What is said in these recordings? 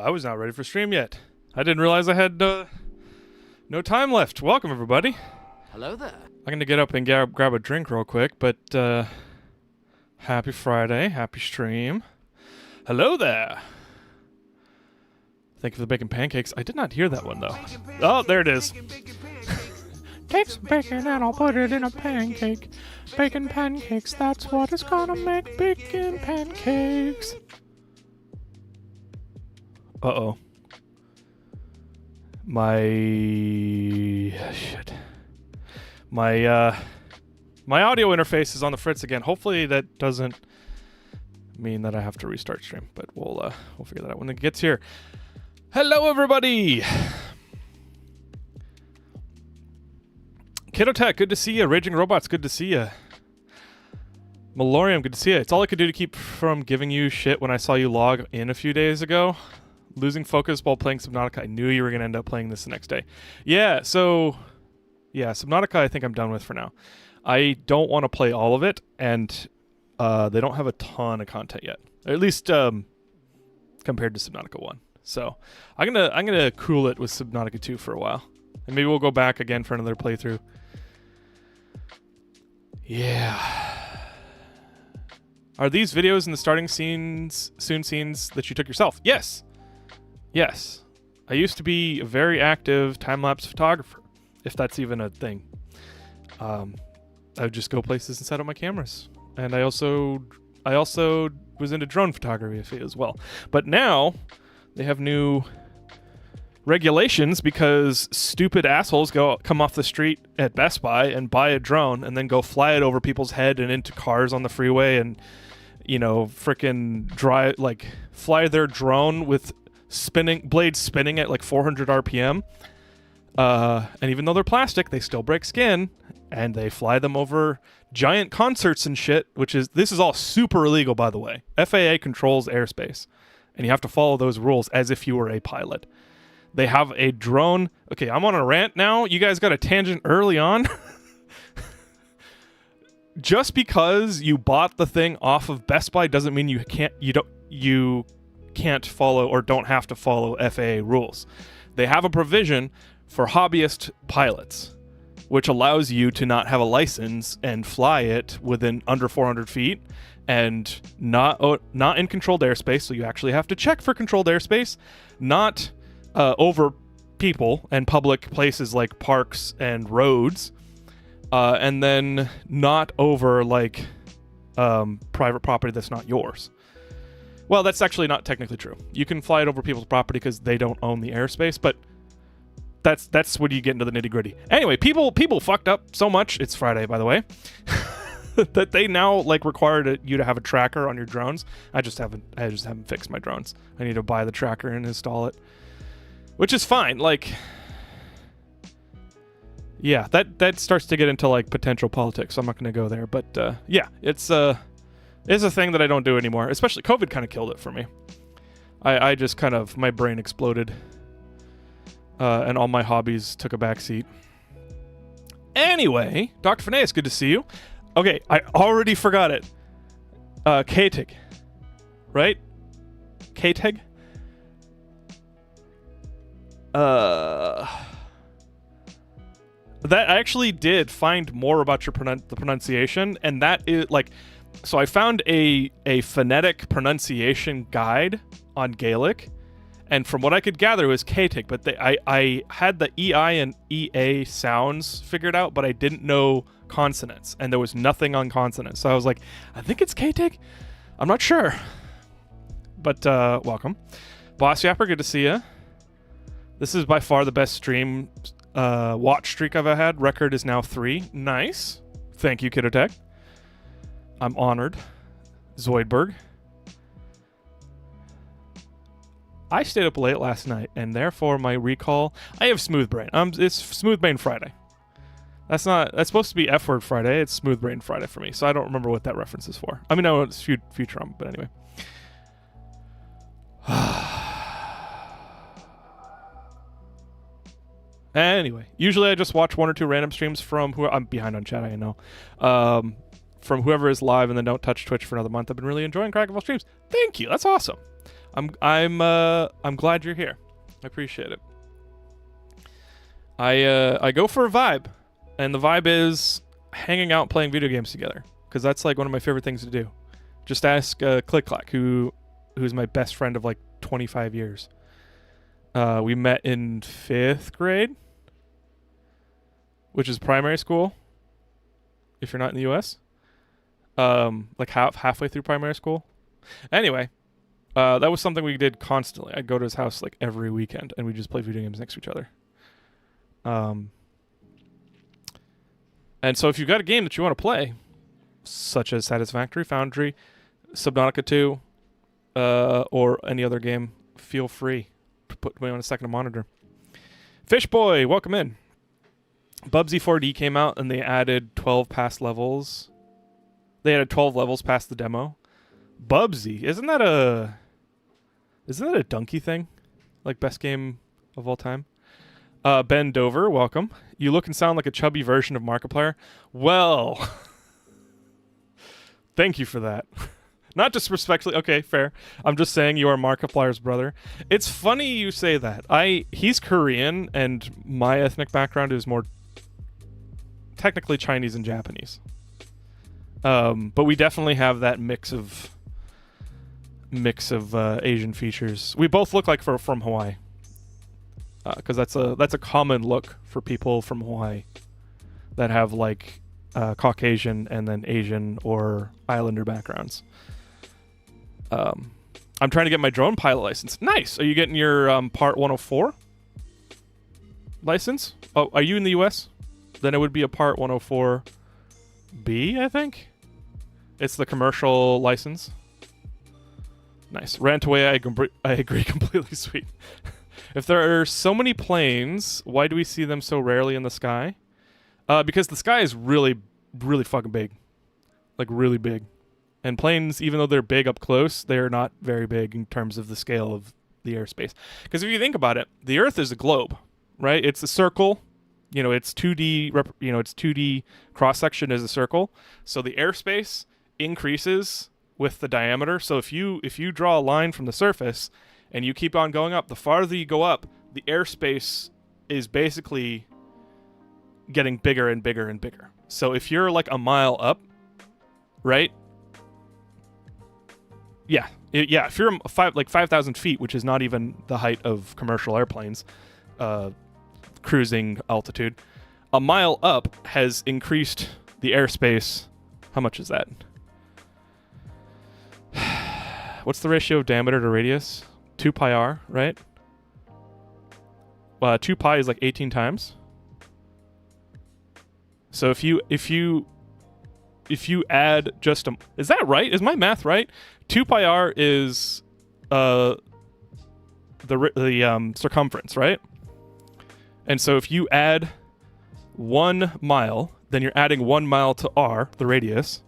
I was not ready for stream yet. I didn't realize I had no time left. Welcome, everybody. Hello there. I'm going to get up and grab a drink real quick, but happy Friday, happy stream. Hello there. Thank you for the bacon pancakes. I did not hear that one, though. Oh, there it is. Take some bacon and I'll put it in a pancake. Bacon pancakes, that's what is gonna make bacon pancakes. Uh-oh. My audio interface is on the fritz again. Hopefully that doesn't mean that I have to restart stream, but we'll figure that out when it gets here. Hello, everybody. Kiddo Tech, good to see you. Raging Robots, good to see you. Malorium, good to see you. It's all I could do to keep from giving you shit when I saw you log in a few days ago. Losing focus while playing Subnautica. I knew you were going to end up playing this the next day. Yeah, so... yeah, Subnautica I think I'm done with for now. I don't want to play all of it, and they don't have a ton of content yet. Or at least compared to Subnautica 1. So I'm gonna cool it with Subnautica 2 for a while. And maybe we'll go back again for another playthrough. Yeah. Are these videos in the starting scenes that you took yourself? Yes. Yes. I used to be a very active time-lapse photographer, if that's even a thing. I would just go places and set up my cameras. And I also was into drone photography as well. But now they have new regulations because stupid assholes come off the street at Best Buy and buy a drone and then go fly it over people's head and into cars on the freeway and, you know, frickin' fly their drone with blades spinning at like 400 RPM. And even though they're plastic, they still break skin, and they fly them over giant concerts and shit, this is all super illegal, by the way. FAA controls airspace, and you have to follow those rules as if you were a pilot. They have a drone. Okay, I'm on a rant now. You guys got a tangent early on. Just because you bought the thing off of Best Buy doesn't mean you can't follow or don't have to follow FAA rules. They have a provision for hobbyist pilots, which allows you to not have a license and fly it within under 400 feet and not in controlled airspace, so you actually have to check for controlled airspace, not over people and public places like parks and roads, and then not over like private property that's not yours. Well, that's actually not technically true. You can fly it over people's property because they don't own the airspace, but that's when you get into the nitty-gritty. Anyway, people fucked up so much, it's Friday, by the way, that they now like require you to have a tracker on your drones. I just haven't fixed my drones. I need to buy the tracker and install it, which is fine. Like, yeah, that starts to get into like potential politics. So I'm not going to go there, but yeah, it's a thing that I don't do anymore. Especially COVID kind of killed it for me. I just kind of, my brain exploded. And all my hobbies took a backseat. Anyway, Dr. Phineas, good to see you. Okay, I already forgot it. KTIG. Right? KTIG? That I actually did find more about the pronunciation, and that is like, so I found a phonetic pronunciation guide on Gaelic, and from what I could gather it was KTIG, but I had the EI and EA sounds figured out, but I didn't know consonants, and there was nothing on consonants, so I was like, I think it's KTIG? I'm not sure. But welcome. Boss Yapper, good to see you. This is by far the best stream watch streak I've ever had. Record is now 3. Nice. Thank you, Kiddo Tech. I'm honored. Zoidberg. I stayed up late last night, and therefore my recall... I have Smooth Brain. It's Smooth Brain Friday. That's supposed to be F-Word Friday. It's Smooth Brain Friday for me, so I don't remember what that reference is for. I mean, no, it's Futurama, but anyway. Anyway, usually I just watch 1 or 2 random streams from who I'm behind on chat, I know. from whoever is live and then don't touch Twitch for another month. I've been really enjoying Krakenfall streams. Thank you. That's awesome. I'm glad you're here. I appreciate it. I go for a vibe, and the vibe is hanging out playing video games together, because that's like one of my favorite things to do. Just ask Click Clack, who's my best friend of like 25 years. We met in 5th grade, which is primary school if you're not in the US. Like halfway through primary school. Anyway, that was something we did constantly. I'd go to his house like every weekend, and we'd just play video games next to each other. And so if you've got a game that you want to play, such as Satisfactory, Foundry, Subnautica 2, or any other game, feel free to put me on a second monitor. Fishboy, welcome in. Bubsy 4D came out, and they added 12 past levels. They added 12 levels past the demo. Bubsy, isn't that a donkey thing? Like best game of all time? Ben Dover, welcome. You look and sound like a chubby version of Markiplier. Well, thank you for that. Not disrespectfully. Okay, fair. I'm just saying you are Markiplier's brother. It's funny you say that. He's Korean, and my ethnic background is more technically Chinese and Japanese. But we definitely have that mix of Asian features. We both look like from Hawaii, because that's a common look for people from Hawaii that have like Caucasian and then Asian or Islander backgrounds. I'm trying to get my drone pilot license. Nice. Are you getting your Part 104 license? Oh, are you in the U.S.? Then it would be a Part 104B, I think. It's the commercial license. Nice. Rant away, I agree completely, sweet. If there are so many planes, why do we see them so rarely in the sky? Because the sky is really, really fucking big. Like, really big. And planes, even though they're big up close, they're not very big in terms of the scale of the airspace. Because if you think about it, the Earth is a globe, right? It's a circle. You know, it's 2D. Its 2D cross section is a circle. So the airspace increases with the diameter. So if you draw a line from the surface and you keep on going up, the farther you go up, the airspace is basically getting bigger and bigger and bigger. So if you're like a mile up, right? Yeah. If you're 5,000 feet, which is not even the height of commercial airplanes, cruising altitude, a mile up has increased the airspace. How much is that? What's the ratio of diameter to radius? 2 pi r, right? 2 pi is like 18 times. So if you add just a... Is that right? Is my math right? 2 pi r is the circumference, right? And so if you add 1 mile, then you're adding 1 mile to r, the radius,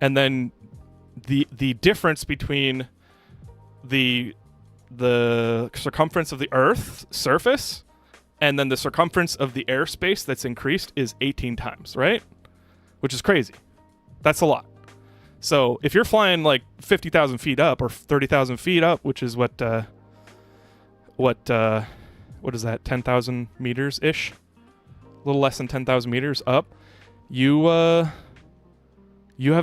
and then the difference between the circumference of the Earth's surface and then the circumference of the airspace that's increased is 18 times, right? Which is crazy. That's a lot. So if you're flying like 50,000 feet up or 30,000 feet up, which is what is that, 10,000 meters ish, a little less than 10,000 meters up, you have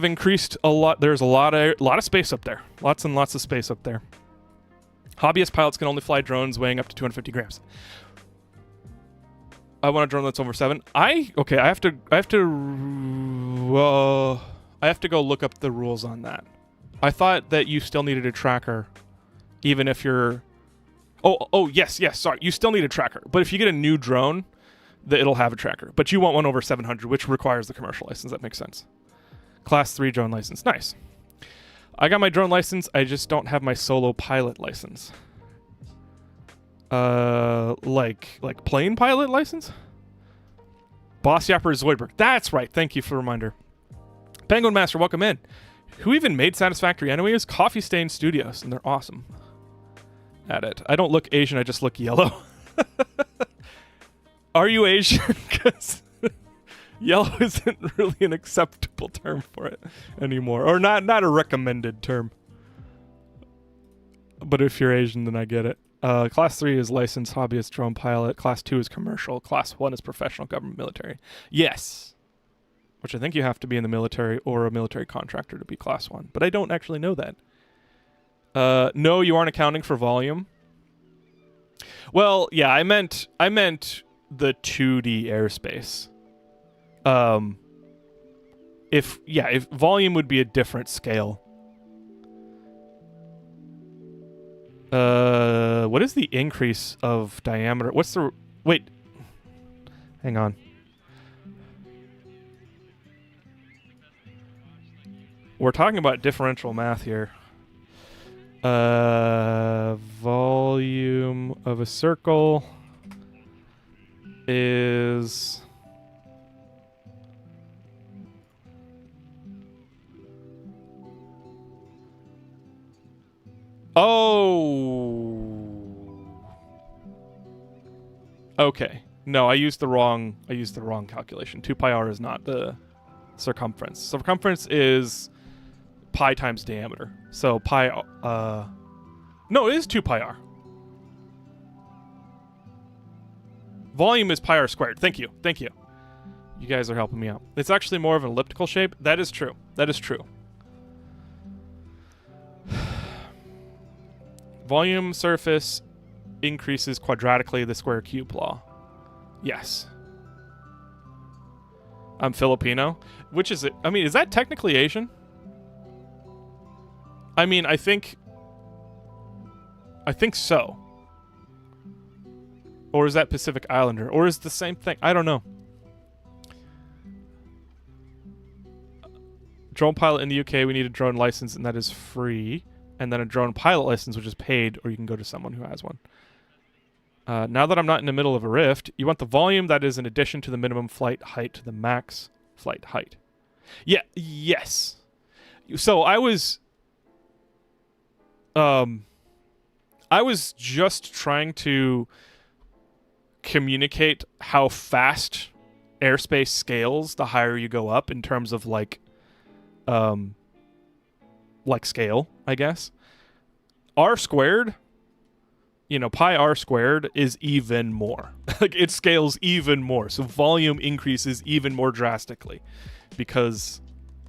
increased a lot. There's a lot of space up there, lots and lots of space up there. Hobbyist pilots can only fly drones weighing up to 250 grams. I want a drone that's over 7. I have to go look up the rules on that. I thought that you still needed a tracker, even if you're... Oh, yes, sorry. You still need a tracker. But if you get a new drone, it'll have a tracker. But you want one over 700, which requires the commercial license. That makes sense. Class 3 drone license. Nice. I got my drone license. I just don't have my solo pilot license. Like plane pilot license? Boss Yapper Zoidberg. That's right. Thank you for the reminder. Penguin Master, welcome in. Who even made Satisfactory anyways? Coffee Stain Studios, and they're awesome at it. I don't look Asian, I just look yellow. Are you Asian? 'Cause Yellow isn't really an acceptable term for it anymore, or not a recommended term. But if you're Asian, then I get it. Class 3 is licensed hobbyist drone pilot. Class 2 is commercial. Class 1 is professional government military. Yes. Which I think you have to be in the military or a military contractor to be Class 1. But I don't actually know that. No, you aren't accounting for volume. Well, yeah, I meant the 2D airspace. If volume would be a different scale. What is the increase of diameter? Wait. Hang on. We're talking about differential math here. Volume of a circle is... Oh. Okay. No, I used the wrong calculation. 2 pi r is not the circumference. Circumference is pi times diameter. So pi no, it is 2 pi r. Volume is pi r squared. Thank you. You guys are helping me out. It's actually more of an elliptical shape. That is true. Volume surface increases quadratically the square cube law. Yes. I'm Filipino. Which is it? I mean, is that technically Asian? I mean, I think so. Or is that Pacific Islander? Or is it the same thing? I don't know. Drone pilot in the UK, we need a drone license, and that is free. And then a drone pilot license, which is paid, or you can go to someone who has one. Now that I'm not in the middle of a rift, you want the volume that is in addition to the minimum flight height to the max flight height. Yeah, yes. So I was just trying to communicate how fast airspace scales the higher you go up in terms of like scale, I guess. R squared, pi r squared is even more. Like it scales even more. So volume increases even more drastically because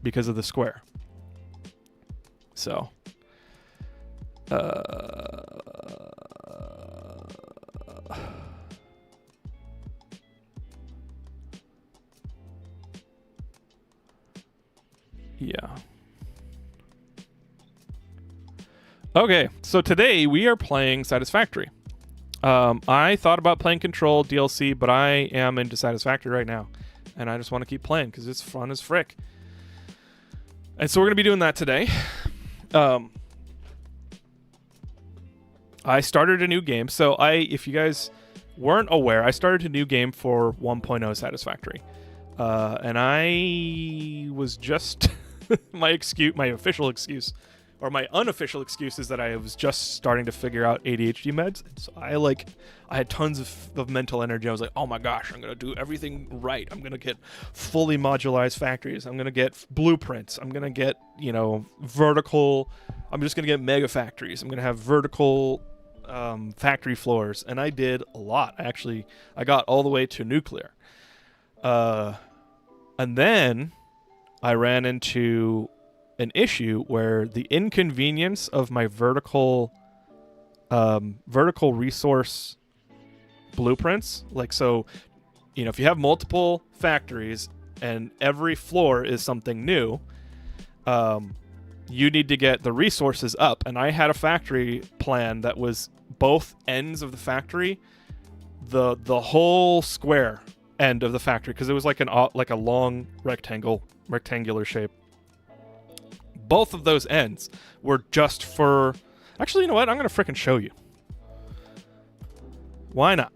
of the square. So yeah. Okay, so today we are playing Satisfactory. I thought about playing Control DLC, but I am into Satisfactory right now. And I just want to keep playing because it's fun as frick. And so we're going to be doing that today. I started a new game. So if you guys weren't aware, I started a new game for 1.0 Satisfactory. And I was just... my official excuse... or my unofficial excuse is that I was just starting to figure out ADHD meds. So I had tons of mental energy. I was like, oh my gosh, I'm going to do everything right. I'm going to get fully modularized factories. I'm going to get blueprints. I'm going to get, vertical. I'm just going to get mega factories. I'm going to have vertical factory floors. And I did a lot. I got all the way to nuclear. And then I ran into an issue where the inconvenience of my vertical resource blueprints, if you have multiple factories and every floor is something new, you need to get the resources up. And I had a factory plan that was both ends of the factory, the whole square end of the factory, because it was like a long rectangular shape. Both of those ends were just for... Actually, you know what? I'm going to frickin' show you. Why not?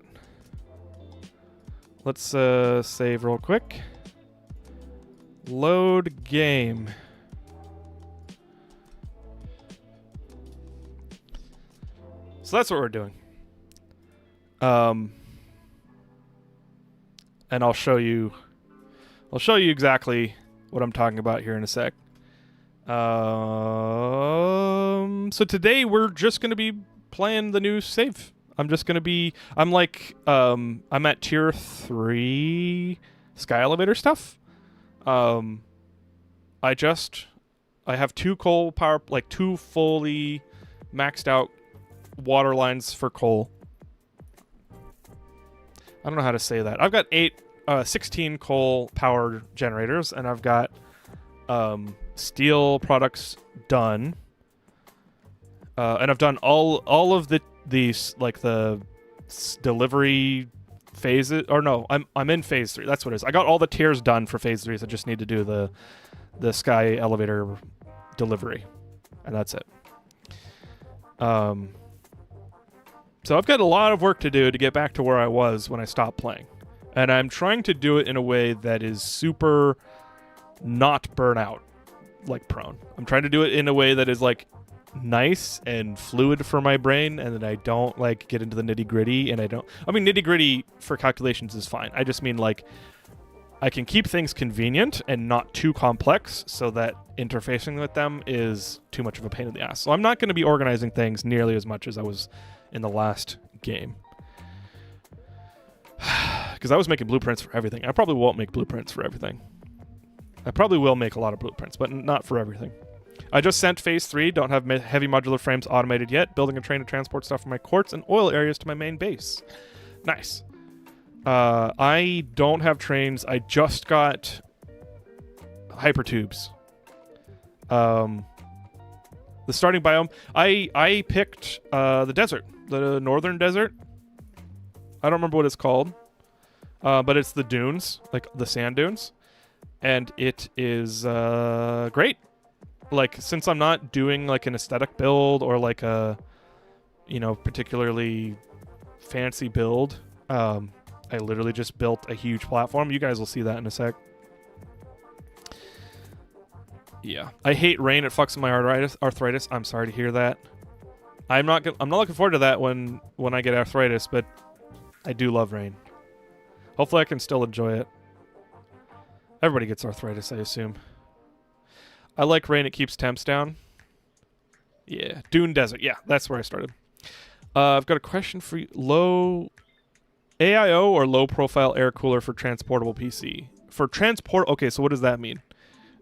Let's save real quick. Load game. So that's what we're doing. And I'll show you I'll show you exactly what I'm talking about here in a sec. So today we're just going to be playing the new save. I'm just going to be... I'm at tier 3 sky elevator stuff. I have 2 coal power... Like, 2 fully maxed out water lines for coal. I don't know how to say that. I've got 16 coal power generators, and I've got steel products done. And I've done all of these like the delivery phases. Or no, I'm in phase 3. That's what it is. I got all the tiers done for phase 3. So I just need to do the sky elevator delivery, and that's it. So I've got a lot of work to do to get back to where I was when I stopped playing. And I'm trying to do it in a way that is super not burnout like prone. I'm trying to do it in a way that is like nice and fluid for my brain, and that I don't like get into the nitty-gritty, and nitty-gritty for calculations is fine. I just mean like I can keep things convenient and not too complex so that interfacing with them is too much of a pain in the ass. So I'm not going to be organizing things nearly as much as I was in the last game. Because I was making blueprints for everything. I probably won't make blueprints for everything. I probably will make a lot of blueprints, but not for everything. I just sent phase 3. Don't have heavy modular frames automated yet. Building a train to transport stuff from my quartz and oil areas to my main base. Nice. I don't have trains. I just got hypertubes. The starting biome. I picked the desert. The northern desert. I don't remember what it's called. But it's the dunes. Like the sand dunes. And it is great. Like, since I'm not doing like an aesthetic build or like a, particularly fancy build, I literally just built a huge platform. You guys will see that in a sec. Yeah, I hate rain. It fucks with my arthritis. I'm sorry to hear that. I'm not looking forward to that when I get arthritis, but I do love rain. Hopefully I can still enjoy it. Everybody gets arthritis, I assume. I like rain. It keeps temps down. Yeah, Dune Desert. Yeah, that's where I started. I've got a question for you. Low AIO or low profile air cooler for transportable PC? For transport... Okay, so what does that mean?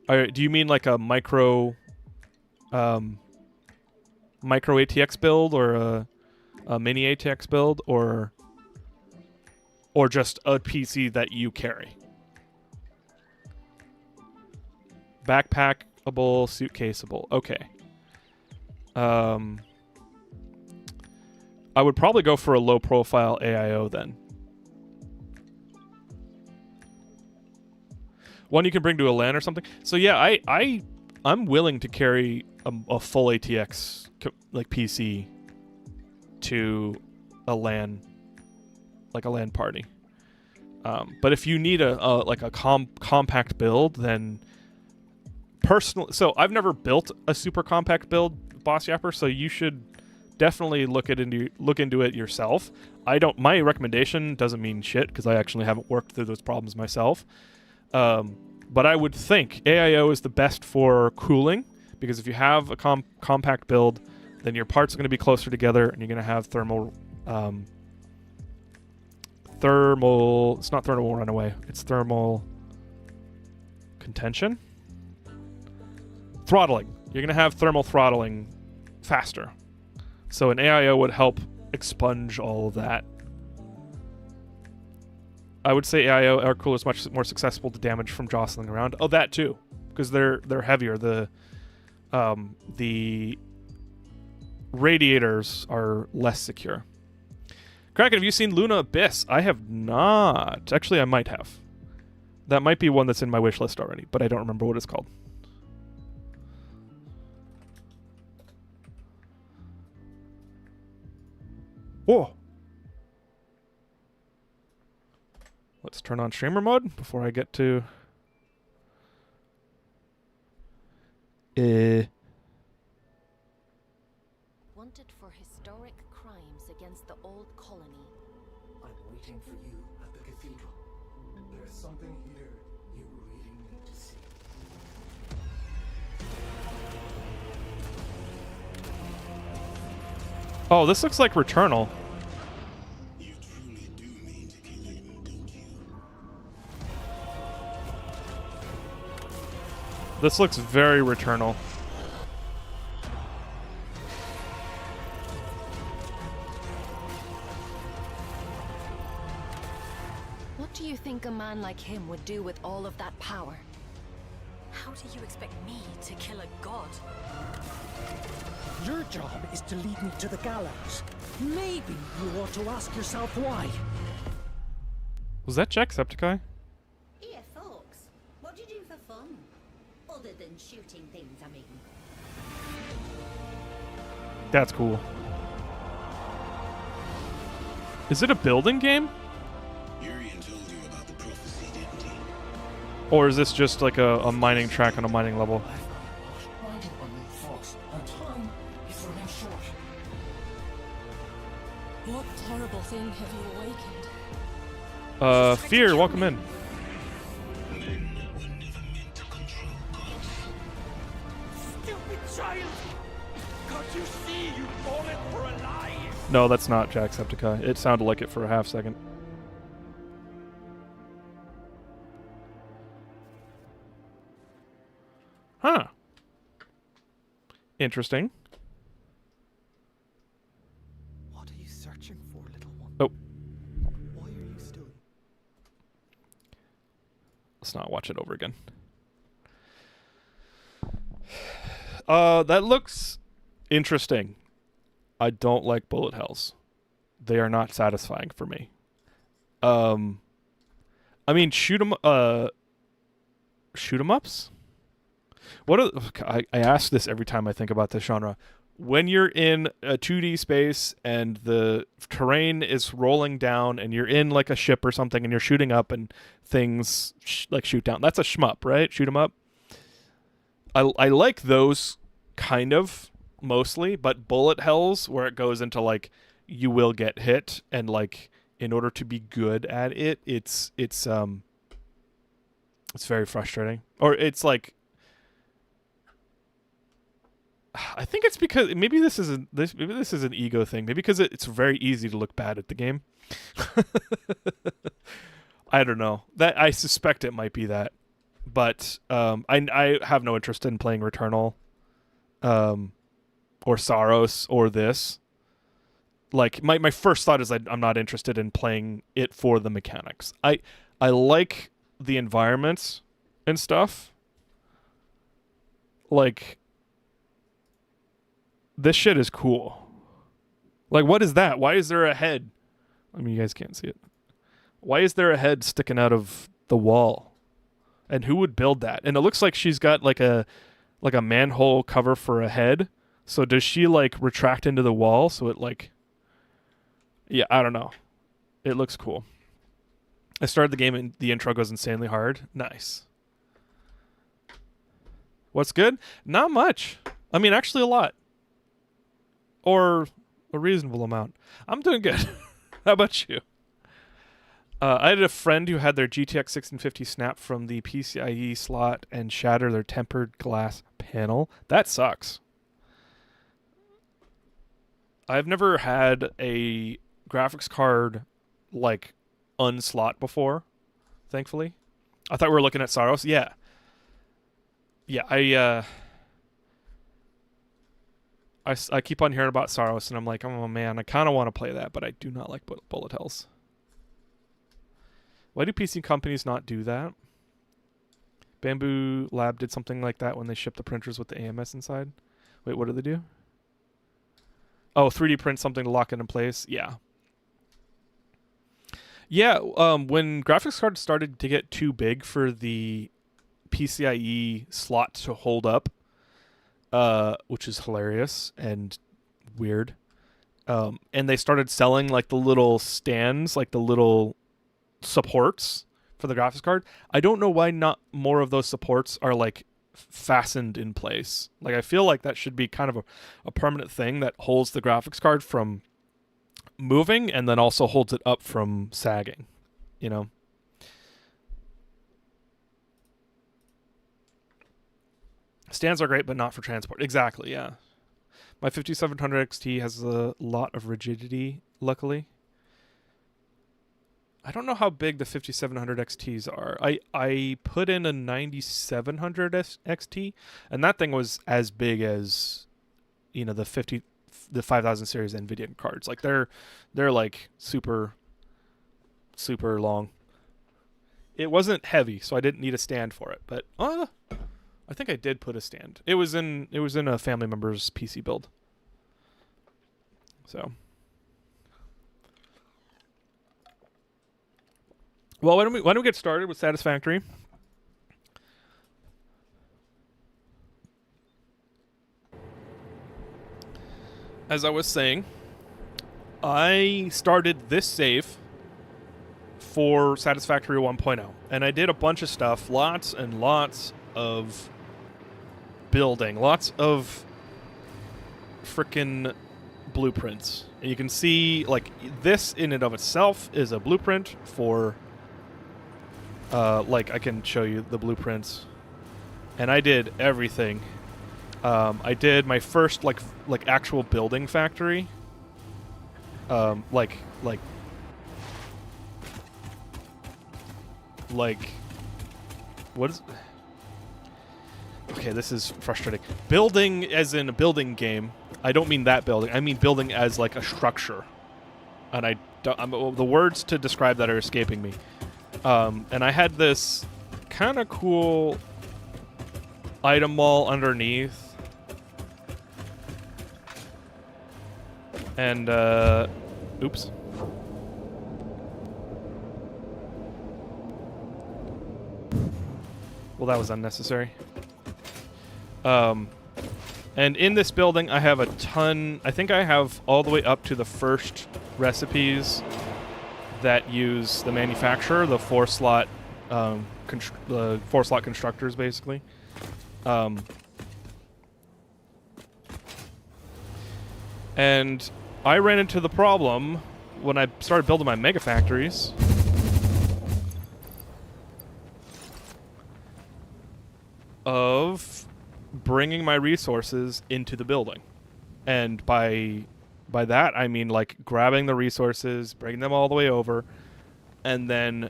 Do you mean like a micro ATX build or a mini ATX build or just a PC that you carry? Backpackable, suitcaseable. Okay. I would probably go for a low profile AIO then. One you can bring to a LAN or something. So yeah, I'm willing to carry a full ATX like PC to a LAN, like a LAN party. But if you need a compact build, then personally, so I've never built a super compact build, Boss Yapper. So you should definitely look into it yourself. My recommendation doesn't mean shit because I actually haven't worked through those problems myself. But I would think AIO is the best for cooling, because if you have a compact build, then your parts are going to be closer together, and you're going to have thermal. It's not thermal runaway. It's thermal contention. Throttling. You're going to have thermal throttling faster. So an AIO would help expunge all of that. I would say AIO air cooler is much more susceptible to damage from jostling around. Oh, that too, because they're heavier. The radiators are less secure. Kraken, have you seen Luna Abyss? I have not. Actually, I might have. That might be one that's in my wish list already, but I don't remember what it's called. Whoa. Let's turn on streamer mode before I get to... Wanted for historic crimes against the old colony. I'm waiting for you at the cathedral. There's something here You really need to see. Oh, this looks like Returnal. You truly do mean to kill him, don't you? This looks very Returnal. What do you think a man like him would do with all of that power? How do you expect me to kill a god? Your job is to lead me to the gallows. Maybe you ought to ask yourself why. Was that Jacksepticeye? Here, folks. What do you do for fun? Other than shooting things, I mean. That's cool. Is it a building game? Urian told you about the prophecy, didn't he? Or is this just like a mining track on a mining level? Riding on you, folks, and time is running short. What terrible thing have you awakened? Fear, welcome in. Men were never meant to control gods. Stupid child! Can't you see you've fallen for a lie? No, that's not Jacksepticeye. It sounded like it for a half second. Huh. Interesting. What are you searching for, little one? Oh, Why are you still... let's not watch it over again. That looks interesting. I don't like bullet hells. They are not satisfying for me. I mean, shoot 'em ups. What are, I ask this every time I think about this genre. When you're in a 2D space and the terrain is rolling down and you're in like a ship or something and you're shooting up and things like shoot down. That's a shmup, right? Shoot 'em up. I like those kind of mostly, but bullet hells where it goes into like you will get hit and like in order to be good at it, it's very frustrating. Or it's like I think it's because maybe this is an ego thing. Maybe because it's very easy to look bad at the game. I don't know. That I suspect it might be that. But I have no interest in playing Returnal or Saros or this. Like my first thought is I'm not interested in playing it for the mechanics. I like the environments and stuff. Like this shit is cool. Like what is that? Why is there a head? I mean you guys can't see it. Why is there a head sticking out of the wall? And who would build that? And it looks like she's got like a manhole cover for a head. So does she like retract into the wall so it like yeah, I don't know. It looks cool. I started the game and the intro goes insanely hard. Nice. What's good? Not much. I mean, actually a lot. Or a reasonable amount. I'm doing good. How about you? I had a friend who had their GTX 1650 snap from the PCIe slot and shatter their tempered glass panel. That sucks. I've never had a graphics card like unslot before, thankfully. I thought we were looking at Saros. Yeah. Yeah, I keep on hearing about Saros and I'm like, oh man, I kind of want to play that, but I do not like bullet hells. Why do PC companies not do that? Bamboo Lab did something like that when they shipped the printers with the AMS inside. Wait, what do they do? Oh, 3D print something to lock it in place. Yeah. Yeah, when graphics cards started to get too big for the PCIe slot to hold up, which is hilarious and weird, and they started selling like the little stands, like the little supports for the graphics card. I don't know why not more of those supports are like fastened in place. Like I feel like that should be kind of a permanent thing that holds the graphics card from moving and then also holds it up from sagging, you know. Stands are great, but not for transport. Exactly, yeah. My 5700 XT has a lot of rigidity, luckily. I don't know how big the 5700 XTs are. I put in a 9700 XT, and that thing was as big as, you know, the 5000 series NVIDIA cards. Like they're like super long. It wasn't heavy, so I didn't need a stand for it. But I think I did put a stand. It was in a family member's PC build. So, well, why don't we get started with Satisfactory? As I was saying, I started this save for Satisfactory 1.0, and I did a bunch of stuff, lots and lots of building, lots of frickin' blueprints. And you can see, like, this in and of itself is a blueprint for, like, I can show you the blueprints. And I did everything. I did my first, like actual building factory. Like, what is... Okay, this is frustrating. Building as in a building game. I don't mean that building. I mean building as, like, a structure. And I don't... the words to describe that are escaping me. And I had this kind of cool item wall underneath. And, oops. Well, that was unnecessary. And in this building, I have a ton... I think I have all the way up to the first recipes that use the manufacturer, the four-slot constructors, basically. And I ran into the problem when I started building my mega factories. Of bringing my resources into the building. And by that, I mean, like, grabbing the resources, bringing them all the way over, and then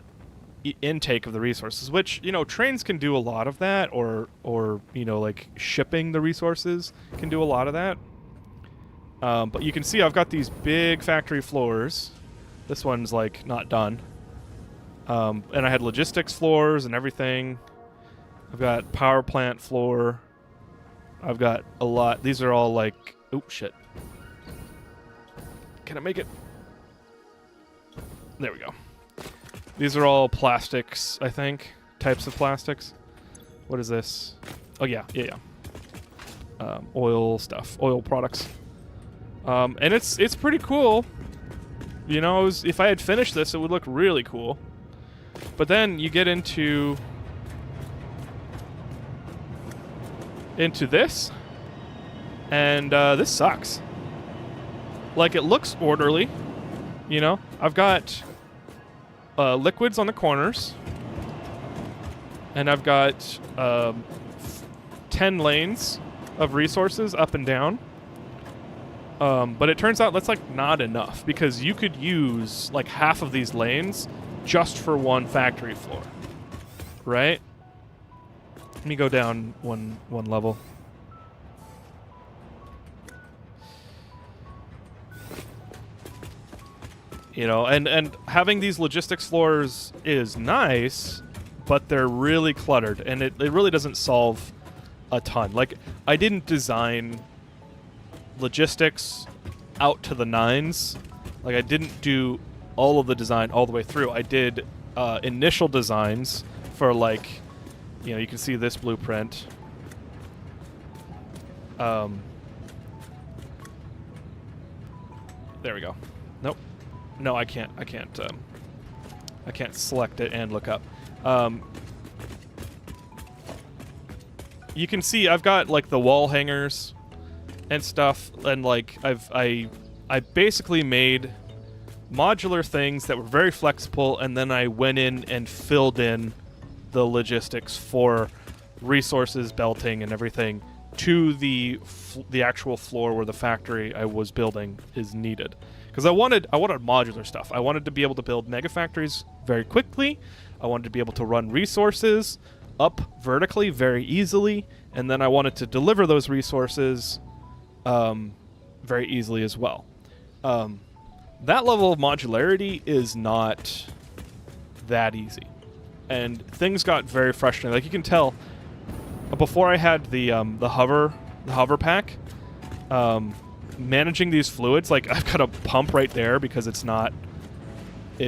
intake of the resources, which, you know, trains can do a lot of that, or you know, like, shipping the resources can do a lot of that. But you can see I've got these big factory floors. This one's, like, not done. And I had logistics floors and everything. I've got power plant floor. I've got a lot. These are all, like... Oh, shit. Can I make it? There we go. These are all plastics, I think. Types of plastics. What is this? Oh, yeah. Oil stuff. Oil products. And it's pretty cool. You know, if I had finished this, it would look really cool. But then you get into this, and this sucks. Like, it looks orderly, you know. I've got liquids on the corners, and I've got 10 lanes of resources up and down. But it turns out that's, like, not enough, because you could use, like, half of these lanes just for one factory floor, right? Let me go down one level. You know, and having these logistics floors is nice, but they're really cluttered, and it really doesn't solve a ton. Like, I didn't design logistics out to the nines. Like, I didn't do all of the design all the way through. I did initial designs for, like, you know, you can see this blueprint. There we go. Nope. No, I can't select it and look up. You can see I've got, like, the wall hangers and stuff, and, like, I basically made modular things that were very flexible, and then I went in and filled in the logistics for resources, belting, and everything to the actual floor where the factory I was building is needed. Because I wanted modular stuff. I wanted to be able to build mega factories very quickly. I wanted to be able to run resources up vertically very easily, and then I wanted to deliver those resources very easily as well. That level of modularity is not that easy, and things got very frustrating. Like you can tell, before I had the hover pack, managing these fluids, like I've got a pump right there because it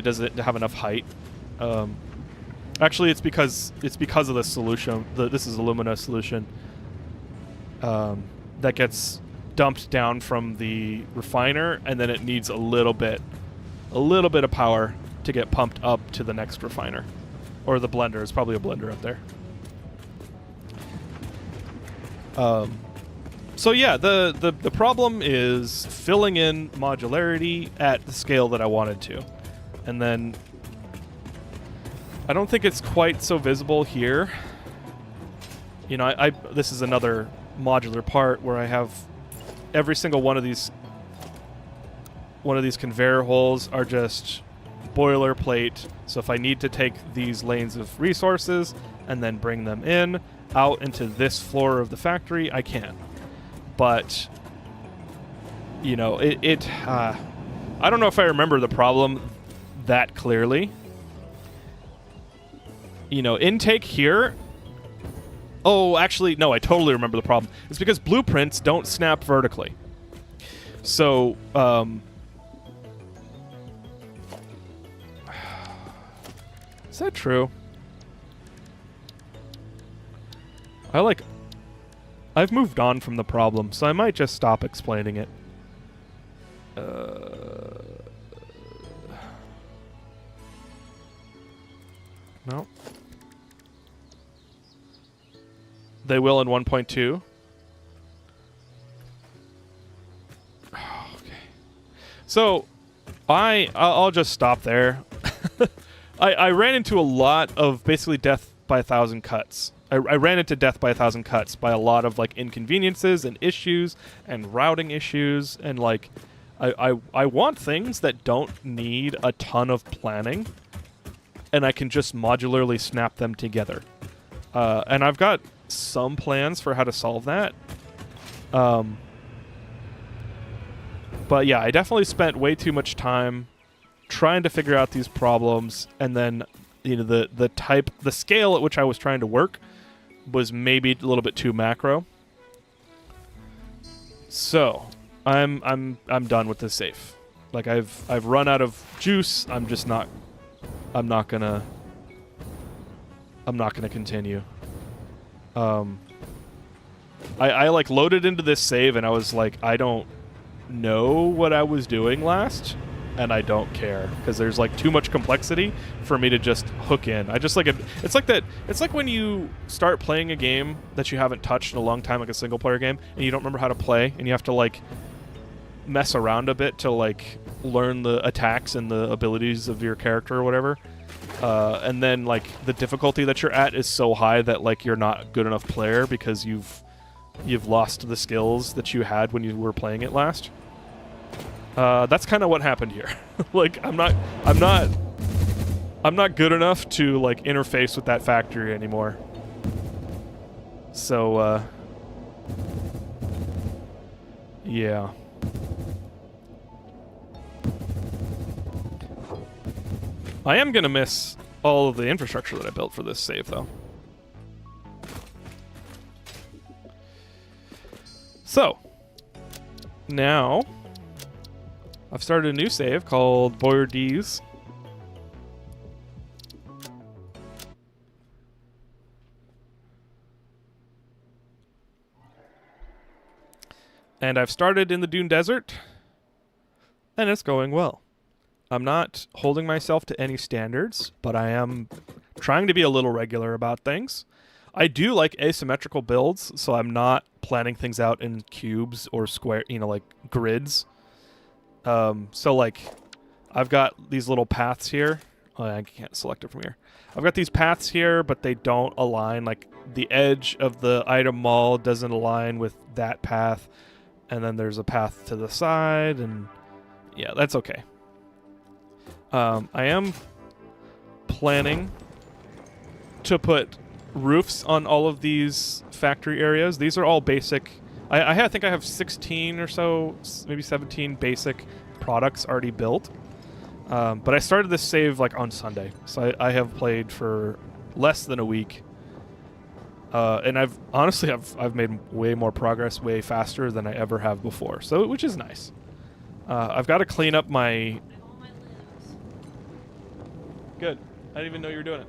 doesn't have enough height. Actually, it's because of the solution. This is a Lumina solution that gets dumped down from the refiner, and then it needs a little bit of power to get pumped up to the next refiner, or the blender. It's probably a blender up there. So yeah, the problem is filling in modularity at the scale that I wanted to, and then I don't think it's quite so visible here. You know, this is another modular part where I have every single one of these conveyor holes are just boilerplate. So if I need to take these lanes of resources and then bring them out into this floor of the factory, I can. But you know, I don't know if I remember the problem that clearly. You know, intake here. Oh, actually, no, I totally remember the problem. It's because blueprints don't snap vertically. So, is that true? I've moved on from the problem, so I might just stop explaining it. No. They will in 1.2. Okay. So, I'll just stop there. I ran into a lot of basically death by 1,000 cuts. I ran into death by 1,000 cuts by a lot of like inconveniences and issues and routing issues, and like I want things that don't need a ton of planning, and I can just modularly snap them together. And I've got some plans for how to solve that. But yeah, I definitely spent way too much time trying to figure out these problems, and then you know the scale at which I was trying to work was maybe a little bit too macro. So I'm done with this safe. Like I've run out of juice. I'm not gonna continue. I like loaded into this save and I was like, I don't know what I was doing last, and I don't care because there's like too much complexity for me to just hook in. I just like it. It's like that. It's like when you start playing a game that you haven't touched in a long time, like a single player game, and you don't remember how to play, and you have to like mess around a bit to like learn the attacks and the abilities of your character or whatever. And then like the difficulty that you're at is so high that like you're not a good enough player because you've lost the skills that you had when you were playing it last. That's kind of what happened here. Like I'm not good enough to like interface with that factory anymore. So yeah. I am gonna miss all of the infrastructure that I built for this save though. So now I've started a new save called Boyardees. And I've started in the Dune Desert, and it's going well. I'm not holding myself to any standards, but I am trying to be a little regular about things. I do like asymmetrical builds, so I'm not planning things out in cubes or square, like grids. So like I've got these little paths here. Oh, I can't select it from here. I've got these paths here, but they don't align. Like the edge of the item mall doesn't align with that path, and then there's a path to the side, and yeah, that's okay. I am planning to put roofs on all of these factory areas. These are all basic. I think I have 16 or so, maybe 17 basic products already built. But I started this save like on Sunday, so I have played for less than a week. And I've honestly made way more progress, way faster than I ever have before. So which is nice. I've got to clean up my. Good. I didn't even know you were doing it.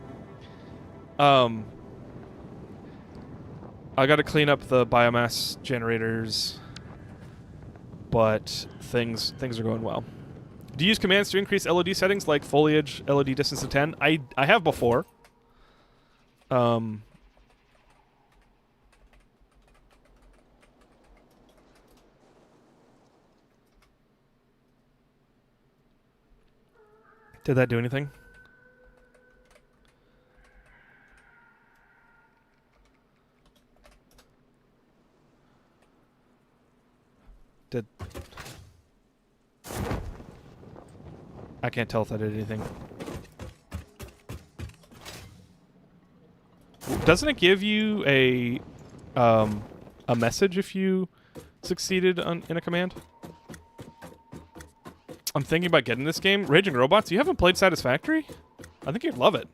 I got to clean up the biomass generators, but things are going well. Do you use commands to increase LOD settings like foliage, LOD distance to 10? I have before. Did that do anything? I can't tell if that did anything. Doesn't it give you a message if you succeeded in a command? I'm thinking about getting this game. Raging Robots, you haven't played Satisfactory? I think you'd love it.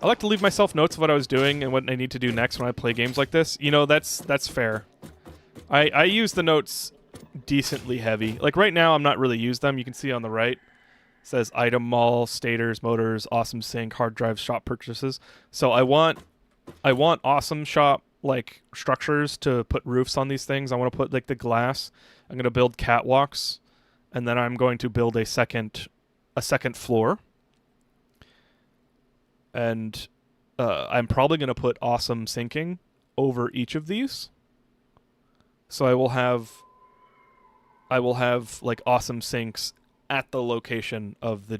I like to leave myself notes of what I was doing and what I need to do next when I play games like this. You know, that's fair. I use the notes decently heavy. Like right now, I'm not really use them. You can see on the right, it says item mall, stators, motors, awesome sync, hard drive shop purchases. So I want awesome shop like structures to put roofs on these things. I want to put like the glass. I'm going to build catwalks, and then I'm going to build a second floor. And I'm probably going to put awesome syncing over each of these. So I will have like awesome sinks at the location of the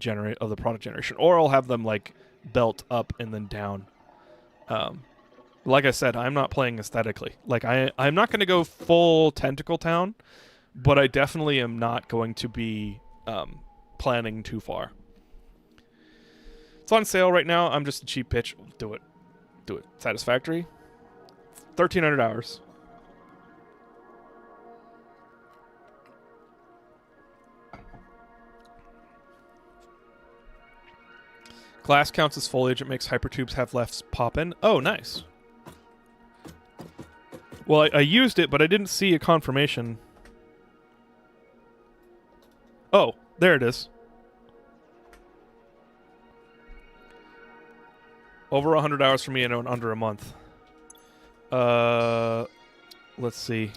product generation, or I'll have them like belt up and then down. Like I said, I'm not playing aesthetically. Like I'm not going to go full Tentacle Town, but I definitely am not going to be planning too far. It's on sale right now. I'm just a cheap pitch. Do it. Satisfactory. 1,300 hours. Glass counts as foliage. It makes hypertubes have less pop-in. Oh, nice. Well, I used it, but I didn't see a confirmation. Oh, there it is. Over 100 hours for me and under a month. Let's see.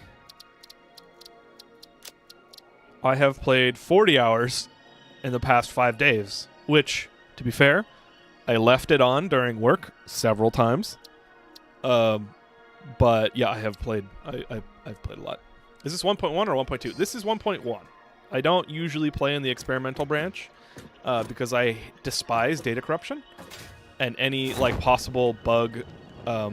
I have played 40 hours in the past 5 days, which, to be fair, I left it on during work several times. But yeah, I have played. I've played a lot. Is this 1.1 or 1.2? This is 1.1. I don't usually play in the experimental branch because I despise data corruption and any like possible bug. I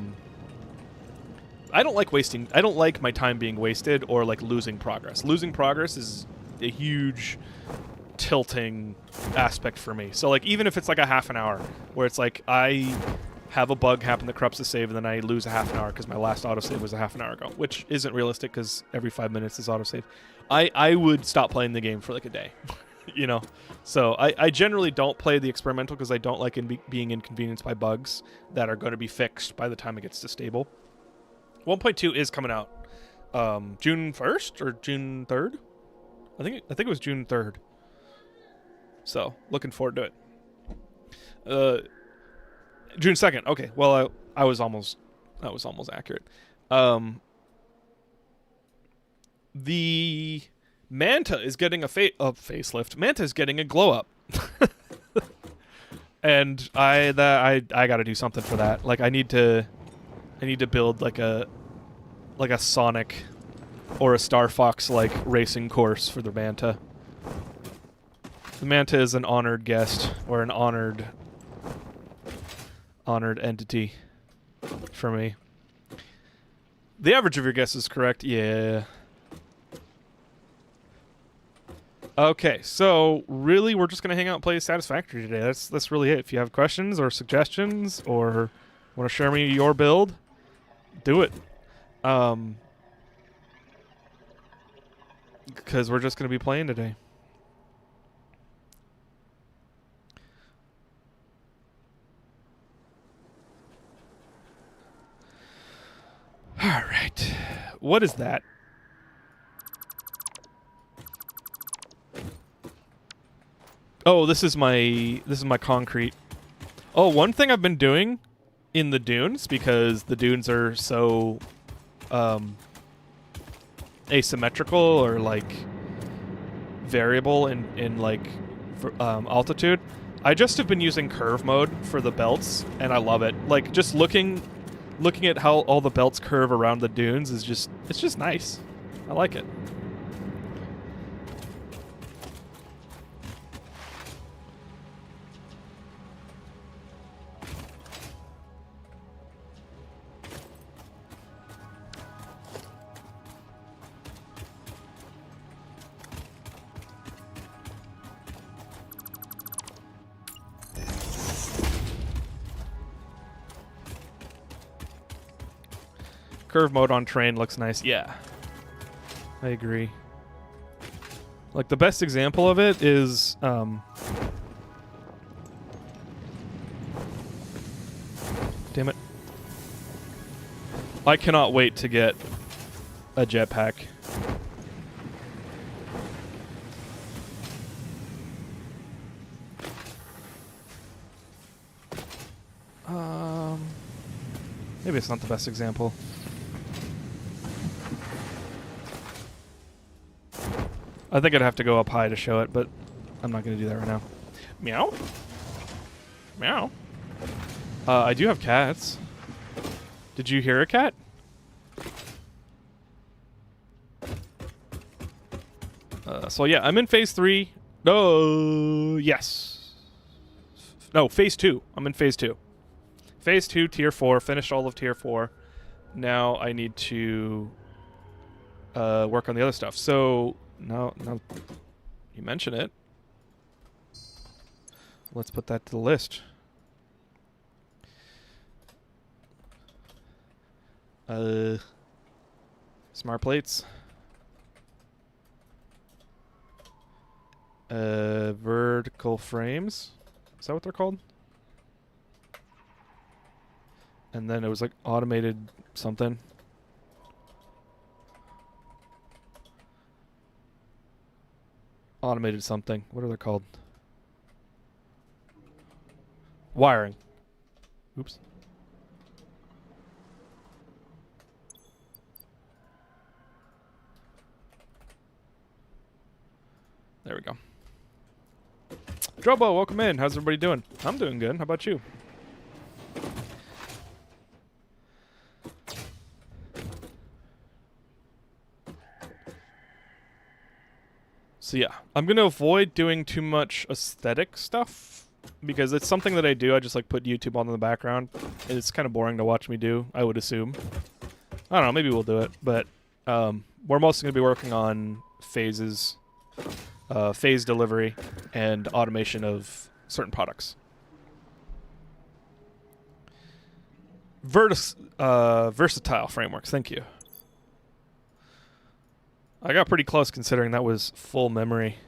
don't like my time being wasted or like losing progress. Losing progress is a huge tilting aspect for me. So like even if it's like a half an hour where it's like I have a bug happen that corrupts the save and then I lose a half an hour because my last autosave was a half an hour ago, which isn't realistic because every 5 minutes is autosave. I would stop playing the game for like a day. You know? So I generally don't play the experimental because I don't like being inconvenienced by bugs that are going to be fixed by the time it gets to stable. 1.2 is coming out June 1st or June 3rd? I think it was June 3rd. So, looking forward to it. June 2nd. Okay. Well, I was almost accurate. The Manta is getting a facelift. Manta is getting a glow up. And I got to do something for that. Like I need to build like a Sonic or a Star Fox like racing course for the Manta. The Manta is an honored guest or an honored honored entity for me. The average of your guess is correct. Yeah. Okay, so really we're just going to hang out and play Satisfactory today. That's really it. If you have questions or suggestions or want to share me your build, do it. Because we're just going to be playing today. All right. What is that? Oh, this is my concrete. Oh, one thing I've been doing in the dunes, because the dunes are so asymmetrical or like variable in like altitude, I just have been using curve mode for the belts, and I love it. Like just looking at how all the belts curve around the dunes is it's just nice. I like it. Curve mode on train looks nice. Yeah, I agree. Like the best example of it is damn it. I cannot wait to get a jetpack. Maybe it's not the best example. I think I'd have to go up high to show it, but I'm not going to do that right now. Meow. Meow. I do have cats. Did you hear a cat? So yeah, I'm in phase 3. Oh, yes. No, phase 2. I'm in phase 2. Phase 2, tier 4. Finished all of tier 4. Now I need to work on the other stuff. So no, you mention it. Let's put that to the list. Smart plates. Vertical frames. Is that what they're called? And then it was like automated something. Automated something. What are they called? Wiring. Oops. There we go. Drobo, welcome in. How's everybody doing? I'm doing good. How about you? So yeah, I'm going to avoid doing too much aesthetic stuff because it's something that I do. I just like put YouTube on in the background. It's kind of boring to watch me do, I would assume. I don't know, maybe we'll do it, but we're mostly going to be working on phases, phase delivery, and automation of certain products. Versatile frameworks, thank you. I got pretty close considering that was full memory.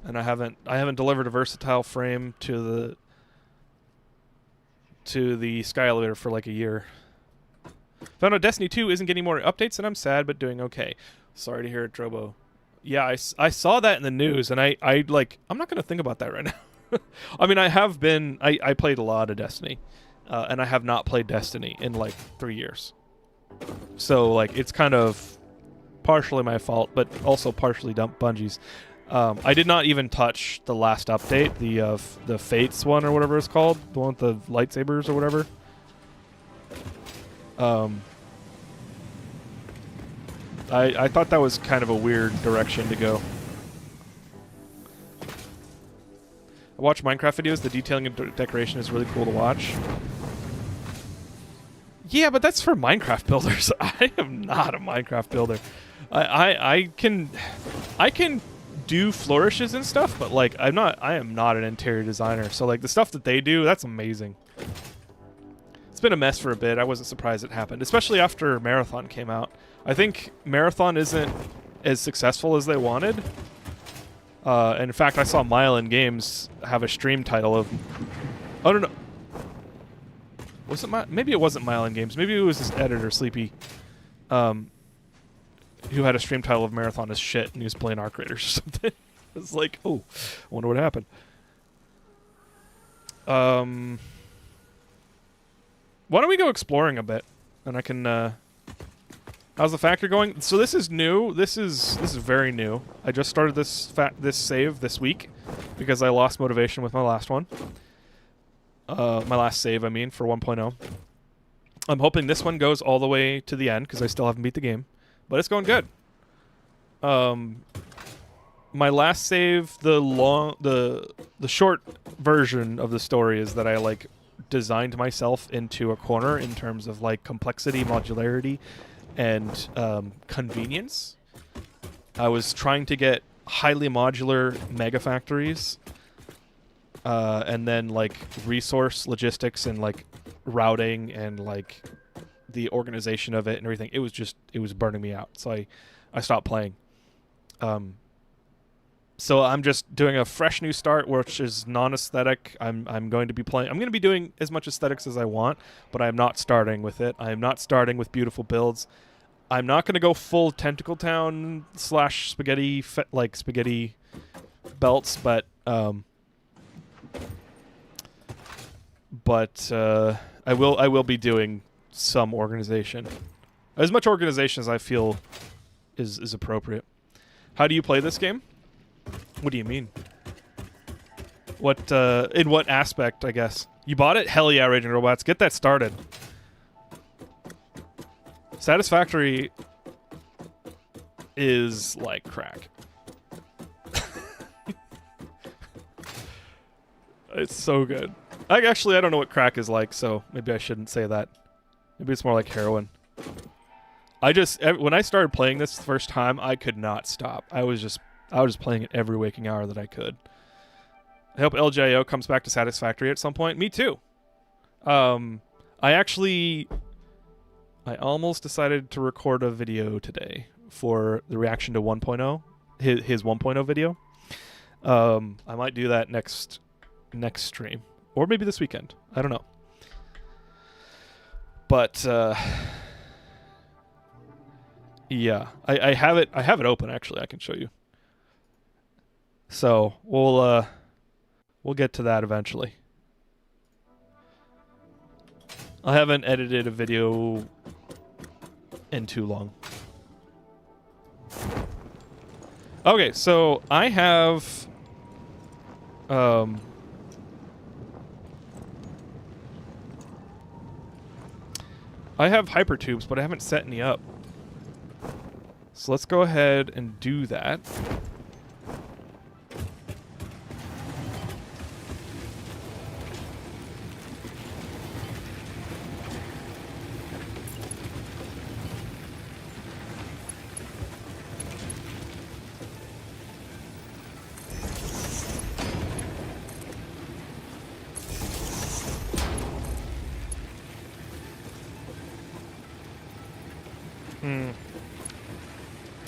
And I haven't delivered a versatile frame to the Sky Elevator for like a year. Found out Destiny 2 isn't getting more updates and I'm sad but doing okay. Sorry to hear it, Drobo. Yeah, I saw that in the news and I'm not going to think about that right now. I mean, I played a lot of Destiny. And I have not played Destiny in like 3 years. So like it's kind of partially my fault, but also partially Bungie's. I did not even touch the last update, the Fates one or whatever it's called, the one with the lightsabers or whatever. I thought that was kind of a weird direction to go. I watch Minecraft videos. The detailing and decoration is really cool to watch. Yeah, but that's for Minecraft builders. I am not a Minecraft builder. I can do flourishes and stuff, but like I am not an interior designer. So like the stuff that they do, that's amazing. It's been a mess for a bit. I wasn't surprised it happened, especially after Marathon came out. I think Marathon isn't as successful as they wanted. And in fact, I saw Mylan Games have a stream title of, I don't know. Was it maybe it wasn't Mylan Games. Maybe it was his editor, Sleepy, who had a stream title of Marathon as shit, and he was playing Arc Raiders or something. I was like, oh, I wonder what happened. Why don't we go exploring a bit, and I can. How's the factory going? So this is new. This is very new. I just started this save this week because I lost motivation with my last one. My last save, I mean, for 1.0. I'm hoping this one goes all the way to the end because I still haven't beat the game, but it's going good. My last save, the short version of the story is that I like designed myself into a corner in terms of like complexity, modularity, and convenience. I was trying to get highly modular mega factories. And then like resource logistics and like routing and like the organization of it and everything. It was burning me out. So I stopped playing. So I'm just doing a fresh new start, which is non-aesthetic. I'm going to be doing as much aesthetics as I want, but I'm not starting with it. I am not starting with beautiful builds. I'm not going to go full Tentacle Town / spaghetti spaghetti belts, but I will be doing some organization. As much organization as I feel is appropriate. How do you play this game? What do you mean? What in what aspect, I guess? You bought it? Hell yeah, Raging Robots. Get that started. Satisfactory is like crack. It's so good. I don't know what crack is like, so maybe I shouldn't say that. Maybe it's more like heroin. When I started playing this the first time, I could not stop. I was just playing it every waking hour that I could. I hope LJO comes back to Satisfactory at some point. Me too. I almost decided to record a video today for the reaction to 1.0, his 1.0 video. I might do that next stream, or maybe this weekend. I don't know. But yeah, I have it open actually. I can show you. So we'll get to that eventually. I haven't edited a video in too long. Okay, so I have hypertubes, but I haven't set any up. So let's go ahead and do that.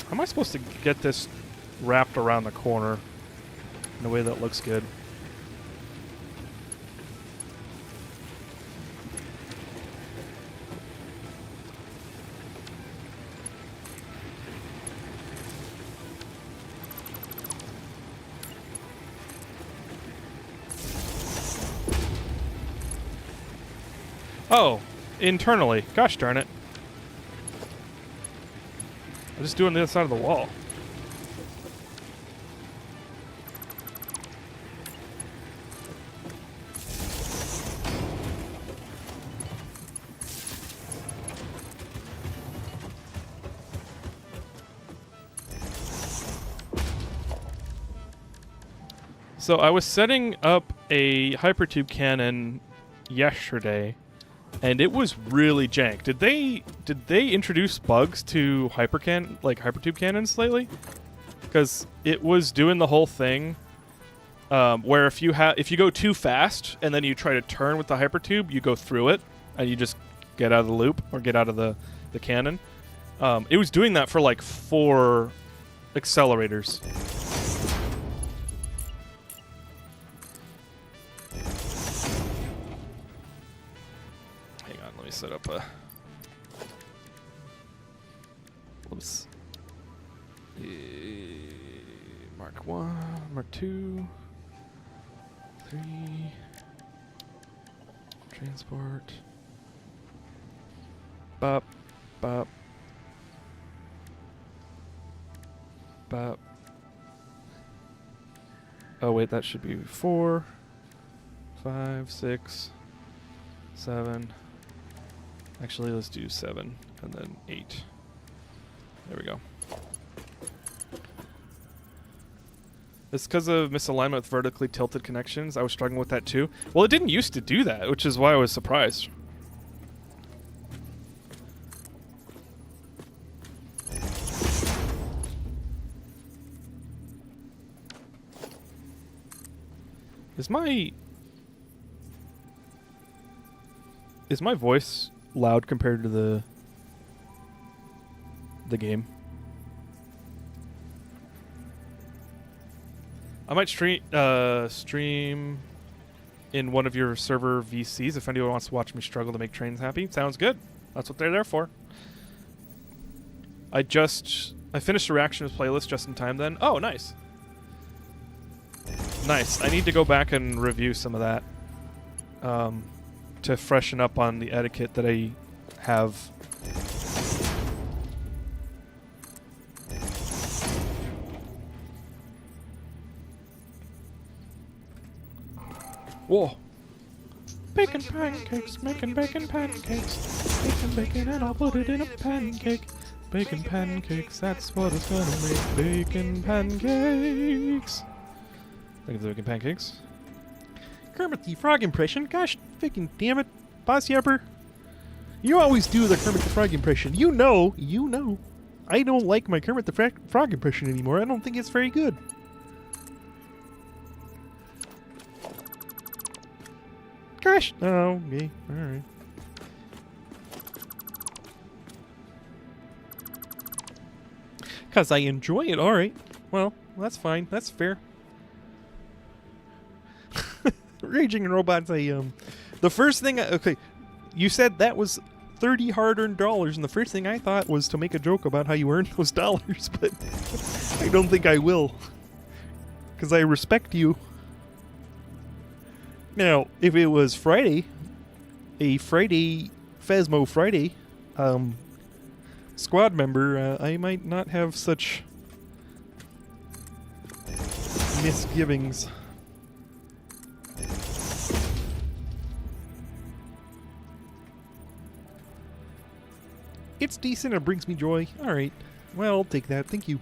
How am I supposed to get this wrapped around the corner in a way that looks good? Oh, internally. Gosh darn it. I'm just doing the other side of the wall. So I was setting up a hypertube cannon yesterday, and it was really jank. Did they introduce bugs to hypertube cannons lately? Because it was doing the whole thing where if you go too fast and then you try to turn with the hypertube, you go through it and you just get out of the loop or get out of the cannon. It was doing that for like 4 accelerators. Hang on, let me set up a... Whoops. Mark 1, Mark 2, 3, transport, bop, bop, bop. Oh wait, that should be 4, 5, 6, 7. Actually, let's do 7 and then 8. There we go. It's because of misalignment with vertically tilted connections. I was struggling with that too. Well, it didn't used to do that, which is why I was surprised. Is my voice loud compared to the game? I might stream in one of your server VCs if anyone wants to watch me struggle to make trains happy. Sounds good. That's what they're there for. I finished the reactions playlist just in time then. Oh, nice. Nice. I need to go back and review some of that to freshen up on the etiquette that I have. Whoa. Bacon pancakes, making bacon pancakes. Bacon, and I'll put it in a pancake. Bacon pancakes, that's what it's gonna make. Bacon pancakes. Look at the bacon pancakes. Kermit the Frog impression? Gosh, freaking damn it. Boss Yapper. You always do the Kermit the Frog impression. You know. I don't like my Kermit the Frog impression anymore. I don't think it's very good. Gosh. Oh, okay. Alright. Because I enjoy it. Alright. Well, that's fine. That's fair. Raging Robots, the first thing... okay, you said that was 30 hard-earned dollars, and the first thing I thought was to make a joke about how you earned those dollars, but I don't think I will. Because I respect you. Now, if it was Friday, a Friday, Phasmo Friday, squad member, I might not have such misgivings. It's decent, it brings me joy. Alright, well, I'll take that, thank you.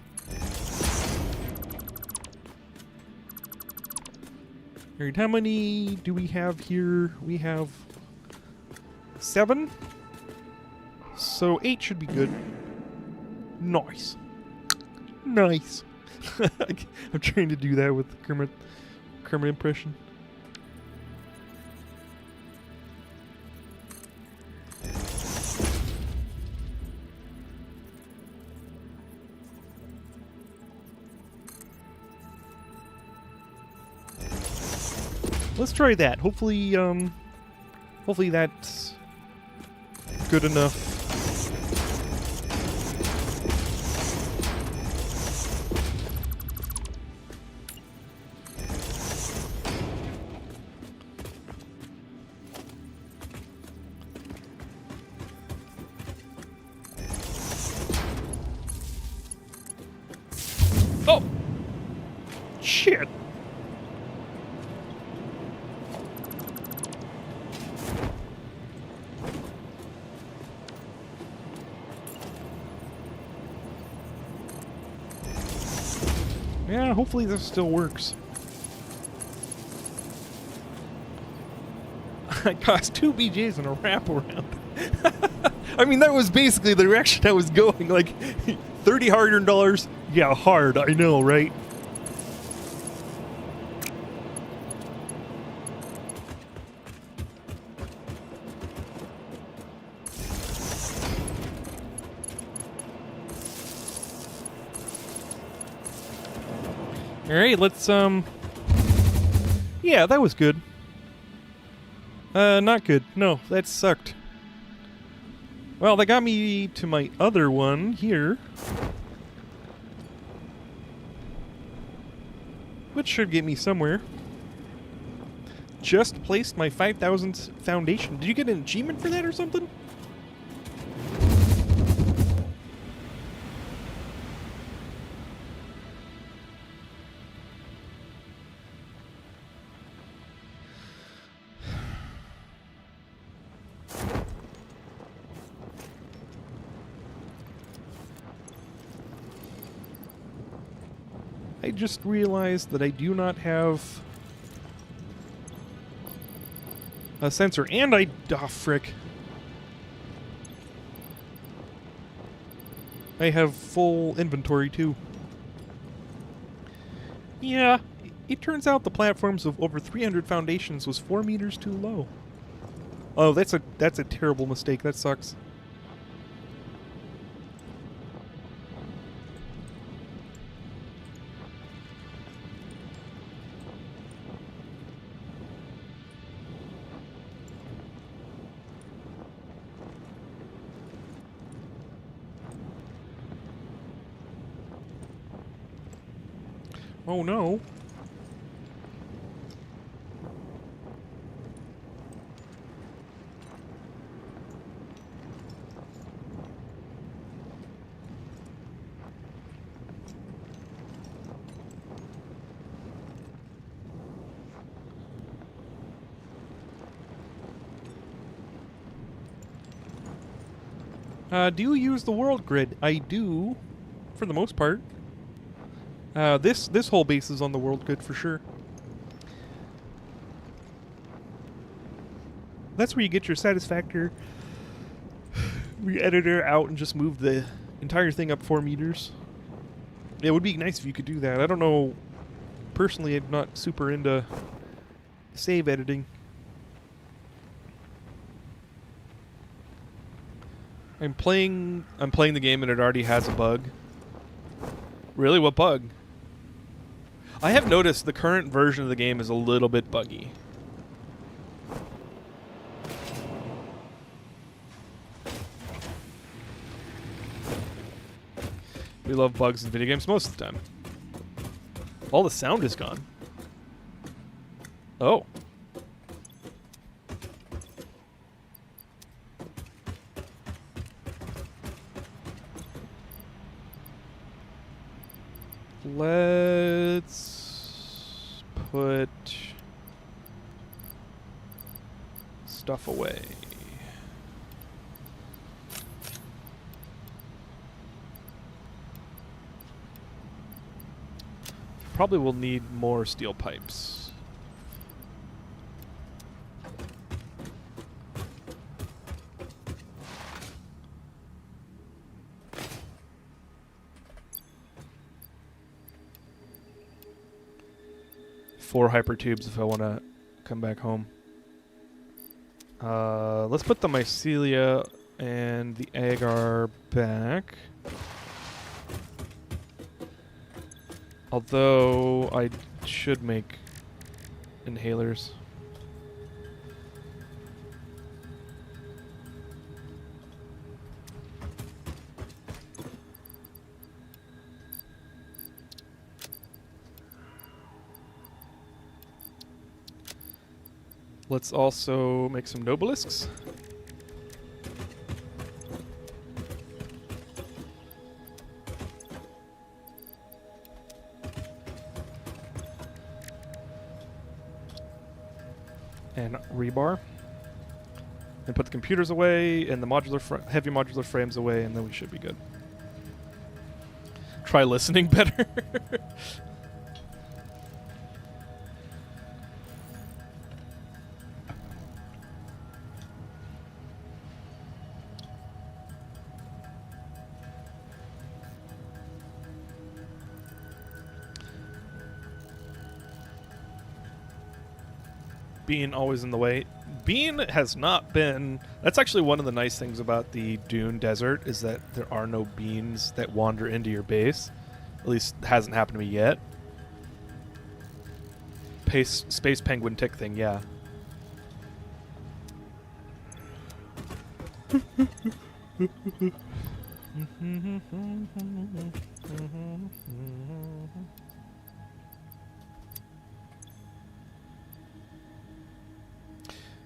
Alright, how many do we have here? We have 7. So 8 should be good. Nice. Nice. I'm trying to do that with the Kermit impression. Let's try that. Hopefully that's good enough. Oh! Shit! Yeah, hopefully this still works. It cost 2 BJs and a wraparound. I mean, that was basically the direction I was going. Like, $30 hard-earned. Yeah, hard. I know, right? All right, let's yeah, that was good. Not good. No, that sucked. Well, that got me to my other one here, which should get me somewhere. Just placed my 5,000th foundation. Did you get an achievement for that or something? I just realized that I do not have a sensor, and frick. I have full inventory too. Yeah, it turns out the platforms of over 300 foundations was 4 meters too low. Oh, that's a terrible mistake. That sucks. Oh no. Do you use the world grid? I do, for the most part. This whole base is on the world grid for sure. That's where you get your Satisfactory editor out and just move the entire thing up 4 meters. It would be nice if you could do that. I don't know. Personally, I'm not super into save editing. I'm playing the game and it already has a bug. Really? What bug? I have noticed the current version of the game is a little bit buggy. We love bugs in video games most of the time. All the sound is gone. Oh. Let's put stuff away. Probably will need more steel pipes. Four hyper tubes if I want to come back home. Let's put the mycelia and the agar back. Although I should make inhalers. Let's also make some nobelisks. And rebar. And put the computers away and the heavy modular frames away, and then we should be good. Try listening better. Bean always in the way. Bean has not been... That's actually one of the nice things about the Dune Desert, is that there are no beans that wander into your base. At least hasn't happened to me yet. Space penguin tick thing, yeah.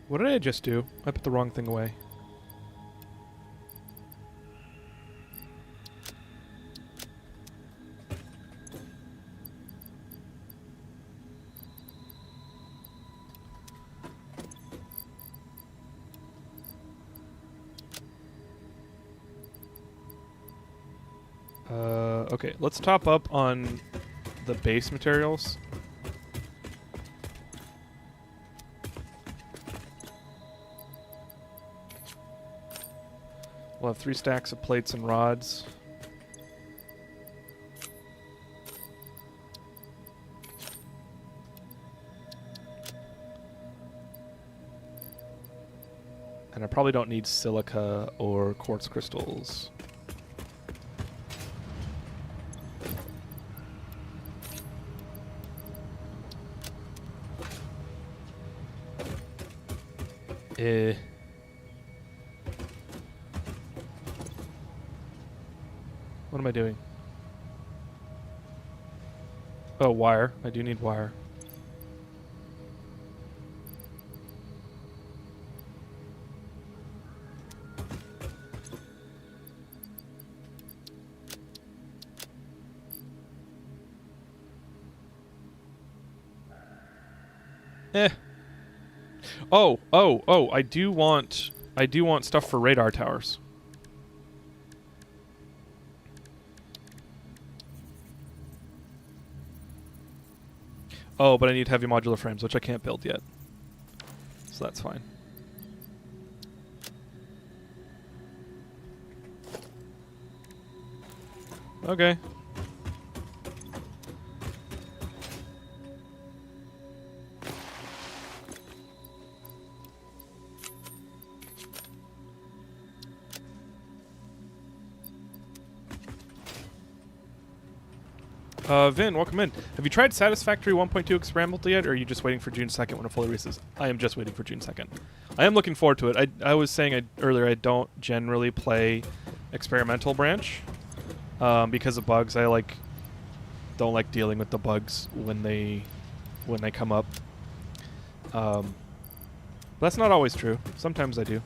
What did I just do? I put the wrong thing away. Okay, let's top up on the base materials. We'll have 3 stacks of plates and rods. And I probably don't need silica or quartz crystals. What am I doing? Oh, wire. I do need wire. Oh, I do want stuff for radar towers. Oh, but I need heavy modular frames, which I can't build yet. So that's fine. Okay. Vin, welcome in. Have you tried Satisfactory 1.2 Experimental yet, or are you just waiting for June 2nd when it fully releases? I am just waiting for June 2nd. I am looking forward to it. I was saying earlier I don't generally play Experimental branch because of bugs. I don't like dealing with the bugs when they come up. But that's not always true. Sometimes I do.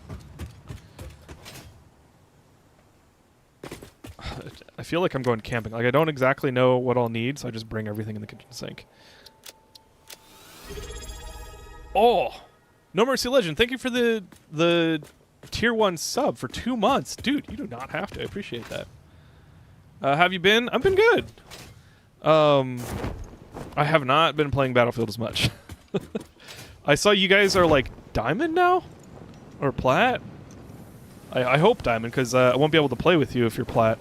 I feel like I'm going camping. Like, I don't exactly know what I'll need, so I just bring everything in the kitchen sink. Oh! No Mercy Legend, thank you for the tier 1 sub for 2 months. Dude, you do not have to. I appreciate that. Have you been? I've been good. I have not been playing Battlefield as much. I saw you guys are like Diamond now? Or Plat? I hope Diamond, because I won't be able to play with you if you're Plat.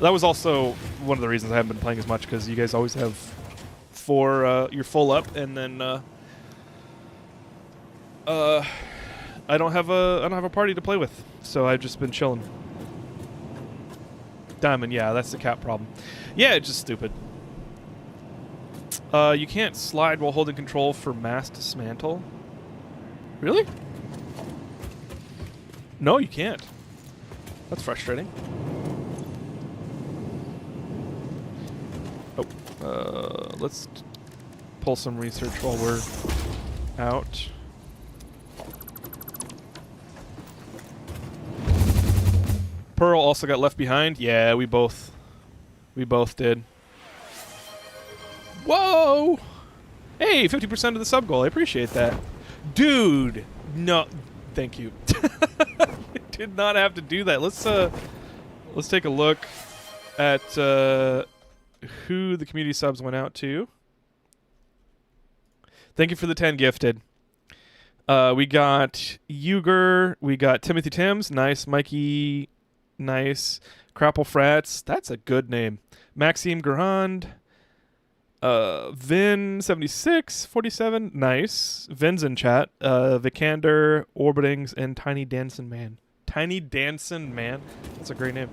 That was also one of the reasons I haven't been playing as much, because you guys always have you're full up, and then I don't have a party to play with, so I've just been chilling. Diamond, yeah, that's the cap problem. Yeah, it's just stupid. You can't slide while holding control for mass dismantle. Really? No, you can't. That's frustrating. Oh, let's pull some research while we're out. Pearl also got left behind. Yeah, we both did. Whoa! Hey, 50% of the sub goal. I appreciate that. Dude, no, thank you. I did not have to do that. Let's take a look at who the community subs went out to. Thank you for the 10 gifted. We got Uger, we got Timothy Timms, nice. Mikey, nice. Crapple Frats, that's a good name. Maxime Garand, Vin7647, nice. Vin's in chat. Vikander, Orbitings, and Tiny Danson Man. Tiny Danson Man? That's a great name.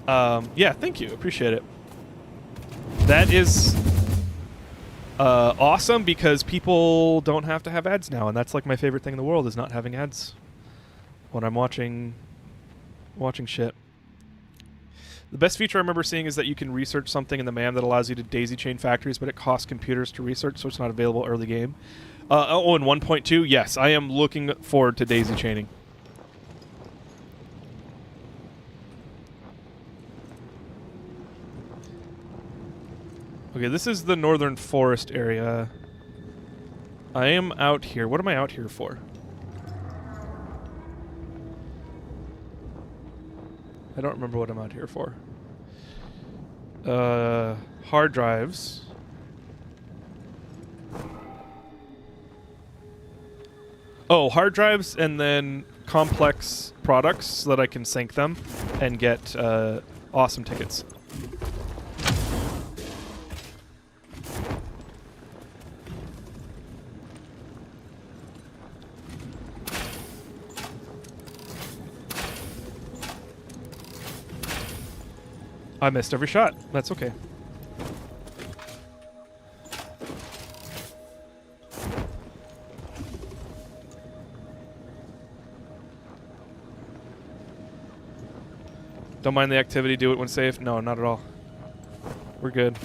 Yeah, thank you. Appreciate it. That is awesome because people don't have to have ads now, and that's like my favorite thing in the world is not having ads when I'm watching shit. The best feature I remember seeing is that you can research something in the MAM that allows you to daisy chain factories, but it costs computers to research, so it's not available early game. Oh, and 1.2, yes, I am looking forward to daisy chaining. Okay, this is the Northern Forest area. I am out here. What am I out here for? I don't remember what I'm out here for. Hard drives. Oh, hard drives and then complex products so that I can sync them and get awesome tickets. I missed every shot. That's okay. Don't mind the activity. Do it when safe. No, not at all. We're good.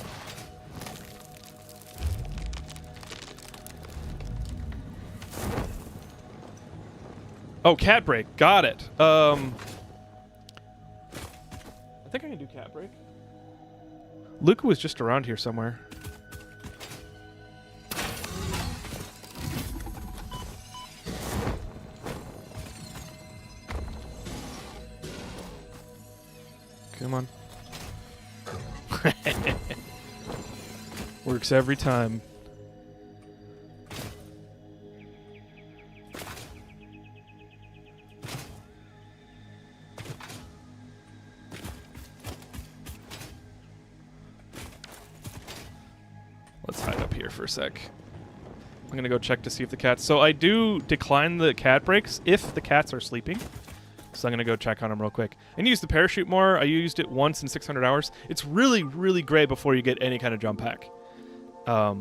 Oh, cat break. Got it. I think I can do cat break. Luca was just around here somewhere. Come on. Works every time. Let's hide up here for a sec. I'm gonna go check to see if the cats... So I do decline the cat breaks if the cats are sleeping. So I'm gonna go check on them real quick. I need to use the parachute more. I used it once in 600 hours. It's really, really great before you get any kind of jump pack. But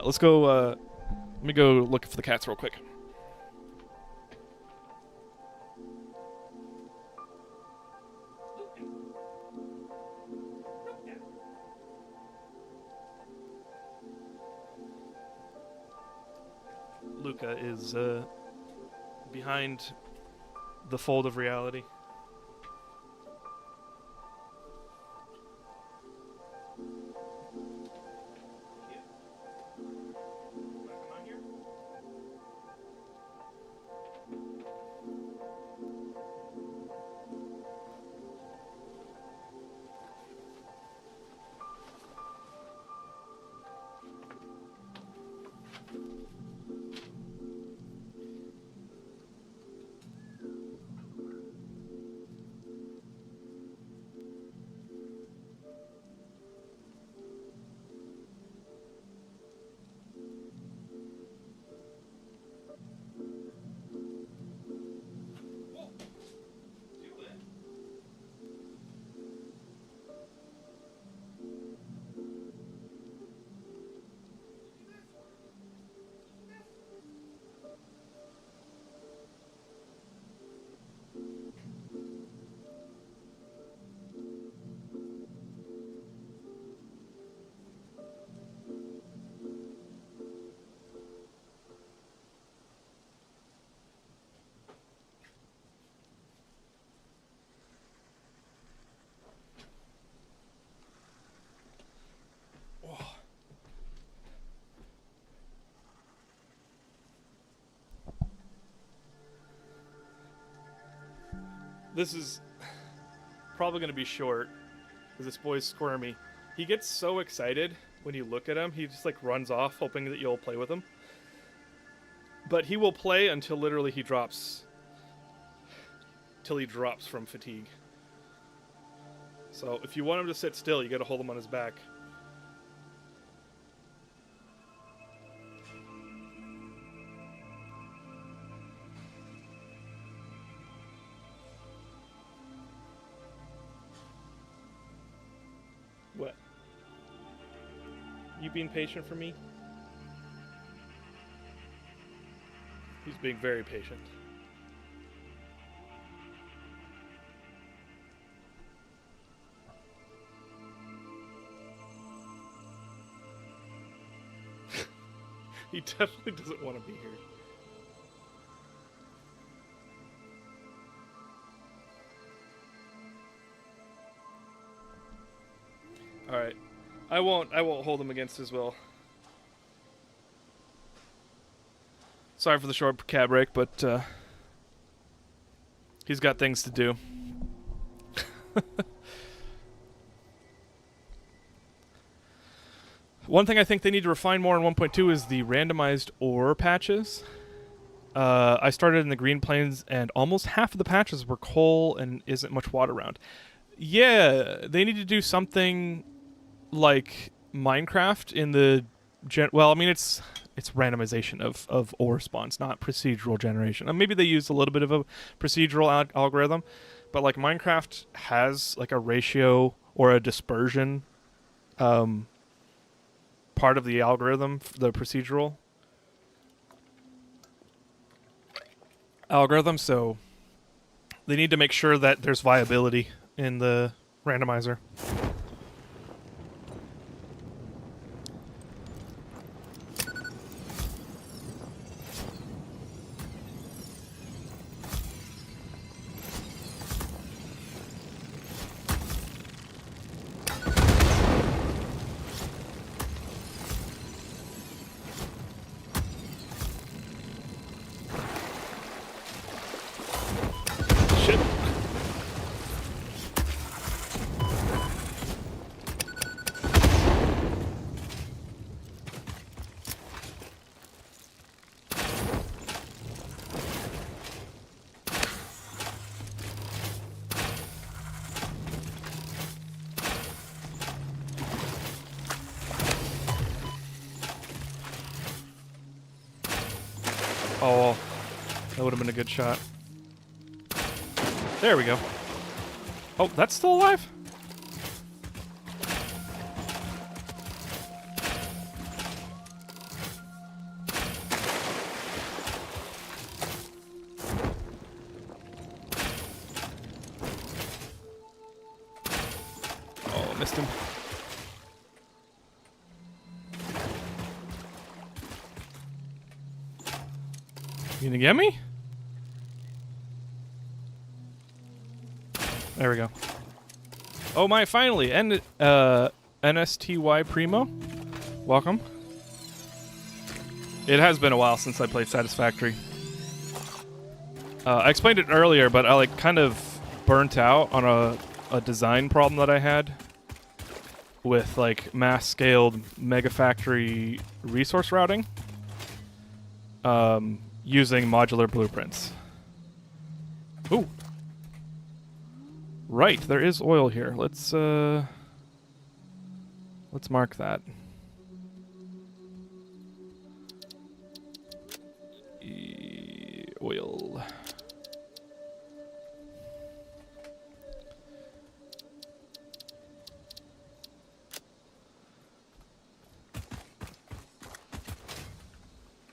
let's go... let me go look for the cats real quick. Luca is behind the fold of reality. This is probably going to be short because this boy's squirmy. He gets so excited when you look at him, he just like runs off hoping that you'll play with him. But he will play until literally he drops. Till he drops from fatigue. So if you want him to sit still, you got to hold him on his back. You being patient for me? He's being very patient. He definitely doesn't want to be here. All right. I won't hold him against his will. Sorry for the short cab break, but he's got things to do. One thing I think they need to refine more in 1.2 is the randomized ore patches. I started in the Green Plains, and almost half of the patches were coal and isn't much water around. Yeah, they need to do something like Minecraft in the well, I mean it's randomization of ore spawns, not procedural generation. And maybe they use a little bit of a procedural algorithm, but like Minecraft has like a ratio or a dispersion part of the algorithm, the procedural algorithm, so they need to make sure that there's viability in the randomizer. Shit. Oh, that would have been a good shot. There we go. Oh, that's still alive? Oh, missed him. You gonna get me? There we go. Oh my, finally! NSTY Primo. Welcome. It has been a while since I played Satisfactory. I explained it earlier, but I like kind of burnt out on a design problem that I had with like mass-scaled mega factory resource routing using modular blueprints. Ooh. Right, there is oil here. Let's mark that. Oil.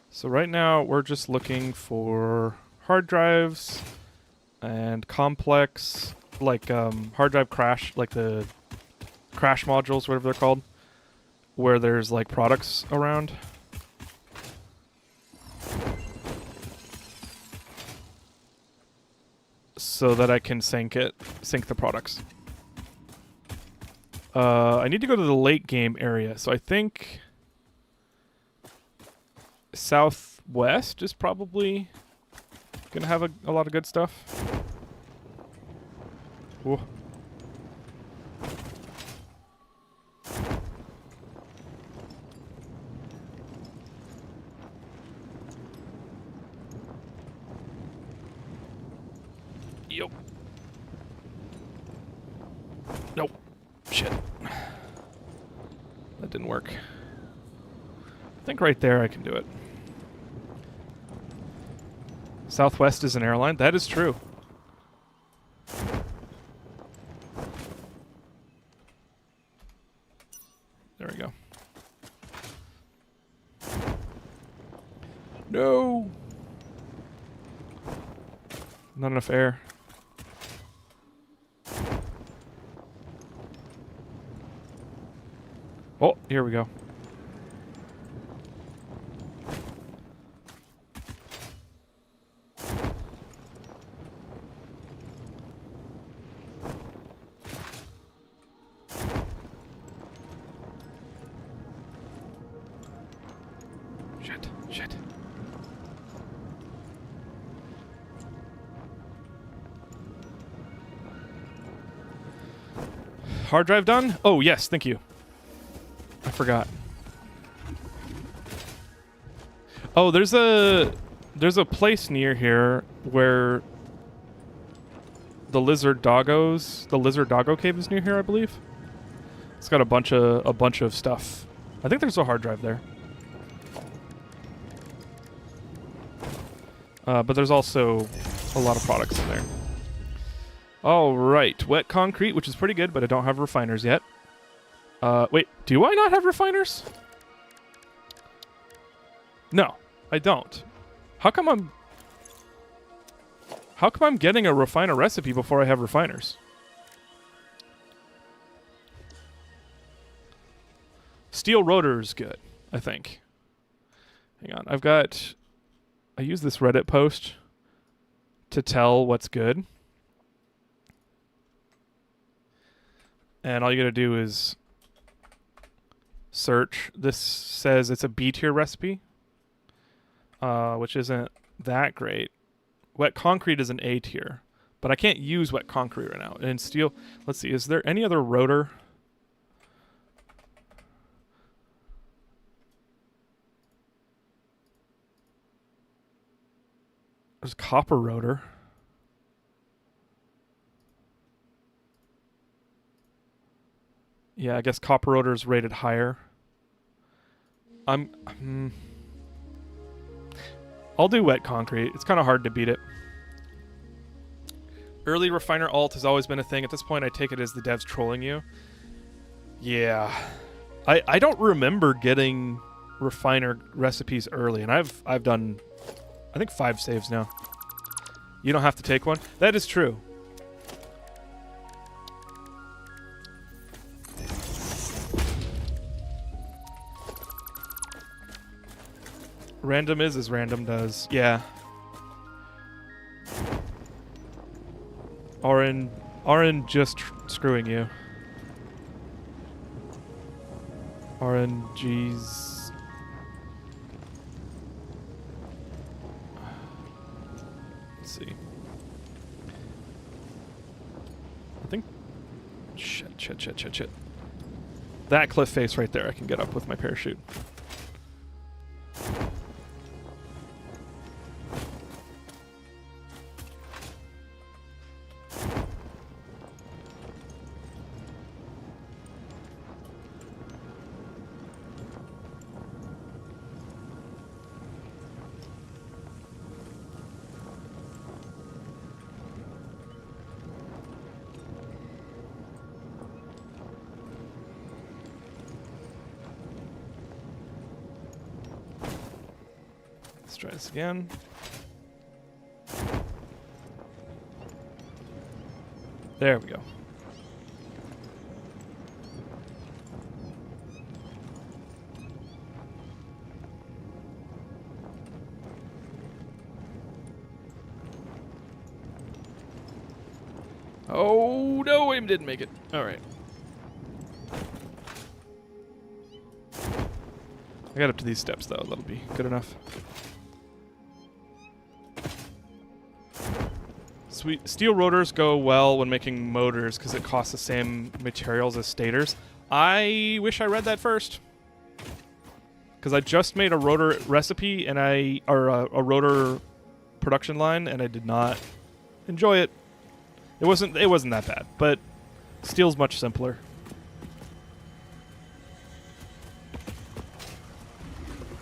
So right now we're just looking for hard drives and complex, like hard drive crash, like the crash modules, whatever they're called, where there's like products around. So that I can sync the products. I need to go to the late game area, so I think southwest is probably gonna have a lot of good stuff. Whoa. Yup. Nope. Shit. That didn't work. I think right there I can do it. Southwest is an airline. That is true. There we go. No. Not enough air. Oh, here we go. Shit. Hard drive done? Oh, yes, thank you. I forgot. Oh, there's a place near here where the lizard doggo cave is near here, I believe. It's got a bunch of stuff. I think there's a hard drive there. But there's also a lot of products in there. All right, wet concrete, which is pretty good, but I don't have refiners yet. Wait, do I not have refiners? No, I don't. How come I'm getting a refiner recipe before I have refiners? Steel rotor is good, I think. Hang on, I use this Reddit post to tell what's good. And all you gotta do is search. This says it's a B tier recipe, which isn't that great. Wet concrete is an A tier, but I can't use wet concrete right now. And steel, let's see, is there any other rotor? There's copper rotor. Yeah, I guess copper rotor is rated higher. I'll do wet concrete. It's kind of hard to beat it. Early refiner alt has always been a thing. At this point, I take it as the devs trolling you. Yeah. I don't remember getting refiner recipes early, and I've done, I think, 5 saves now. You don't have to take one? That is true. Random is as random does. Yeah. RN just screwing you. RNG's. Let's see. I think. Shit. That cliff face right there, I can get up with my parachute. Let's try this again. There we go. Oh, no, aim didn't make it. All right. I got up to these steps, though. That'll be good enough. Sweet. Steel rotors go well when making motors because it costs the same materials as stators. I wish I read that first. Because I just made a rotor recipe and a rotor production line, and I did not enjoy it. It wasn't that bad, but steel's much simpler.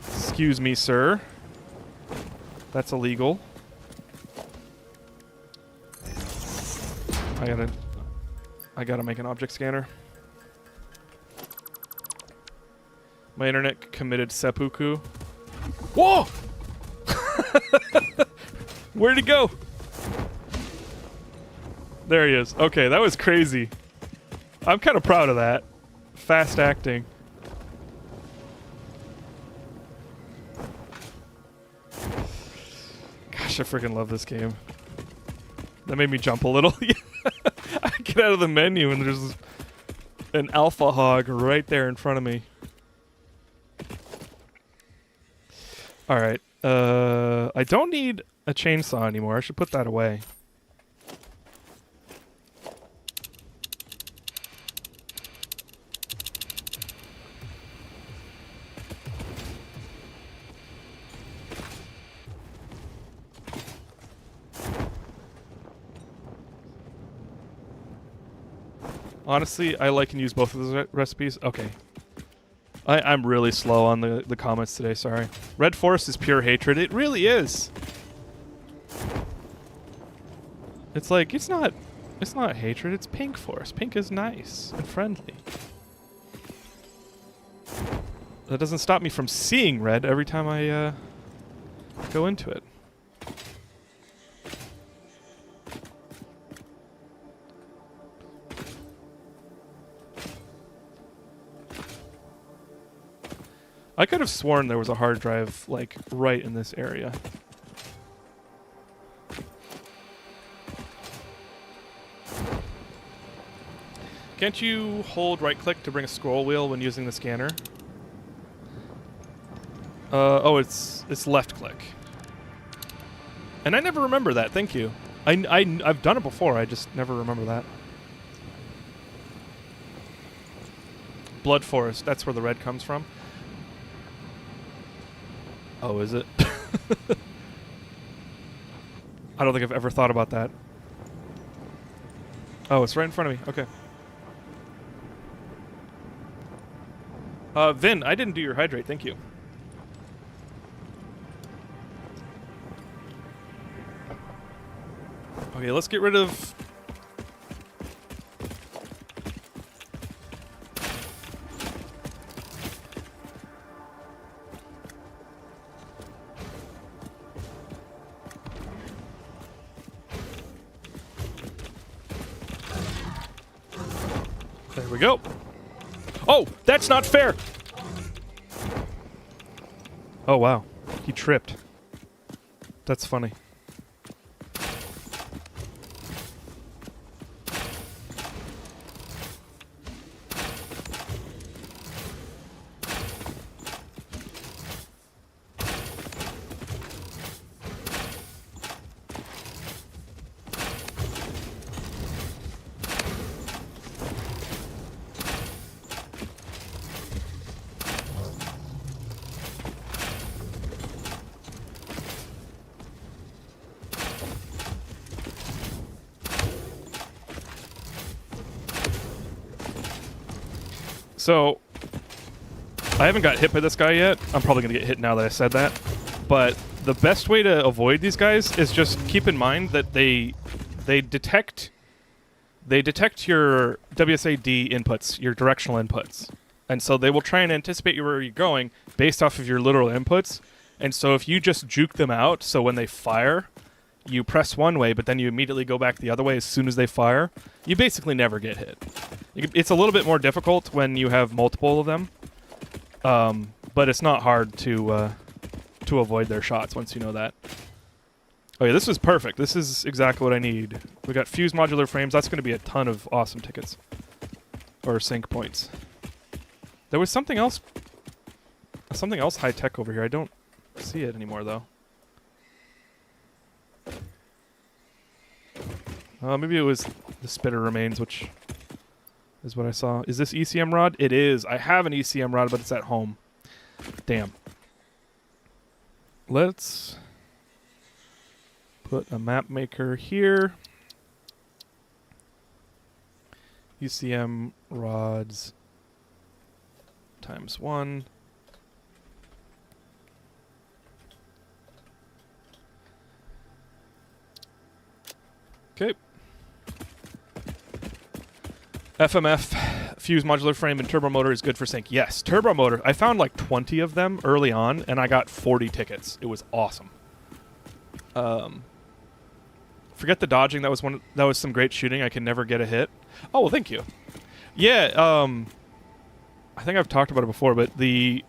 Excuse me, sir. That's illegal. I gotta make an object scanner. My internet committed seppuku. Whoa! Where'd he go? There he is. Okay, that was crazy. I'm kind of proud of that. Fast acting. Gosh, I freaking love this game. That made me jump a little. I get out of the menu and there's an alpha hog right there in front of me. Alright. I don't need a chainsaw anymore. I should put that away. Honestly, I like and use both of those recipes. Okay. I'm really slow on the comments today, sorry. Red Forest is pure hatred. It really is. It's like, it's not hatred, it's Pink Forest. Pink is nice and friendly. That doesn't stop me from seeing red every time I go into it. I could have sworn there was a hard drive, like, right in this area. Can't you hold right-click to bring a scroll wheel when using the scanner? Oh, it's left-click. And I never remember that, thank you. I've done it before, I just never remember that. Blood Forest, that's where the red comes from. Oh, is it? I don't think I've ever thought about that. Oh, it's right in front of me. Okay. Vin, I didn't do your hydrate. Thank you. Okay, let's get rid of... There we go. Oh, that's not fair. Oh, wow. He tripped. That's funny. So, I haven't got hit by this guy yet. I'm probably going to get hit now that I said that. But the best way to avoid these guys is just keep in mind that they detect your WSAD inputs, your directional inputs. And so they will try and anticipate where you're going based off of your literal inputs. And so if you just juke them out, so when they fire, you press one way, but then you immediately go back the other way as soon as they fire, you basically never get hit. It's a little bit more difficult when you have multiple of them, but it's not hard to avoid their shots once you know that. Okay, this is perfect. This is exactly what I need. We got fused modular frames. That's going to be a ton of awesome tickets. Or sync points. There was something else high-tech over here. I don't see it anymore, though. Maybe it was the spitter remains, which is what I saw. Is this ECM rod? It is. I have an ECM rod, but it's at home. Damn. Let's put a map maker here. ECM rods times 1. Okay. FMF, fused modular frame, and turbo motor is good for sync. Yes, turbo motor. I found like 20 of them early on, and I got 40 tickets. It was awesome. Forget the dodging. That was some great shooting. I can never get a hit. Oh well, thank you. Yeah. I think I've talked about it before, but the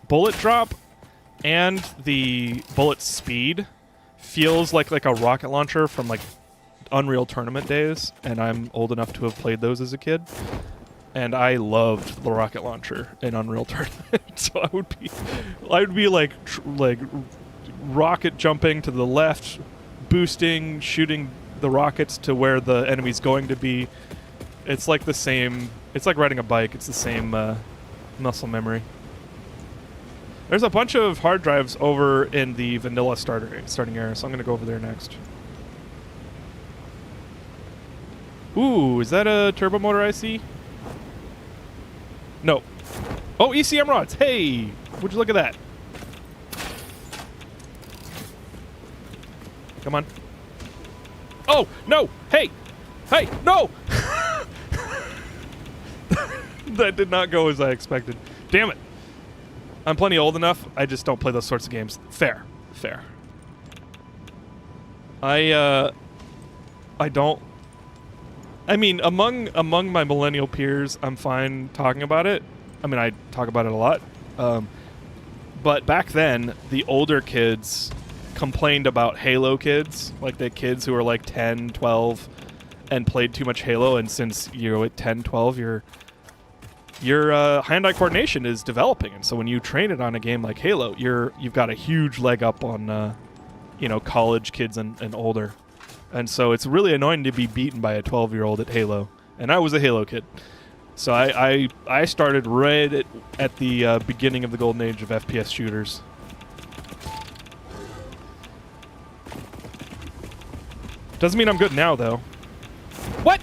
bullet drop and the bullet speed feels like a rocket launcher from like Unreal Tournament days, and I'm old enough to have played those as a kid. And I loved the rocket launcher in Unreal Tournament, so I would be like rocket jumping to the left, boosting, shooting the rockets to where the enemy's going to be. It's like the same. It's like riding a bike. It's the same muscle memory. There's a bunch of hard drives over in the vanilla starting area, so I'm gonna go over there next. Ooh, is that a turbo motor I see? No. Oh, ECM rods. Hey, would you look at that? Come on. Oh, no. Hey. Hey, no. That did not go as I expected. Damn it. I'm plenty old enough. I just don't play those sorts of games. Fair. I don't. I mean, among my millennial peers, I'm fine talking about it. I mean, I talk about it a lot. But back then, the older kids complained about Halo kids, like the kids who were like 10, 12, and played too much Halo. And since you're at 10, 12, your hand-eye coordination is developing, and so when you train it on a game like Halo, you've got a huge leg up on college kids and older. And so it's really annoying to be beaten by a 12-year-old at Halo. And I was a Halo kid. So I started right at the beginning of the golden age of FPS shooters. Doesn't mean I'm good now, though. What?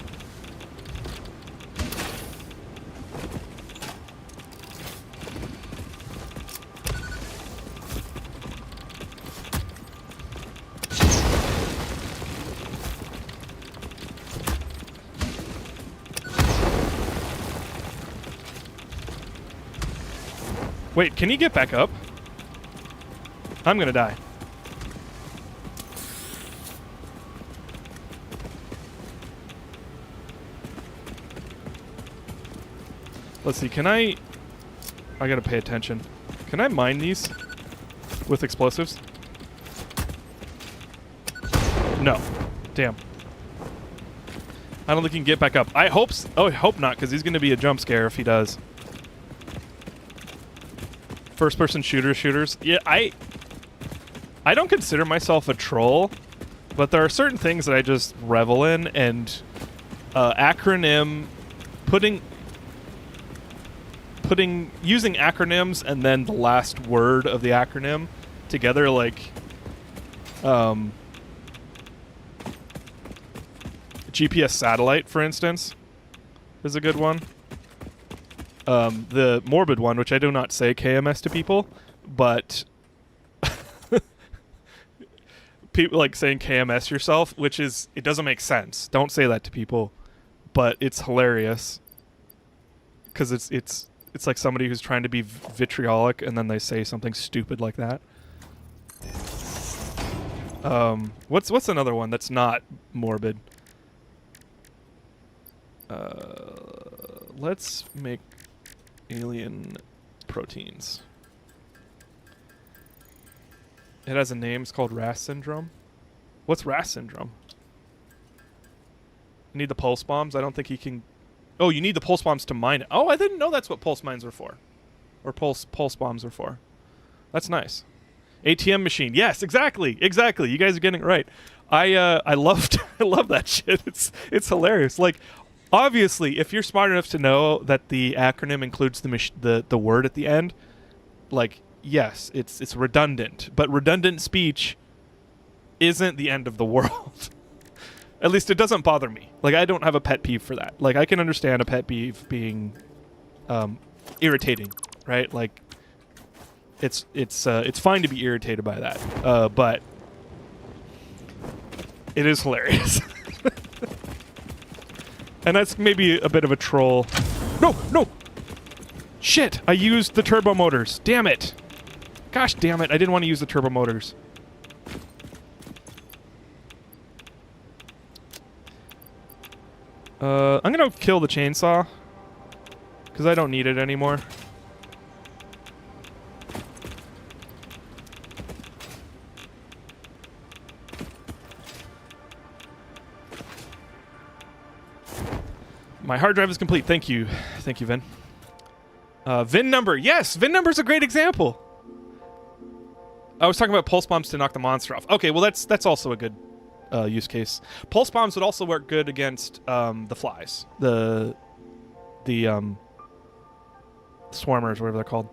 Wait, can he get back up? I'm gonna die. Let's see, can I gotta pay attention. Can I mine these with explosives? No. Damn. I don't think he can get back up. I hope not, because he's gonna be a jump scare if he does. First-person shooters. Yeah, I don't consider myself a troll, but there are certain things that I just revel in, and using acronyms and then the last word of the acronym together, like GPS satellite, for instance, is a good one. The morbid one, which I do not say KMS to people, but people like saying KMS yourself, which is, it doesn't make sense. Don't say that to people, but it's hilarious because it's like somebody who's trying to be vitriolic and then they say something stupid like that. What's another one that's not morbid? Let's make alien proteins. It has a name. It's called RAS syndrome. What's RAS syndrome? You need the pulse bombs? I don't think he can... Oh, you need the pulse bombs to mine it. Oh, I didn't know that's what pulse mines were for. Or pulse bombs are for. That's nice. ATM machine. Yes, exactly. You guys are getting it right. I love that shit. It's hilarious. Like, obviously, if you're smart enough to know that the acronym includes the word at the end, like, yes, it's redundant. But redundant speech isn't the end of the world. At least it doesn't bother me. Like, I don't have a pet peeve for that. Like, I can understand a pet peeve being irritating, right? Like, it's fine to be irritated by that. But it is hilarious. And that's maybe a bit of a troll. No! Shit! I used the turbo motors. Damn it! Gosh damn it! I didn't want to use the turbo motors. I'm gonna kill the chainsaw because I don't need it anymore. My hard drive is complete. Thank you. Thank you, Vin. VIN number. Yes, VIN number is a great example. I was talking about pulse bombs to knock the monster off. Okay, well, that's also a good use case. Pulse bombs would also work good against the flies. The swarmers, whatever they're called.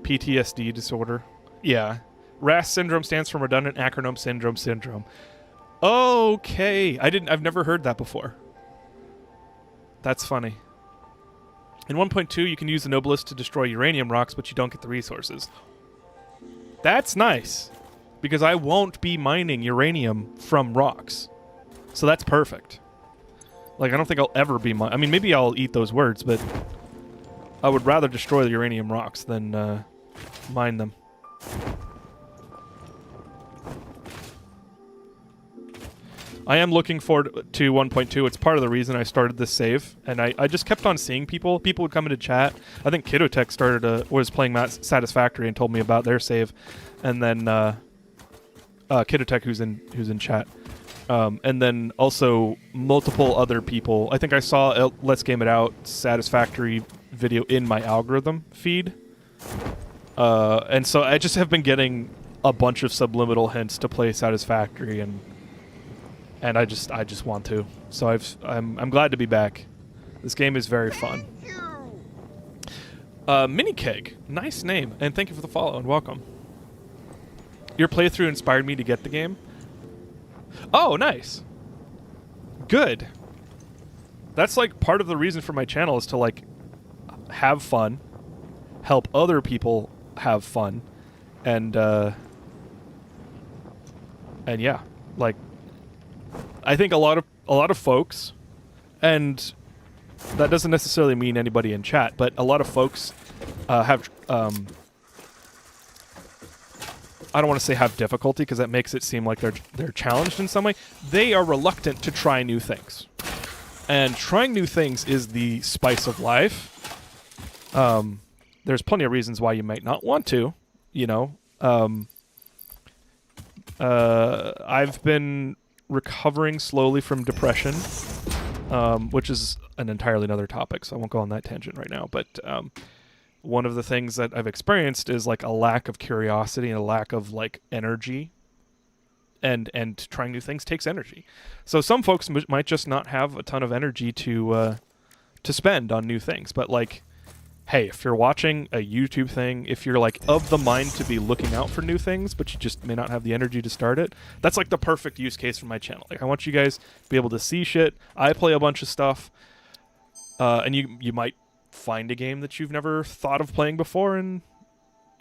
PTSD disorder. Yeah. RAS syndrome stands for redundant acronym syndrome. Okay. I've never heard that before. That's funny. In 1.2, you can use the Noblest to destroy uranium rocks, but you don't get the resources. That's nice, because I won't be mining uranium from rocks. So that's perfect. Like, I don't think I'll ever be I mean, maybe I'll eat those words, but I would rather destroy the uranium rocks than mine them. I am looking forward to 1.2. It's part of the reason I started this save, and I just kept on seeing people. People would come into chat. I think Kidotech was playing Satisfactory and told me about their save, and then Kidotech, who's in chat, and then also multiple other people. I think I saw a Let's Game It Out Satisfactory video in my algorithm feed, and so I just have been getting a bunch of subliminal hints to play Satisfactory, and I just want to. So I'm glad to be back. This game is very fun. Mini Keg, nice name, and thank you for the follow and welcome. Your playthrough inspired me to get the game. Oh, nice. Good. That's like part of the reason for my channel is to like have fun, help other people have fun, and yeah, like. I think a lot of folks, and that doesn't necessarily mean anybody in chat, but a lot of folks have I don't want to say have difficulty because that makes it seem like they're challenged in some way. They are reluctant to try new things, and trying new things is the spice of life. There's plenty of reasons why you might not want to, you know. I've been recovering slowly from depression, which is an entirely another topic, so I won't go on that tangent right now. But one of the things that I've experienced is like a lack of curiosity and a lack of like energy, and trying new things takes energy. So some folks might just not have a ton of energy to spend on new things. But like, hey, if you're watching a YouTube thing, if you're like of the mind to be looking out for new things, but you just may not have the energy to start it, that's like the perfect use case for my channel. Like, I want you guys to be able to see shit. I play a bunch of stuff, and you might find a game that you've never thought of playing before, and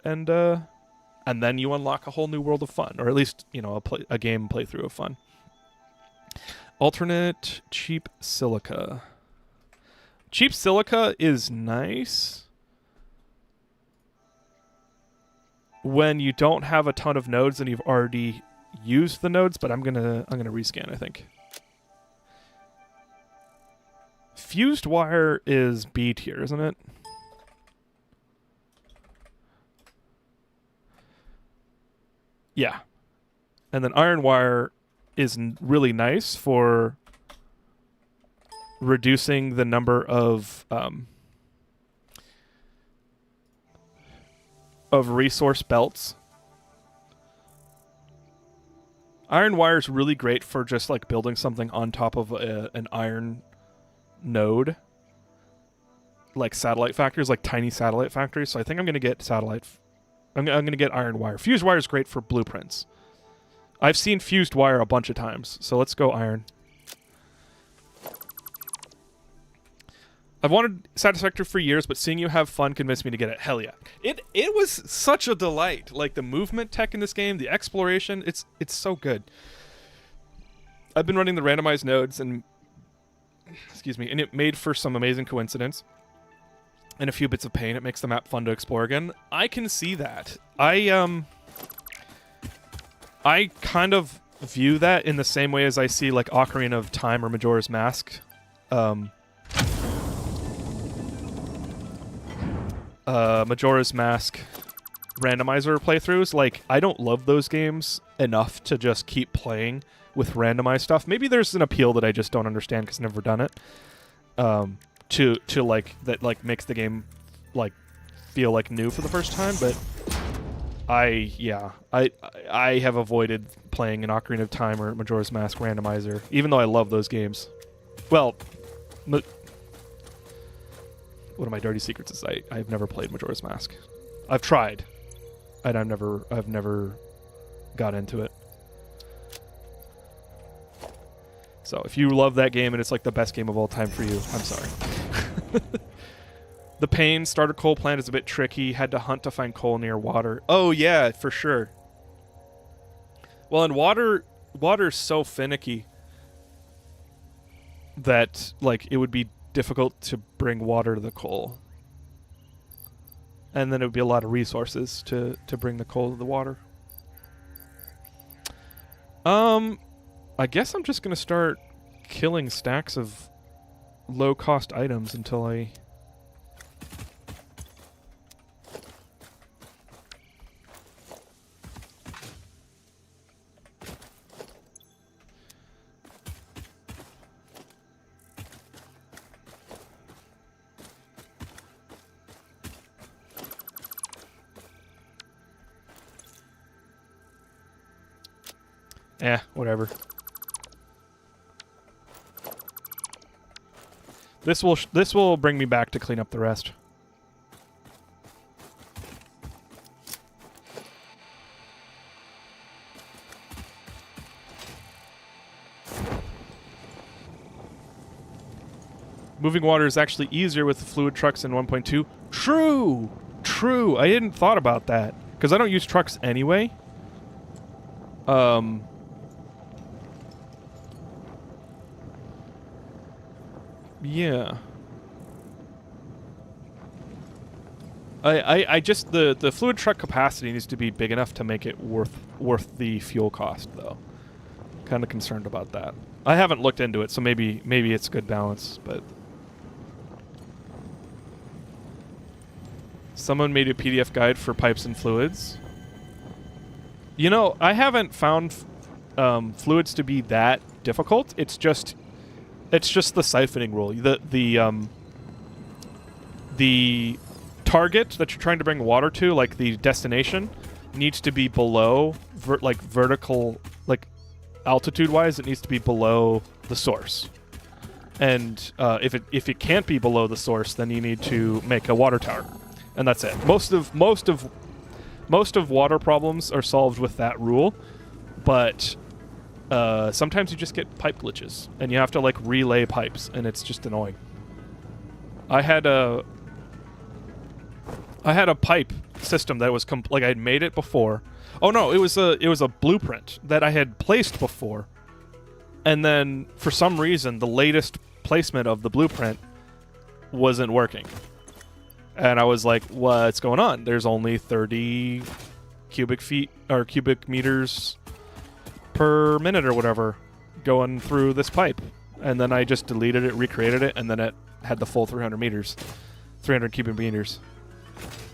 then you unlock a whole new world of fun, or at least, you know, a game playthrough of fun. Alternate cheap silica. Cheap silica is nice when you don't have a ton of nodes and you've already used the nodes, but I'm gonna rescan, I think. Fused wire is B tier, isn't it? Yeah. And then iron wire is really nice for reducing the number of resource belts. Iron wire is really great for just like building something on top of an iron node, like satellite factories, like tiny satellite factories. So I think I'm gonna get I'm gonna get iron wire. Fused wire is great for blueprints. I've seen fused wire a bunch of times, so let's go iron. I've wanted Satisfactory for years, but seeing you have fun convinced me to get it. Hell yeah. It was such a delight. Like, the movement tech in this game, the exploration, it's so good. I've been running the randomized nodes, and it made for some amazing coincidence and a few bits of pain. It makes the map fun to explore again. I can see that. I kind of view that in the same way as I see like Ocarina of Time or Majora's Mask Majora's Mask randomizer playthroughs. Like, I don't love those games enough to just keep playing with randomized stuff. Maybe there's an appeal that I just don't understand because I've never done it. To like that like makes the game like feel like new for the first time, but I have avoided playing an Ocarina of Time or Majora's Mask randomizer, even though I love those games. Well, one of my dirty secrets is I've never played Majora's Mask. I've tried, and I've never got into it. So if you love that game and it's like the best game of all time for you, I'm sorry. The Pain starter coal plant is a bit tricky. Had to hunt to find coal near water. Oh yeah, for sure. Well, and water's so finicky that like it would be difficult to bring water to the coal. And then it would be a lot of resources to bring the coal to the water. I guess I'm just gonna start killing stacks of low-cost items until I... whatever. This will bring me back to clean up the rest. Moving water is actually easier with the fluid trucks in 1.2. True! True! I hadn't thought about that. Because I don't use trucks anyway. Yeah. I just the fluid truck capacity needs to be big enough to make it worth the fuel cost though. Kind of concerned about that. I haven't looked into it, so maybe it's a good balance, but someone made a PDF guide for pipes and fluids. You know, I haven't found fluids to be that difficult. It's just the siphoning rule. The target that you're trying to bring water to, like the destination, needs to be below, vertical, like altitude-wise, it needs to be below the source. And if it can't be below the source, then you need to make a water tower, and that's it. Most of water problems are solved with that rule, but sometimes you just get pipe glitches, and you have to like relay pipes, and it's just annoying. I had a pipe system that was like I had made it before. Oh no, it was a blueprint that I had placed before, and then for some reason the latest placement of the blueprint wasn't working, and I was like, "What's going on? There's only 30 cubic feet or cubic meters per minute or whatever going through this pipe," and then I just deleted it, recreated it, and then it had the full 300 cubic meters,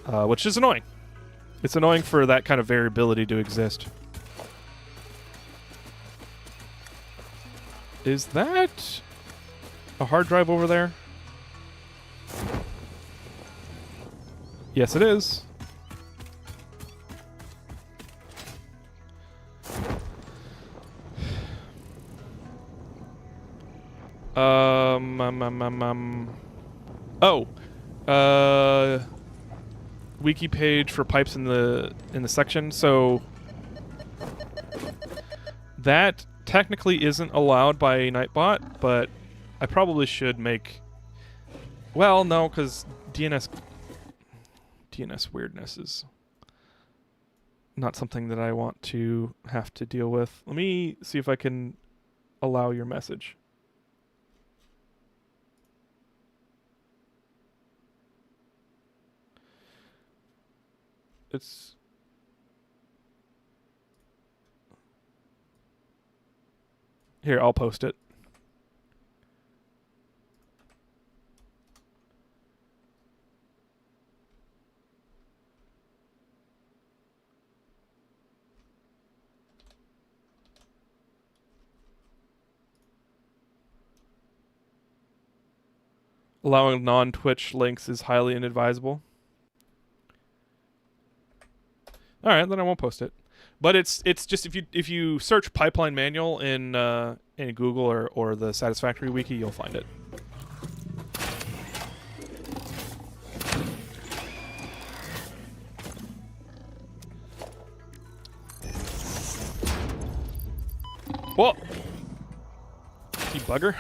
which is annoying. It's annoying for that kind of variability to exist. Is that a hard drive over there? Yes, it is. Wiki page for pipes in the section. So that technically isn't allowed by Nightbot, but I probably should make. Well, no, because DNS weirdness is not something that I want to have to deal with. Let me see if I can allow your message. It's here, I'll post it. Allowing non-Twitch links is highly inadvisable. All right, then I won't post it. But it's just if you search pipeline manual in Google or the Satisfactory wiki, you'll find it. Whoa! You bugger.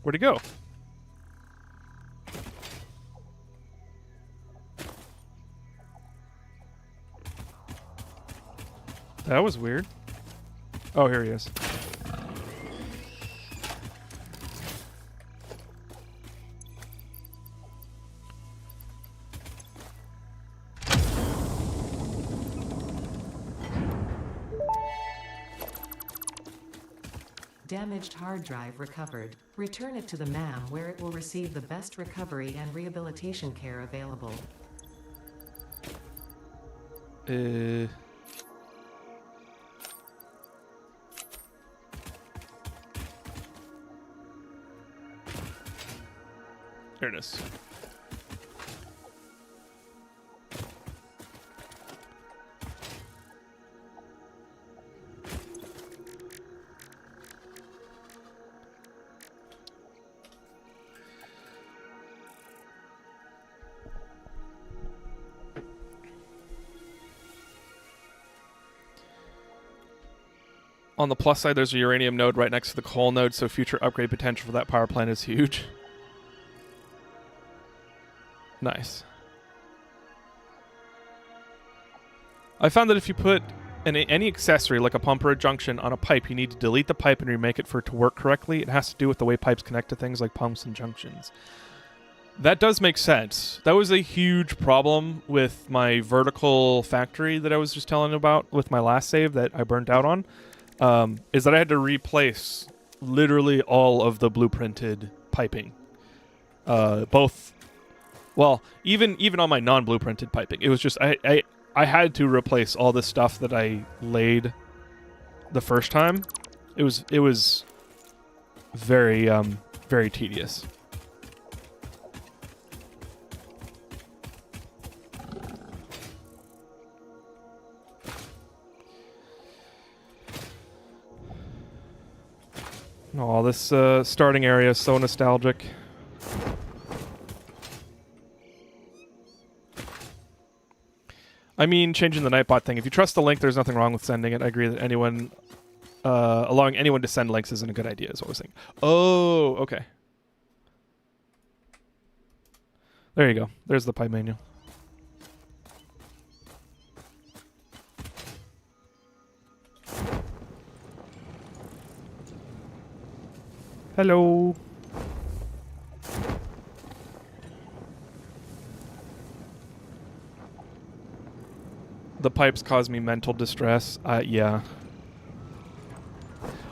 Where'd he go? That was weird. Oh, here he is. Damaged hard drive recovered. Return it to the MAM where it will receive the best recovery and rehabilitation care available. Here it is. On the plus side, there's a uranium node right next to the coal node, so future upgrade potential for that power plant is huge. Nice. I found that if you put any accessory, like a pump or a junction, on a pipe, you need to delete the pipe and remake it for it to work correctly. It has to do with the way pipes connect to things like pumps and junctions. That does make sense. That was a huge problem with my vertical factory that I was just telling about with my last save that I burnt out on. Is that I had to replace literally all of the blueprinted piping. Both, well, even on my non-blueprinted piping. It was just, I had to replace all the stuff that I laid the first time. It was very, very tedious. Oh, this starting area is so nostalgic. I mean, changing the Nightbot thing. If you trust the link, there's nothing wrong with sending it. I agree that allowing anyone to send links isn't a good idea, is what I was thinking. Oh, okay. There you go. There's the pipe manual. Hello. The pipes cause me mental distress. Yeah.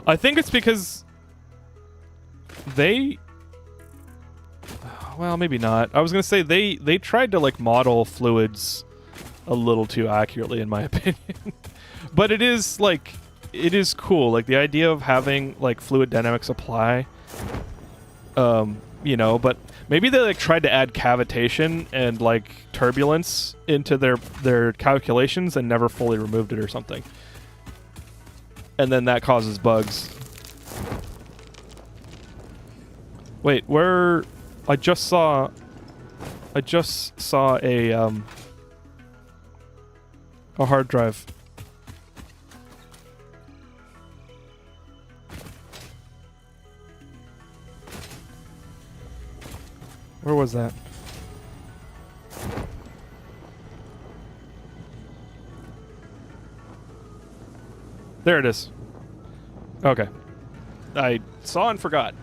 I think it's because they... Well, maybe not. I was going to say they tried to like model fluids a little too accurately, in my opinion. But it is like... It is cool. Like the idea of having like fluid dynamics apply... you know, but maybe they like tried to add cavitation and like turbulence into their calculations and never fully removed it or something. And then that causes bugs. Wait, where I just saw a hard drive. Where was that? There it is. Okay. I saw and forgot.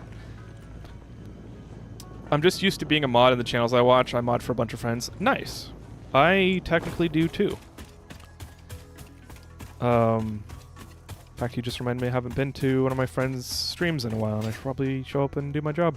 I'm just used to being a mod in the channels I watch. I mod for a bunch of friends. Nice. I technically do too. In fact, you just reminded me I haven't been to one of my friends' streams in a while, and I should probably show up and do my job.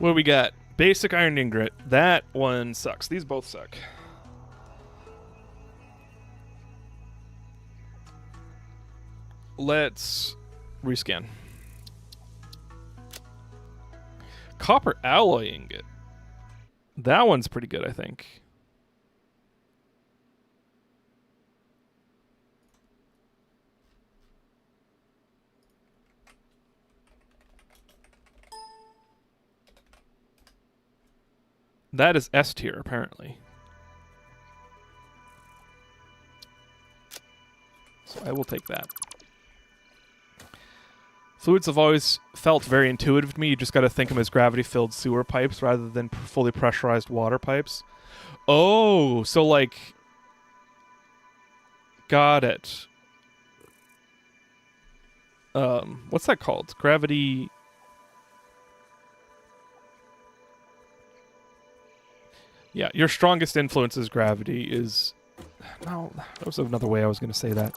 What do we got? Basic iron ingot. That one sucks. These both suck. Let's rescan. Copper alloy ingot. That one's pretty good, I think. That is S tier, apparently. So I will take that. Fluids have always felt very intuitive to me. You just got to think of them as gravity-filled sewer pipes rather than fully pressurized water pipes. Oh, so like... Got it. What's that called? Gravity... Yeah, your strongest influence is gravity. Is no, that was another way I was going to say that.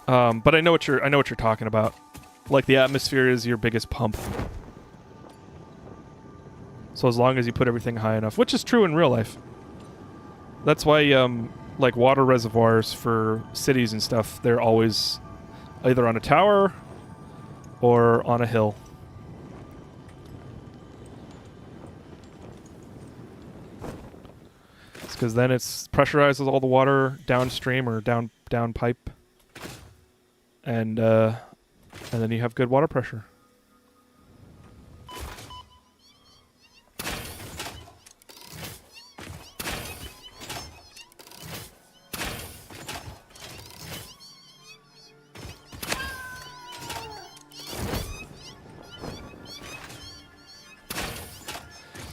But I know what you're talking about. Like the atmosphere is your biggest pump. So as long as you put everything high enough, which is true in real life. That's why like water reservoirs for cities and stuff, they're always either on a tower or on a hill. Because then it's pressurizes all the water downstream or down pipe, and then you have good water pressure.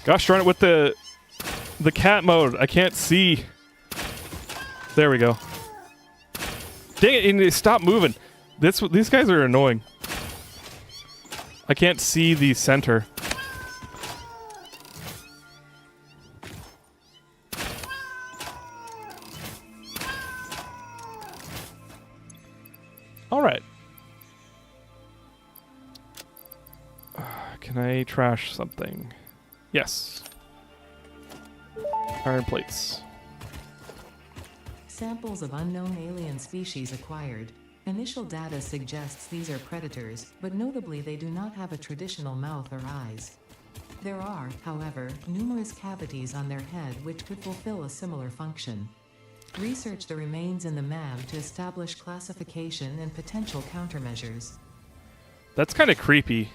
Gosh darn it with the cat mode. I can't see. There we go. Dang it, and stop moving. These guys are annoying. I can't see the center. All right. Can I trash something? Yes. Iron plates. Samples of unknown alien species acquired. Initial data suggests these are predators, but notably they do not have a traditional mouth or eyes. There are, however, numerous cavities on their head which could fulfill a similar function. Research the remains in the MAM to establish classification and potential countermeasures. That's kind of creepy.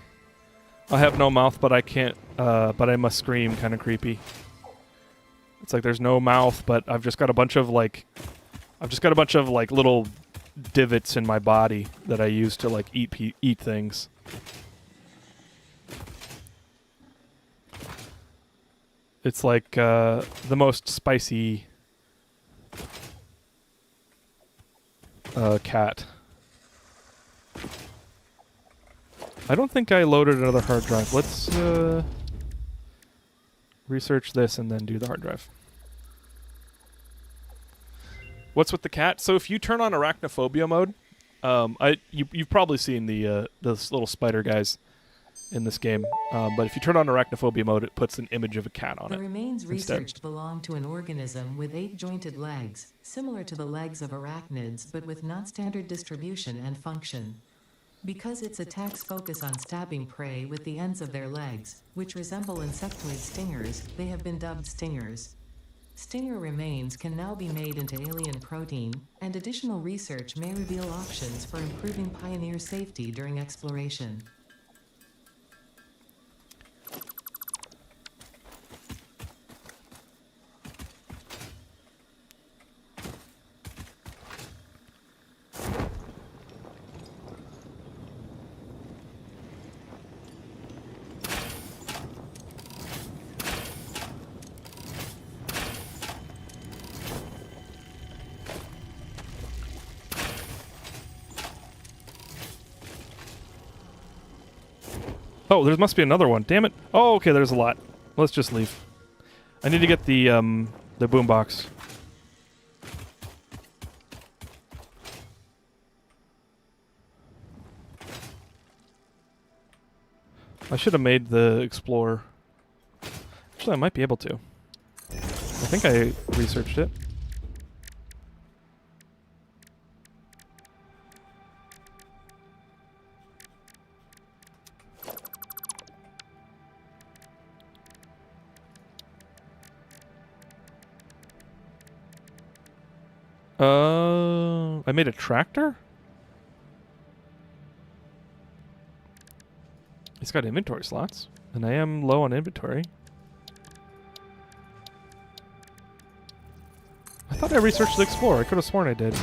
I have no mouth, but I can't. But I must scream. Kind of creepy. It's like there's no mouth, but I've just got a bunch of like little divots in my body that I use to like eat things. It's like the most spicy cat. I don't think I loaded another hard drive. Let's research this and then do the hard drive. What's with the cat? So if you turn on arachnophobia mode, you've probably seen those little spider guys in this game. But if you turn on arachnophobia mode, it puts an image of a cat on it. The remains instead. researched belong to an organism with 8 jointed legs, similar to the legs of arachnids but with non-standard distribution and function. Because its attacks focus on stabbing prey with the ends of their legs, which resemble insectoid stingers, they have been dubbed stingers. Stinger remains can now be made into alien protein, and additional research may reveal options for improving pioneer safety during exploration. Oh, there must be another one. Damn it. Oh, okay, there's a lot. Let's just leave. I need to get the boombox. I should have made the Explorer. Actually, I might be able to. I think I researched it. I made a tractor? It's got inventory slots, and I am low on inventory. I thought I researched the Explorer. I could have sworn I did.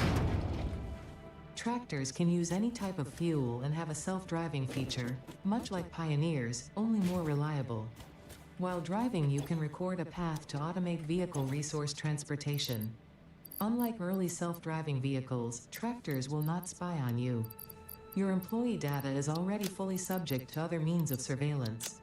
Tractors can use any type of fuel and have a self-driving feature, much like Pioneers, only more reliable. While driving, you can record a path to automate vehicle resource transportation. Unlike early self-driving vehicles, tractors will not spy on you. Your employee data is already fully subject to other means of surveillance.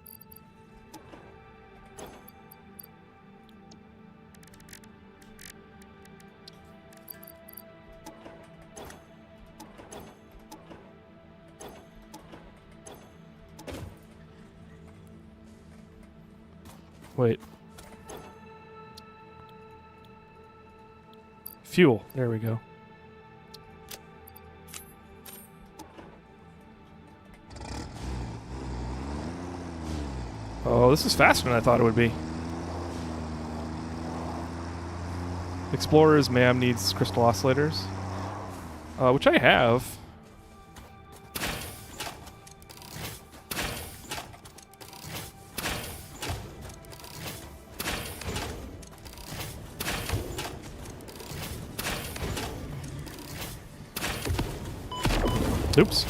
Wait. Fuel. There we go. Oh, this is faster than I thought it would be. Explorer's MAM needs crystal oscillators. Which I have. Oops.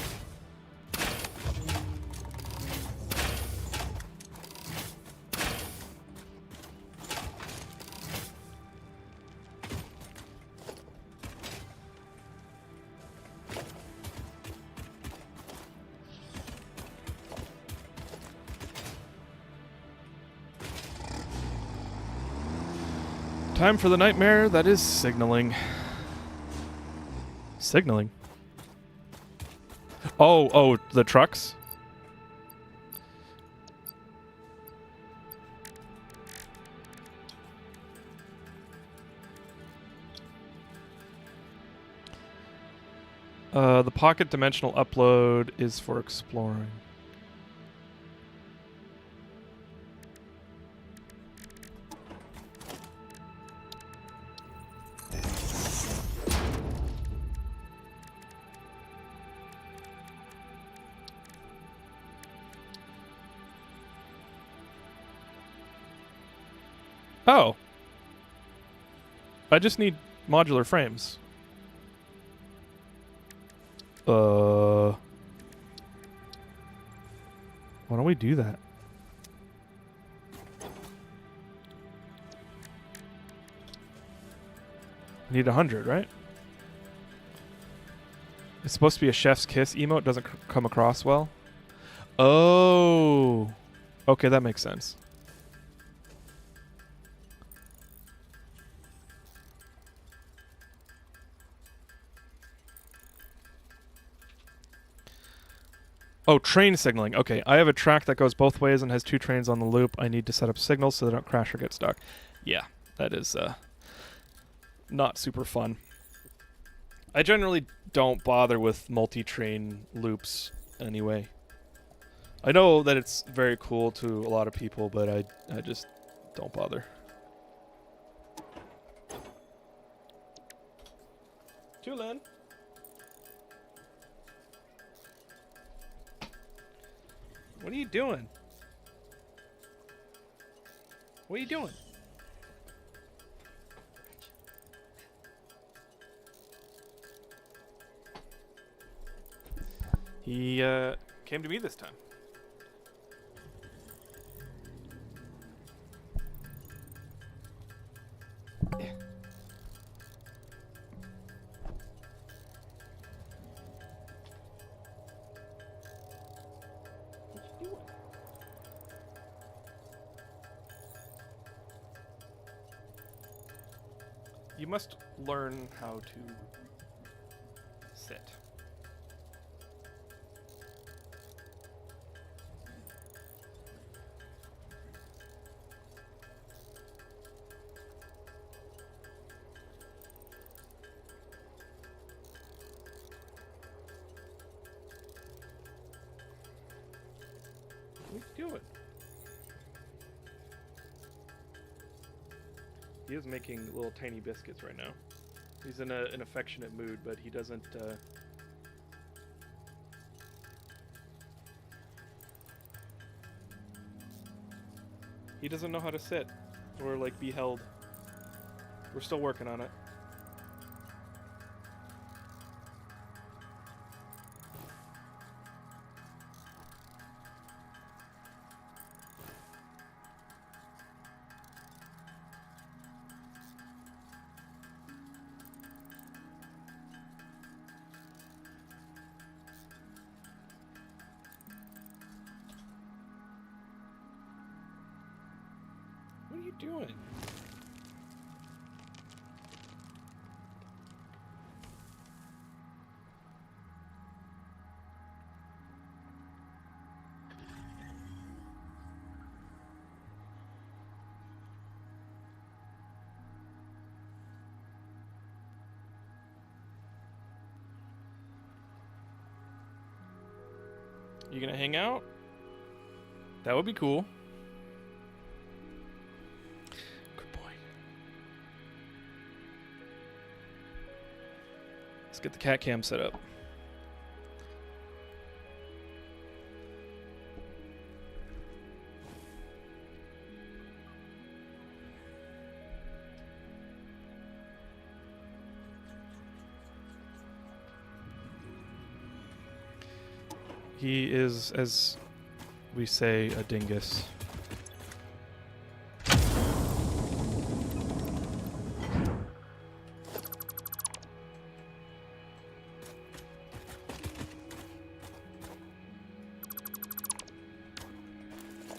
Time for the nightmare that is signaling. Signaling? Oh, the trucks? The pocket dimensional upload is for exploring. Oh. I just need modular frames. Why don't we do that? Need 100, right? It's supposed to be a chef's kiss emote. Doesn't come across well. Oh. Okay, that makes sense. Oh, train signaling. Okay, I have a track that goes both ways and has 2 trains on the loop. I need to set up signals so they don't crash or get stuck. Yeah, that is not super fun. I generally don't bother with multi-train loops anyway. I know that it's very cool to a lot of people, but I just don't bother. Tulin. What are you doing? What are you doing? He came to me this time. You must learn how to sit. What are you doing? He is making little tiny biscuits right now. He's in an affectionate mood, but he doesn't. He doesn't know how to sit or like be held. We're still working on it. What are you doing? You gonna hang out? That would be cool. Good boy. Let's get the cat cam set up. He is, as we say, a dingus.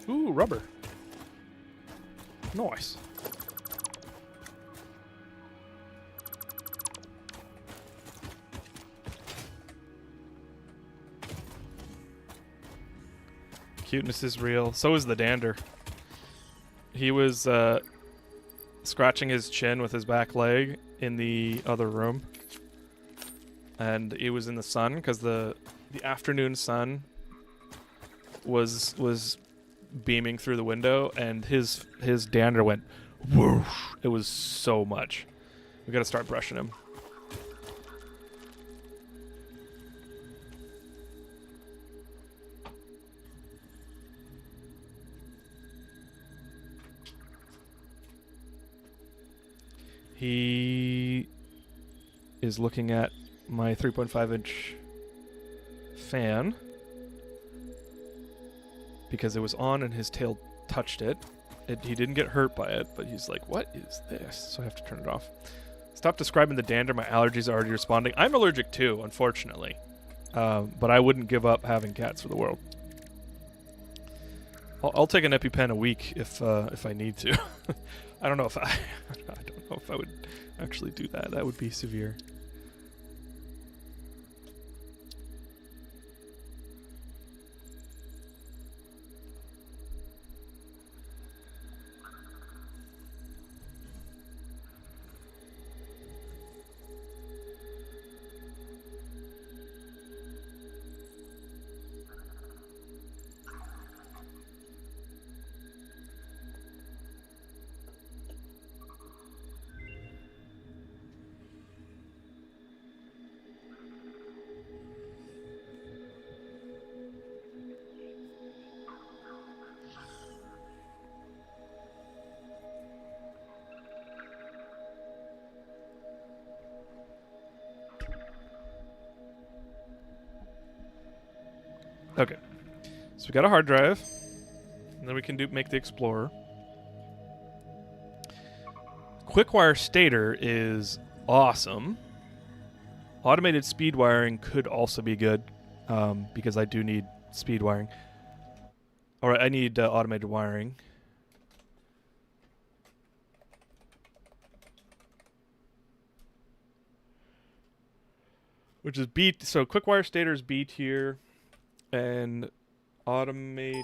Ooh, rubber. Nice. Cuteness is real. So is the dander. He was scratching his chin with his back leg in the other room. And he was in the sun because the afternoon sun was beaming through the window, and his dander went whoosh. It was so much. We gotta start brushing him. He is looking at my 3.5-inch fan because it was on and his tail touched it. He didn't get hurt by it, but he's like, what is this? So I have to turn it off. Stop describing the dander. My allergies are already responding. I'm allergic too, unfortunately. But I wouldn't give up having cats for the world. I'll take an EpiPen a week if I need to. I don't know if I don't know if I would actually do that. That would be severe. Okay, so we got a hard drive, and then we can make the Explorer. Quickwire stator is awesome. Automated speed wiring could also be good, because I do need speed wiring. All right, I need automated wiring. Which is B, so Quickwire stator is B tier. And automated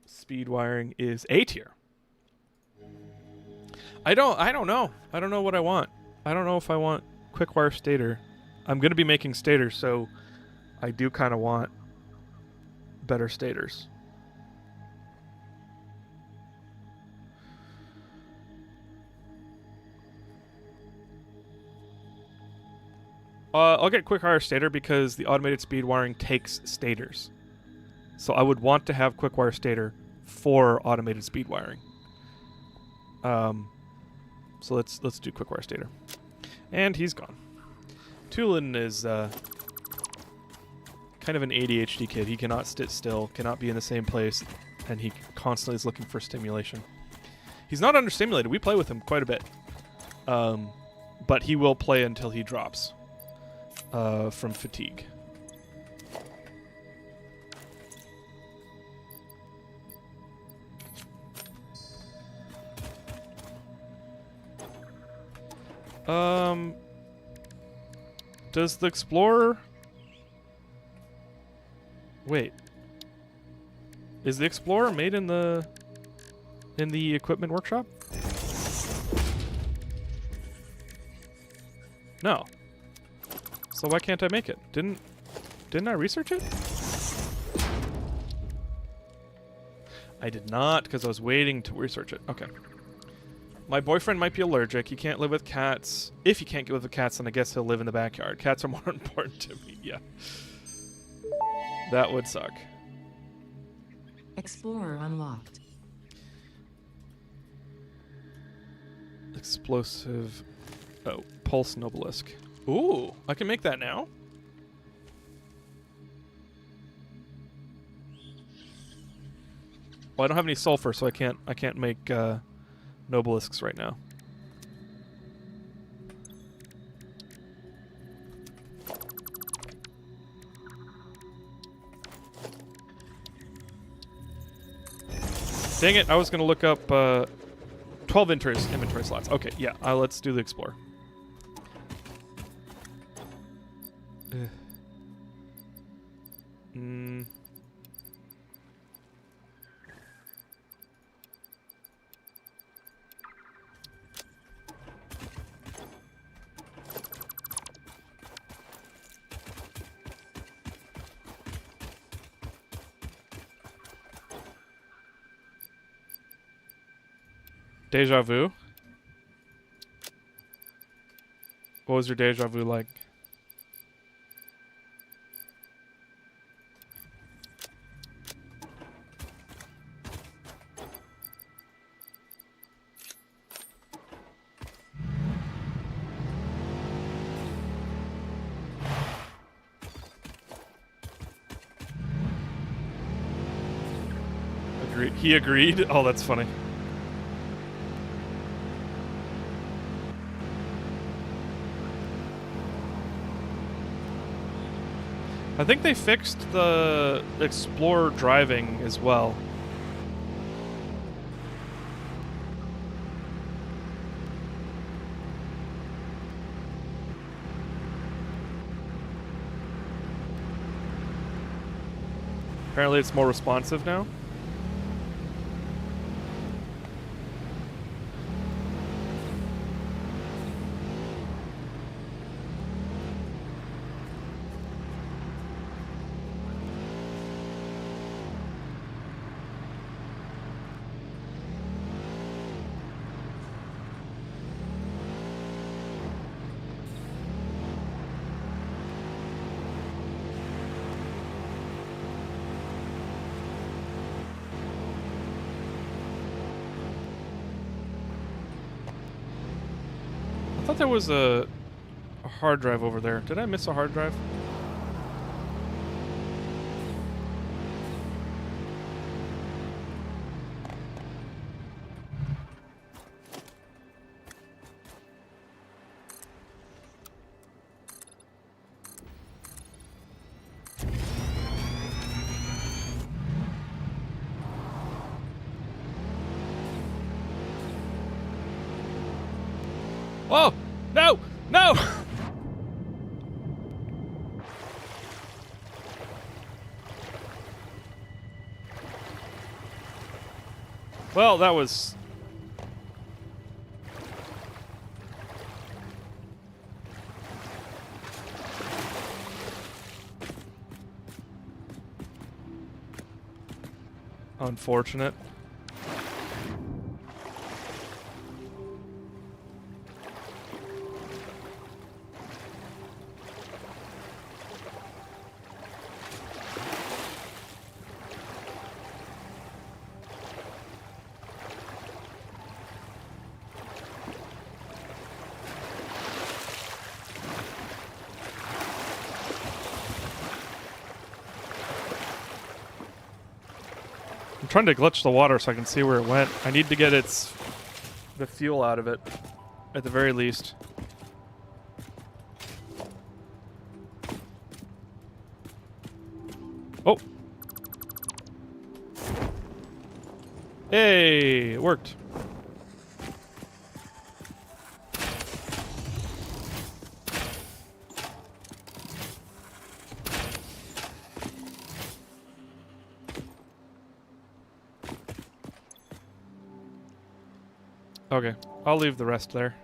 speed wiring is A tier. I don't know. I don't know what I want. I don't know if I want Quickwire stator. I'm going to be making stator, so I do kind of want better stators. I'll get quick wire stator because the automated speed wiring takes stators. So I would want to have quick wire stator for automated speed wiring. So let's do quick wire stator. And he's gone. Tulin is kind of an ADHD kid. He cannot sit still, cannot be in the same place, and he constantly is looking for stimulation. He's not understimulated. We play with him quite a bit. But he will play until he drops from fatigue. Does the Explorer... Wait. Is the Explorer made in the equipment workshop? No. So why can't I make it? Didn't I research it? I did not, because I was waiting to research it. Okay. My boyfriend might be allergic. He can't live with cats. If he can't live with cats, then I guess he'll live in the backyard. Cats are more important to me. Yeah. That would suck. Explorer unlocked. Explosive. Oh, Pulse Nobelisk. Ooh, I can make that now? Well, I don't have any sulfur, so I can't make Nobelisks right now. Dang it, I was going to look up 12 inventory slots. Okay, yeah, let's do the Explorer. Deja vu? What was your deja vu like? He agreed? Oh, that's funny. I think they fixed the Explorer driving as well. Apparently it's more responsive now. I thought there was a hard drive over there. Did I miss a hard drive? Whoa! No! No! Well, that was... Unfortunate. I'm trying to glitch the water so I can see where it went. I need to get the fuel out of it, at the very least. Oh! Hey! It worked. Okay, I'll leave the rest there.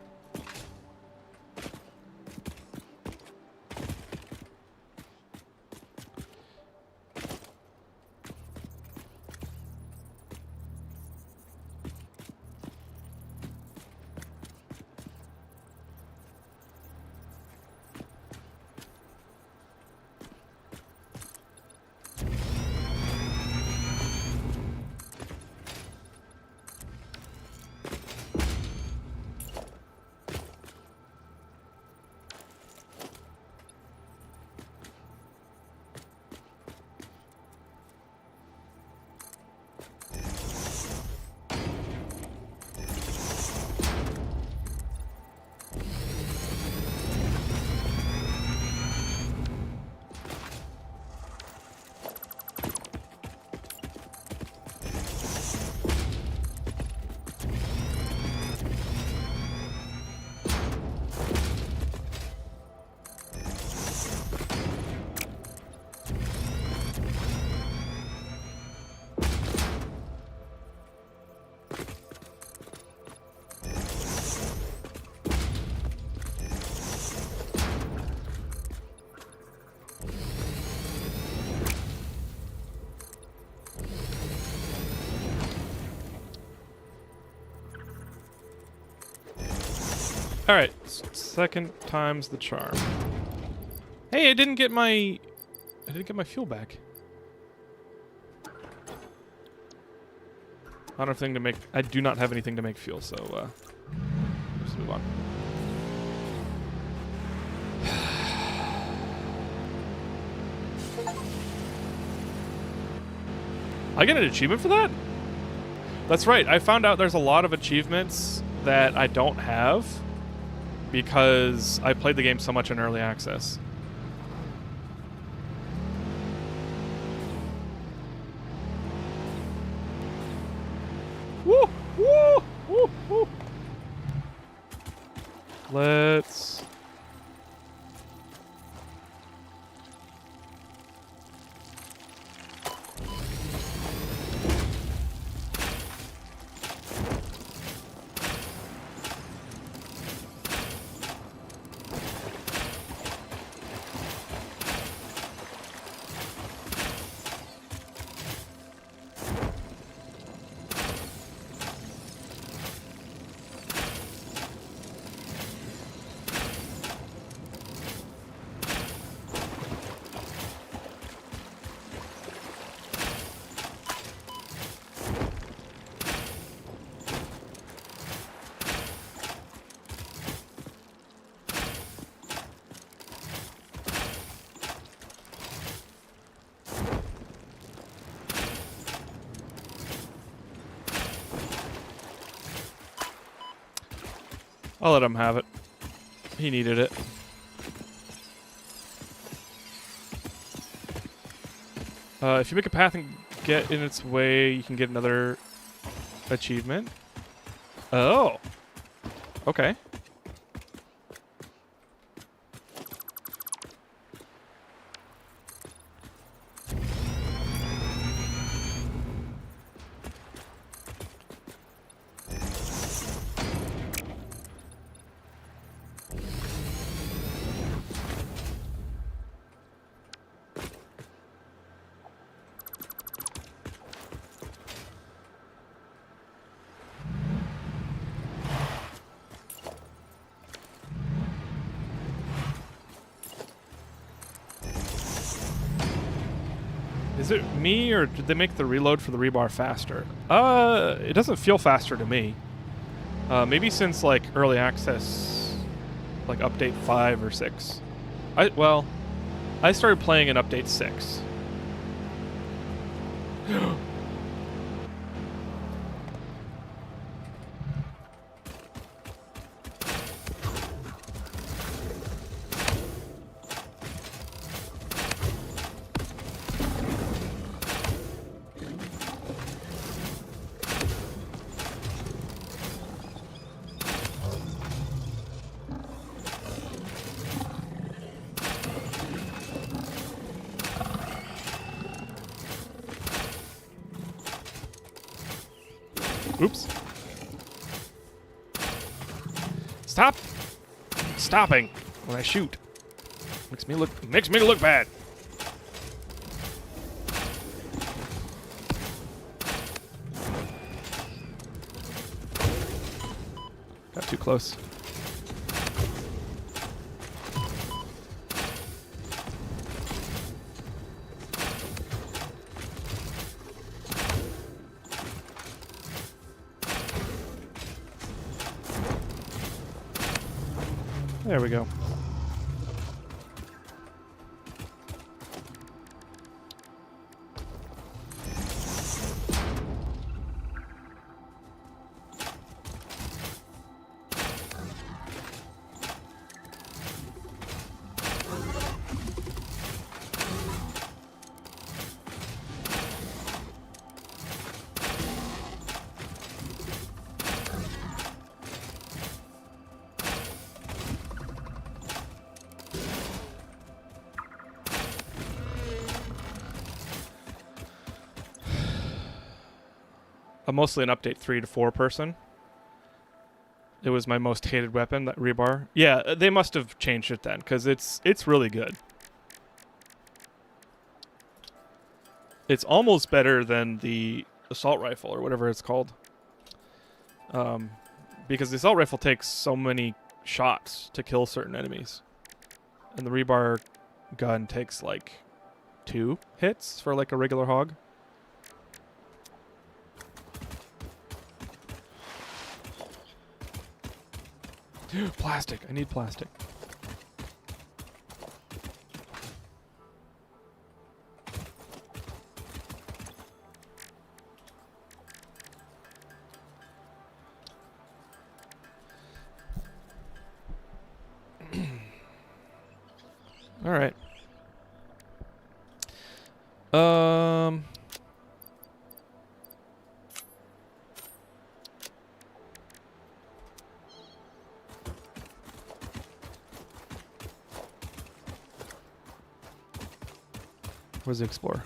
Alright, second time's the charm. Hey, I didn't get my fuel back. I don't have anything to make. I do not have anything to make fuel, so let's move on. I get an achievement for that? That's right. I found out there's a lot of achievements that I don't have because I played the game so much in early access. Woo! Woo! Woo! Woo! Let's... I'll let him have it. He needed it. If you make a path and get in its way, you can get another achievement. Oh. Okay. Is it me, or did they make the reload for the rebar faster? It doesn't feel faster to me. Maybe since, like, early access, like, update 5 or 6. I started playing in update 6. Oops. Stop stopping when I shoot. Makes me look bad. Got too close. There we go. I'm mostly an update 3 to 4 person. It was my most hated weapon, that rebar. Yeah, they must have changed it then, because it's really good. It's almost better than the assault rifle, or whatever it's called. Because the assault rifle takes so many shots to kill certain enemies. And the rebar gun takes, like, 2 hits for, like, a regular hog. Plastic. I need plastic. All right. Where's the Explorer?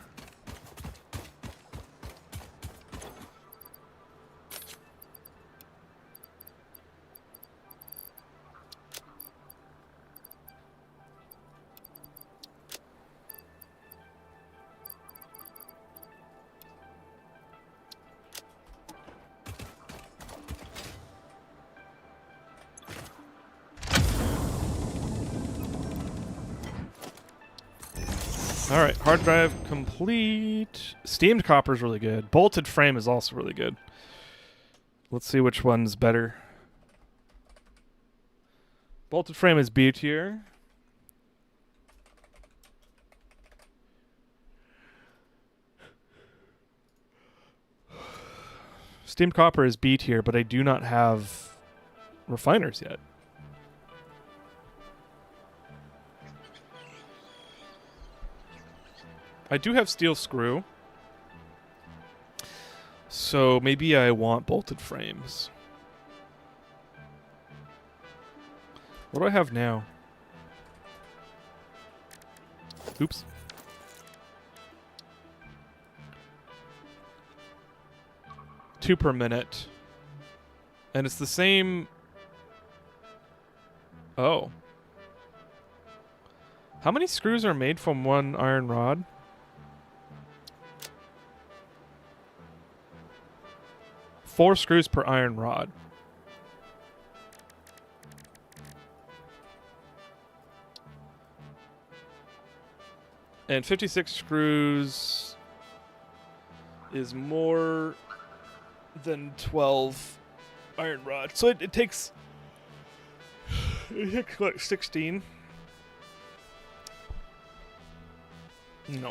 Alright, hard drive complete. Steamed copper is really good. Bolted frame is also really good. Let's see which one's better. Bolted frame is B tier. Steamed copper is B tier, but I do not have refiners yet. I do have steel screw, so maybe I want bolted frames. What do I have now? Oops. Two per minute. And it's the same... Oh. How many screws are made from one iron rod? 4 screws per iron rod. And 56 screws is more than 12 iron rods. So it takes like 16.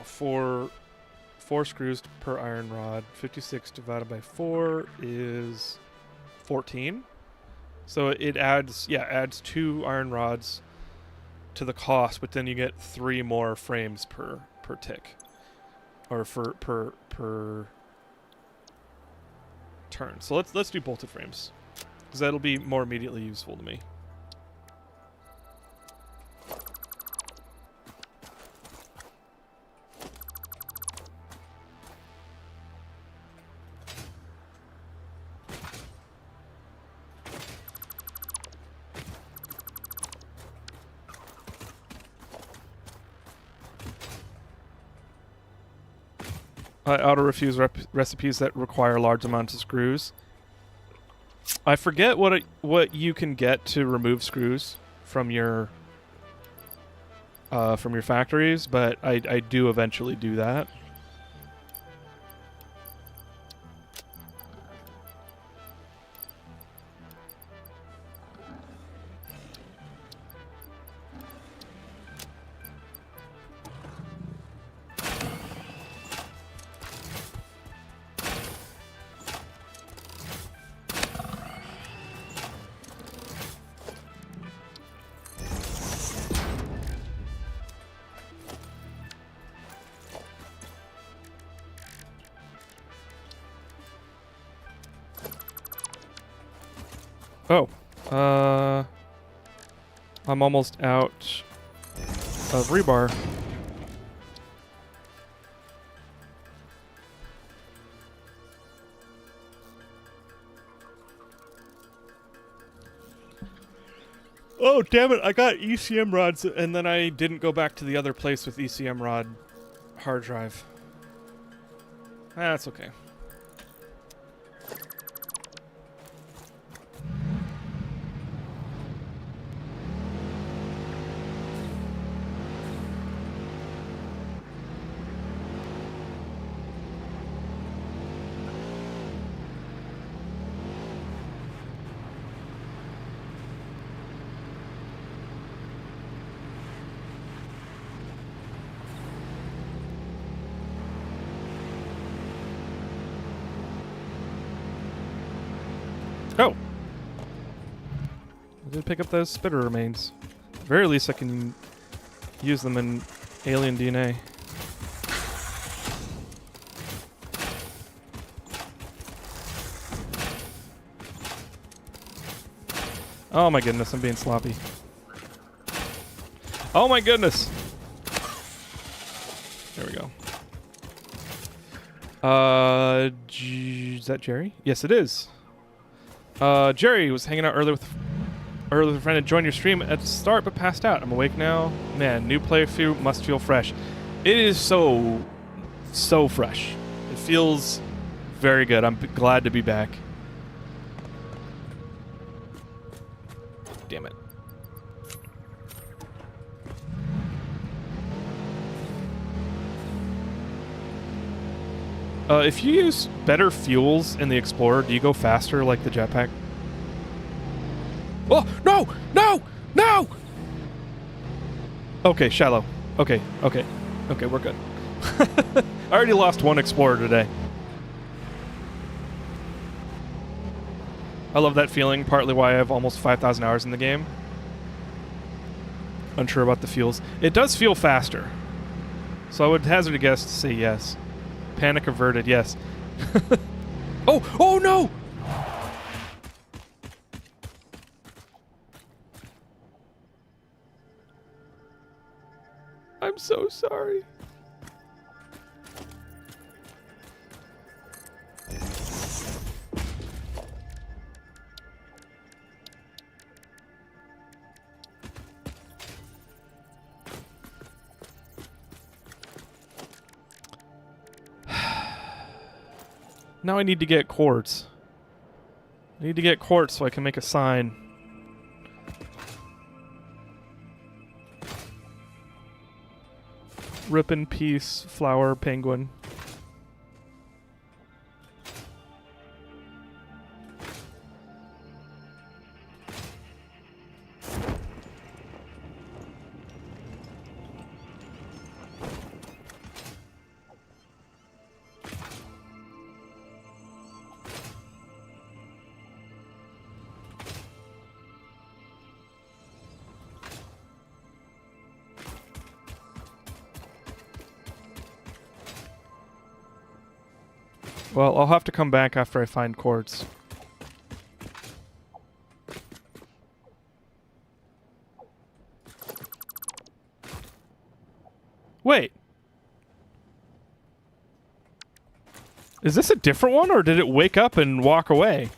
Four screws per iron rod. 56 divided by 4 is 14. So it adds 2 iron rods to the cost, but then you get 3 more frames per tick, or per turn. So let's do bolted frames, because that'll be more immediately useful to me. I auto-refuse recipes that require large amounts of screws. I forget what you can get to remove screws from your factories, but I do eventually do that. Oh, I'm almost out of rebar. Oh, damn it, I got ECM rods and then I didn't go back to the other place with ECM rod hard drive. That's okay. Oh! I did pick up those spitter remains. At the very least I can use them in alien DNA. Oh my goodness, I'm being sloppy. Oh my goodness! There we go. Is that Jerry? Yes, it is. Jerry was hanging out earlier with a friend and joined your stream at the start but passed out. I'm awake now. Man, new playthrough must feel fresh. It is so fresh. It feels very good. I'm glad to be back. Damn it. If you use better fuels in the Explorer, do you go faster like the jetpack? Oh, no! No! No! Okay, shallow. Okay, we're good. I already lost one Explorer today. I love that feeling, partly why I have almost 5,000 hours in the game. Unsure about the fuels. It does feel faster. So I would hazard a guess to say yes. Panic averted, yes. Oh no! I'm so sorry. Now I need to get quartz. I need to get quartz so I can make a sign. Rip in peace, flower, penguin. Well, I'll have to come back after I find quartz. Wait. Is this a different one, or did it wake up and walk away?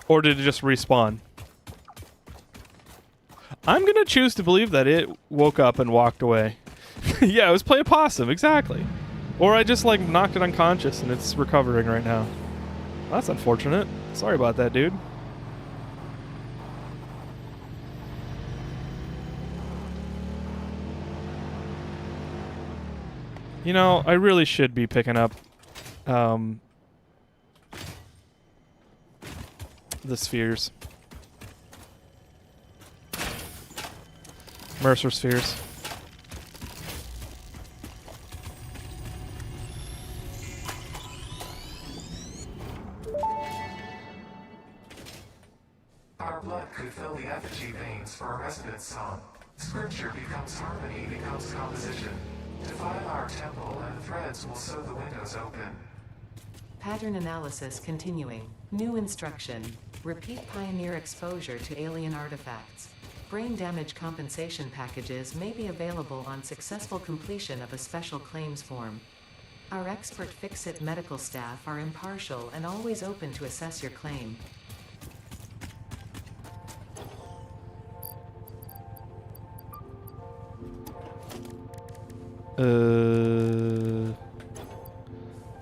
Or did it just respawn? I'm gonna choose to believe that it woke up and walked away. Yeah, it was play a possum, exactly. Or I just like knocked it unconscious and it's recovering right now. That's unfortunate. Sorry about that, dude. You know, I really should be picking up the spheres. Mercer spheres. Our blood could fill the effigy veins for a resident song. Scripture becomes harmony, becomes composition. Defile our temple, and the threads will sew the windows open. Pattern analysis continuing. New instruction. Repeat pioneer exposure to alien artifacts. Brain damage compensation packages may be available on successful completion of a special claims form. Our expert Fix-It medical staff are impartial and always open to assess your claim.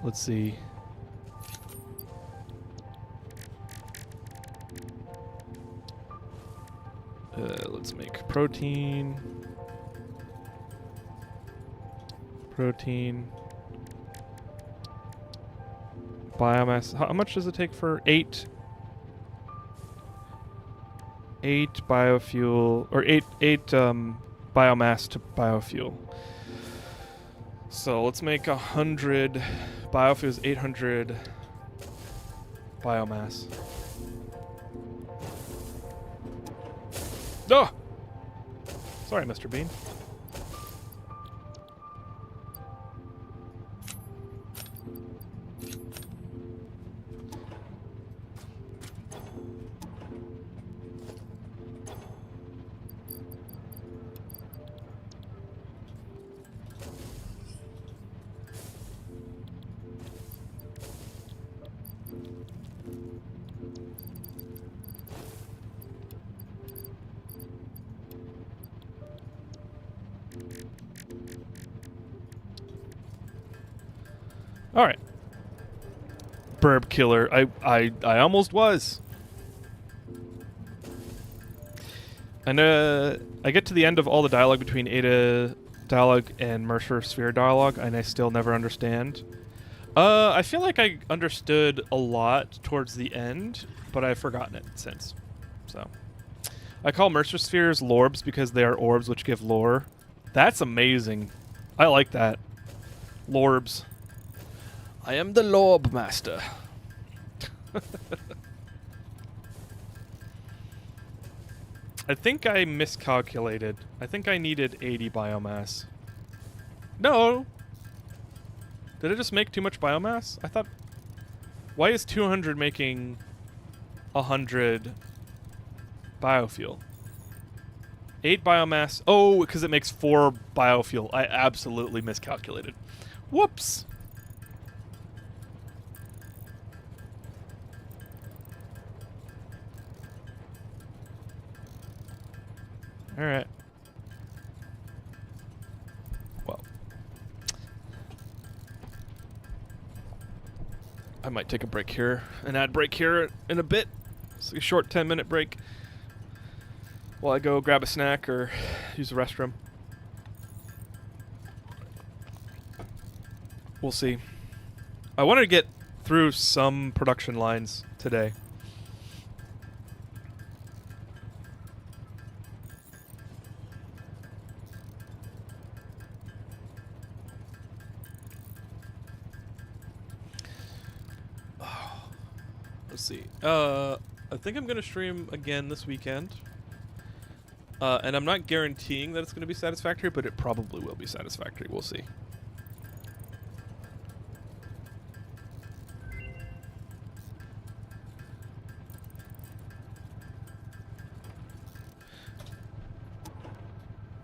Let's see. Let's make protein. Biomass. How much does it take for 8 biofuel, or 8 biomass to biofuel? So let's make 100 biofuels, 800 biomass. Oh! Sorry, Mr. Bean. All right. Burb killer. I almost was. And I get to the end of all the dialogue between Ada dialogue and Mercer Sphere dialogue, and I still never understand. I feel like I understood a lot towards the end, but I've forgotten it since. So I call Mercer Spheres lorbs because they are orbs which give lore. That's amazing. I like that. Lorbs. I am the Lorb Master. I think I miscalculated. I think I needed 80 biomass. No! Did I just make too much biomass? I thought... Why is 200 making 100 biofuel? 8 biomass. Oh, because it makes 4 biofuel. I absolutely miscalculated. Whoops! Alright. Well. I might take a break here, an ad break here in a bit. It's like a short 10-minute break while I go grab a snack or use the restroom. We'll see. I wanted to get through some production lines today. Let's see. I think I'm gonna stream again this weekend. And I'm not guaranteeing that it's going to be satisfactory, but it probably will be satisfactory. We'll see.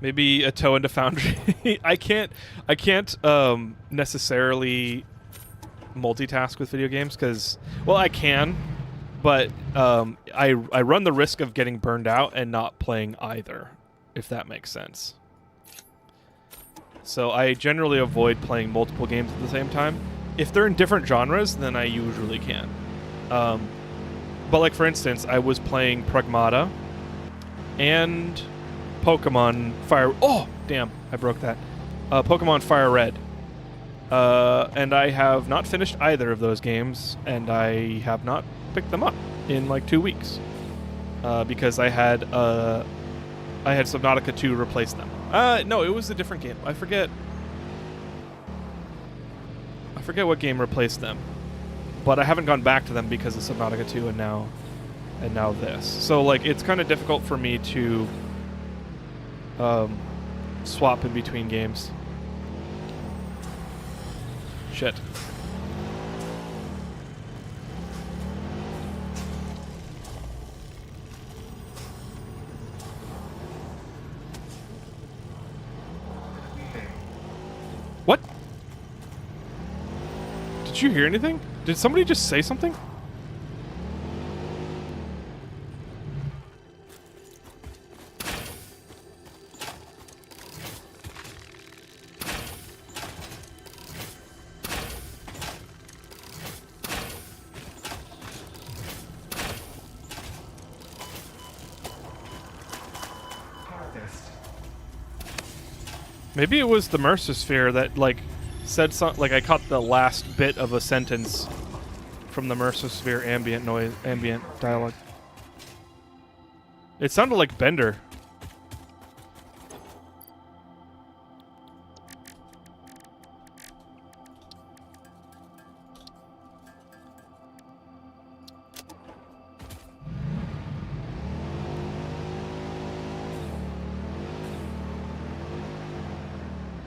Maybe a toe into Foundry. I can't necessarily multitask with video games because, well, I can, but I run the risk of getting burned out and not playing either, if that makes sense. So I generally avoid playing multiple games at the same time. If they're in different genres, then I usually can. But like, for instance, I was playing Pragmata and Pokemon Fire... Oh, damn, I broke that. Pokemon Fire Red. And I have not finished either of those games, and I have not picked them up in like 2 weeks. Because I had Subnautica 2 replace them. No, it was a different game. I forget what game replaced them. But I haven't gone back to them because of Subnautica 2 and now this. So like, it's kind of difficult for me to swap in between games. Shit. What? Did you hear anything? Did somebody just say something? Maybe it was the Mercersphere that, like, said something. Like, I caught the last bit of a sentence from the Mercersphere ambient dialogue. It sounded like Bender.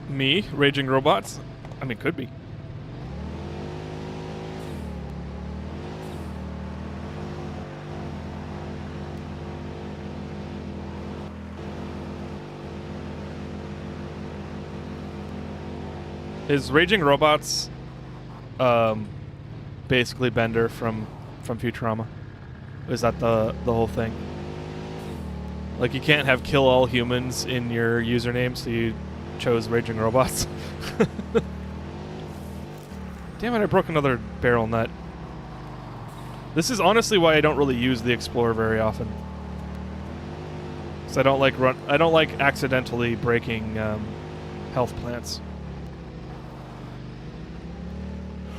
Me? Raging robots? I mean, could be. Is Raging Robots basically Bender from Futurama? Is that the whole thing? Like, you can't have kill all humans in your username, so you chose Raging Robots. Damn it, I broke another barrel nut. This is honestly why I don't really use the Explorer very often. Because I don't like accidentally breaking health plants.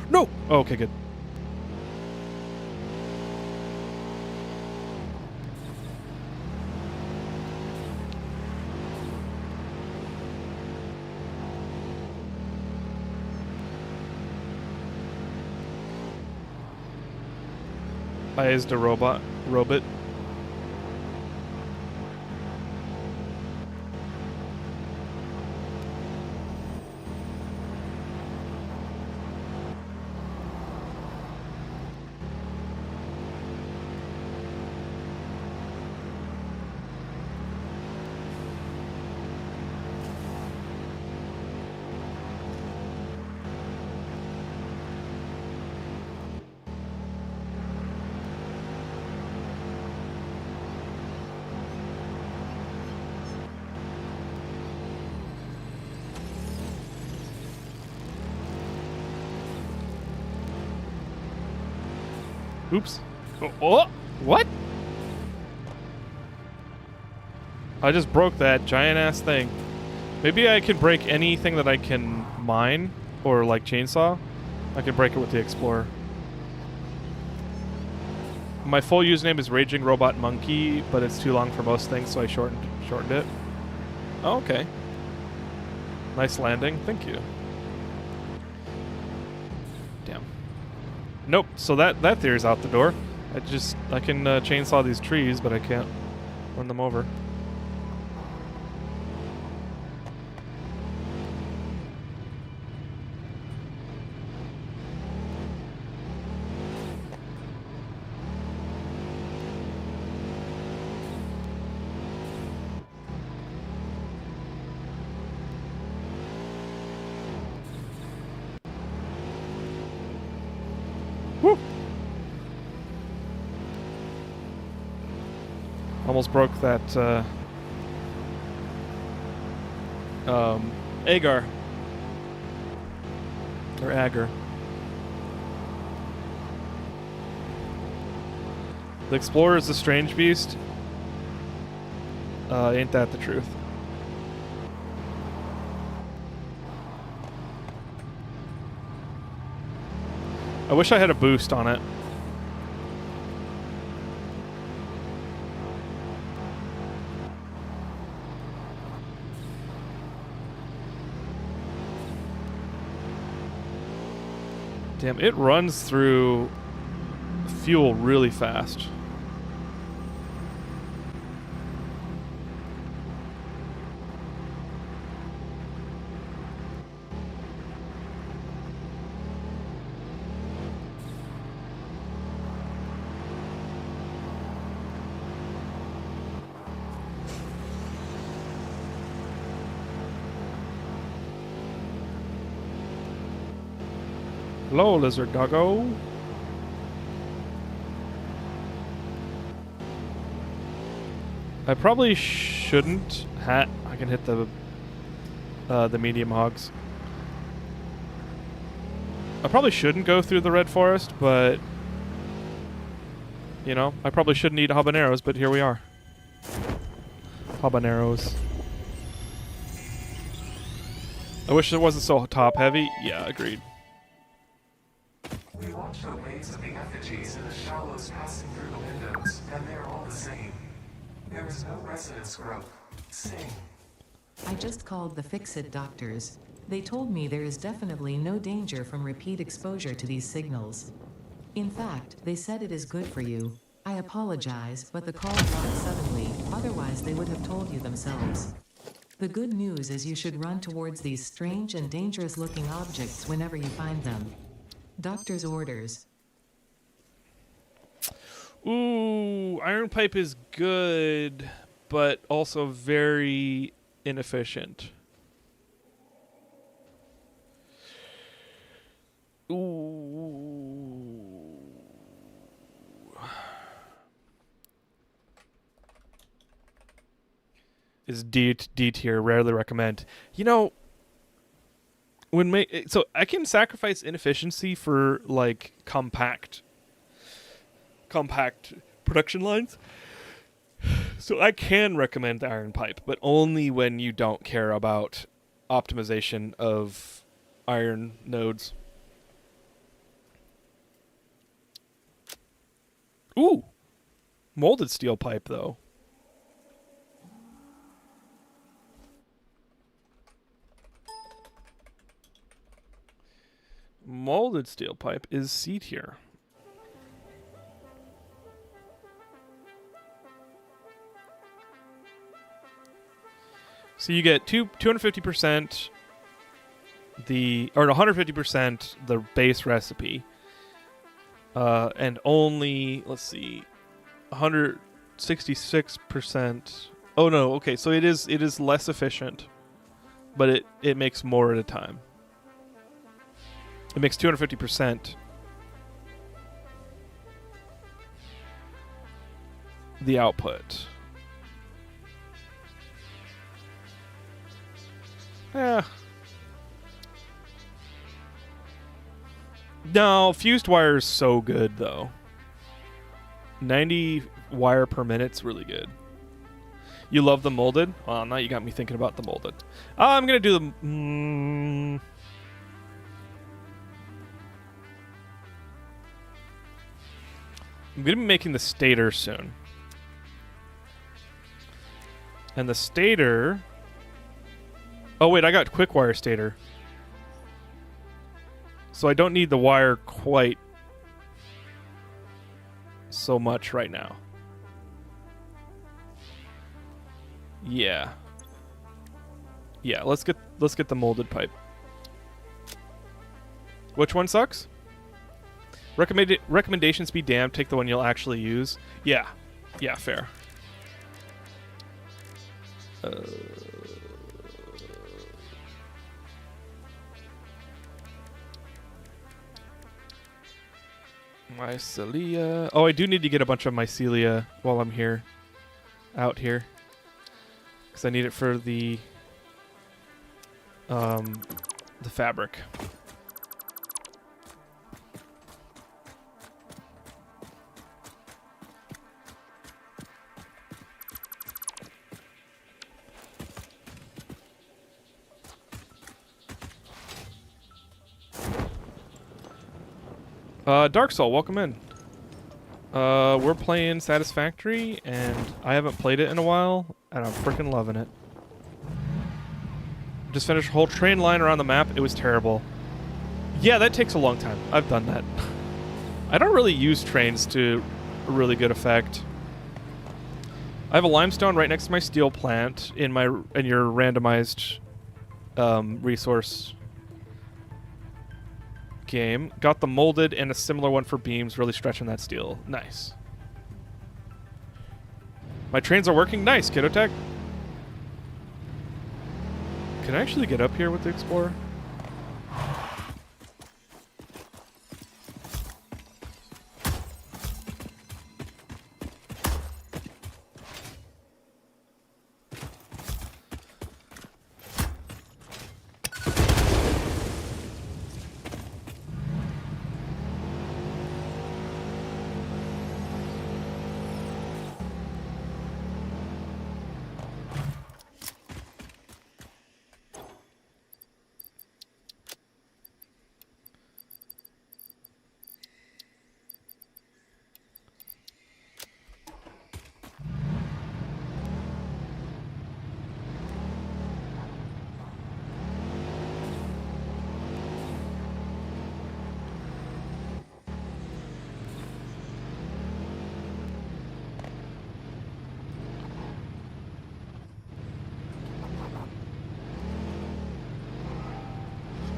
No! Oh, okay, good. I is the robot. Oops. Oh, what? I just broke that giant-ass thing. Maybe I can break anything that I can mine, or like chainsaw. I can break it with the Explorer. My full username is Raging Robot Monkey, but it's too long for most things, so I shortened it. Oh, okay. Nice landing. Thank you. Damn. Nope. So that theory's out the door. I can chainsaw these trees, but I can't run them over. Almost broke that agar. Or agar. The Explorer is a strange beast. Ain't that the truth? I wish I had a boost on it. Damn, it runs through fuel really fast. Hello, lizard doggo. I probably shouldn't. I can hit the medium hogs. I probably shouldn't go through the red forest, but you know, I probably shouldn't eat habaneros, but here we are. Habaneros. I wish it wasn't so top heavy. Yeah, agreed. We watch the waves of the effigies in the shallows passing through the windows, and they're all the same. There is no resonance growth. Sing. I just called the Fix-It doctors. They told me there is definitely no danger from repeat exposure to these signals. In fact, they said it is good for you. I apologize, but the call dropped suddenly, otherwise they would have told you themselves. The good news is you should run towards these strange and dangerous-looking objects whenever you find them. Doctor's orders. Ooh, iron pipe is good, but also very inefficient. Ooh. Is D tier, rarely recommend. You know, so I can sacrifice inefficiency for like compact production lines. So I can recommend the iron pipe, but only when you don't care about optimization of iron nodes. Ooh, molded steel pipe though. Molded steel pipe is C tier. So you get 250% or 150% the base recipe, and only, let's see, 166%. Oh no, okay, so it is less efficient, but it makes more at a time. It makes 250% the output. Yeah. No, fused wire is so good though. 90 wire per minute's really good. You love the molded? Well, now you got me thinking about the molded. I'm gonna do the. I'm gonna be making the stator soon, and the stator. Oh wait, I got quick wire stator. So I don't need the wire quite so much right now. Yeah. Yeah, let's get the molded pipe. Which one sucks? Recommendations be damned, take the one you'll actually use. Yeah. Yeah, fair. Mycelia. Oh, I do need to get a bunch of mycelia while I'm here. out here. Because I need it for the fabric. Dark Soul, welcome in. We're playing Satisfactory, and I haven't played it in a while, and I'm freaking loving it. Just finished a whole train line around the map. It was terrible. Yeah, that takes a long time. I've done that. I don't really use trains to a really good effect. I have a limestone right next to my steel plant in your randomized resource game. Got the molded and a similar one for beams, really stretching that steel. Nice. My trains are working. Nice, Kiddo Tech. Can I actually get up here with the Explorer?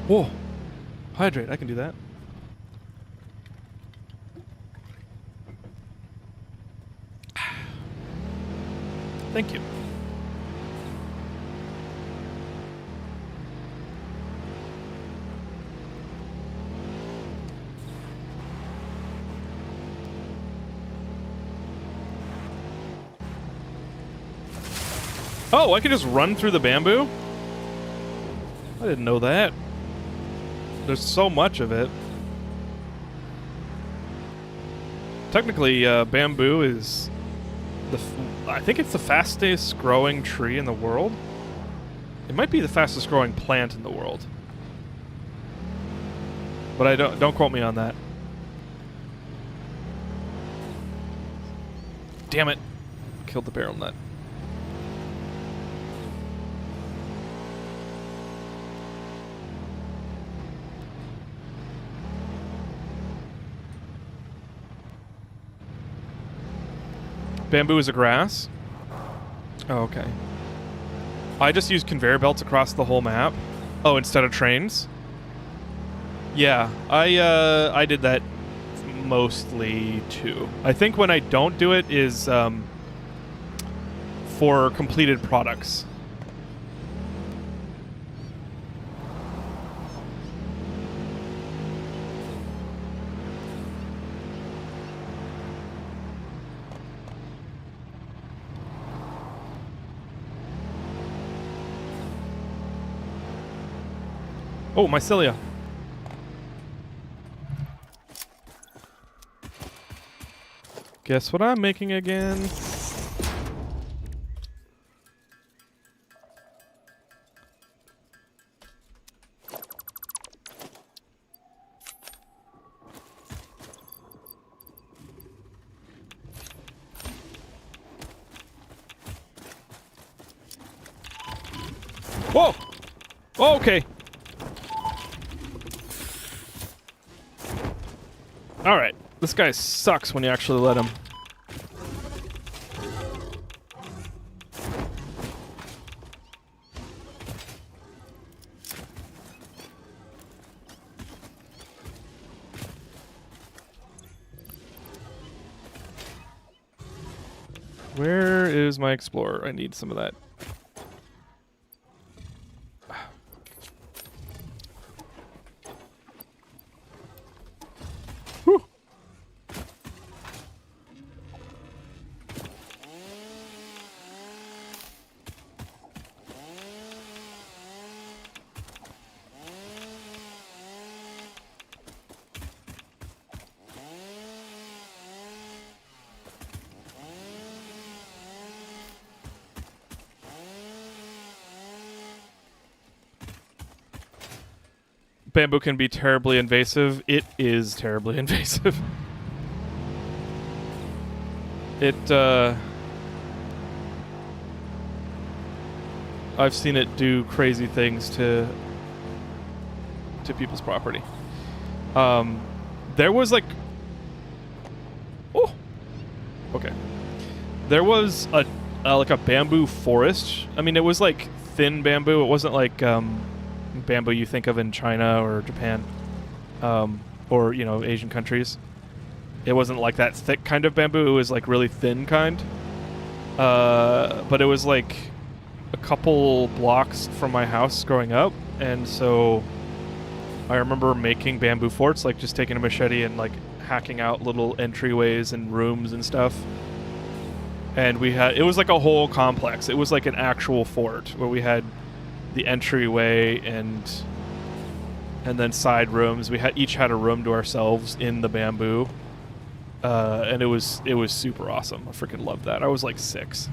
Whoa. Hydrate, I can do that. Thank you. Oh, I can just run through the bamboo? I didn't know that. There's so much of it. Technically, bamboo is I think it's the fastest growing tree in the world. It might be the fastest growing plant in the world. But I don't quote me on that. Damn it. Killed the barrel nut. Bamboo is a grass? Oh, okay. I just used conveyor belts across the whole map. Oh, instead of trains? Yeah, I did that mostly too. I think when I don't do it is for completed products. Oh, mycelia. Guess what I'm making again? Whoa! Oh, okay. Alright, this guy sucks when you actually let him. Where is my explorer? I need some of that. bamboo can be terribly invasive. It is terribly invasive. I've seen it do crazy things to people's property. There was like, oh, okay. There was a like a bamboo forest. I mean, it was like thin bamboo. It wasn't like bamboo you think of in China or Japan, or Asian countries. It wasn't like that thick kind of bamboo. It was like really thin kind. But it was like a couple blocks from my house growing up, and so I remember making bamboo forts, like just taking a machete and like hacking out little entryways and rooms and stuff. And it was like a whole complex. It was like an actual fort where we had the entryway and then side rooms. We each had a room to ourselves in the bamboo. And it was super awesome. I freaking loved that. I was like 6.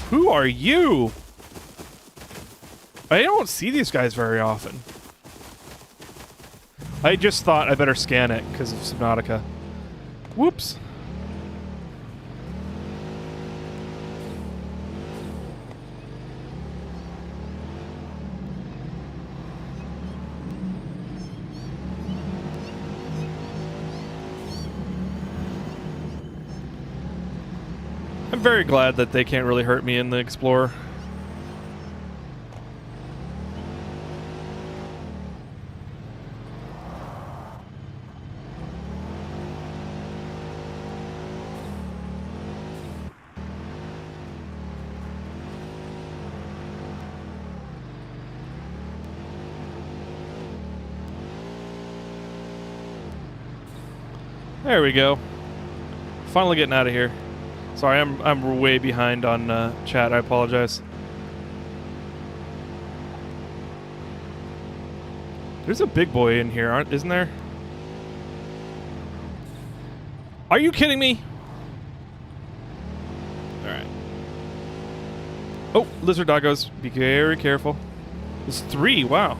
Who are you? I don't see these guys very often. I just thought I better scan it because of Subnautica. Whoops. I'm very glad that they can't really hurt me in the Explorer. There we go. Finally getting out of here. Sorry, I'm way behind on chat. I apologize. There's a big boy in here, isn't there? Are you kidding me? All right. Oh, lizard doggos. Be very careful. There's 3. Wow.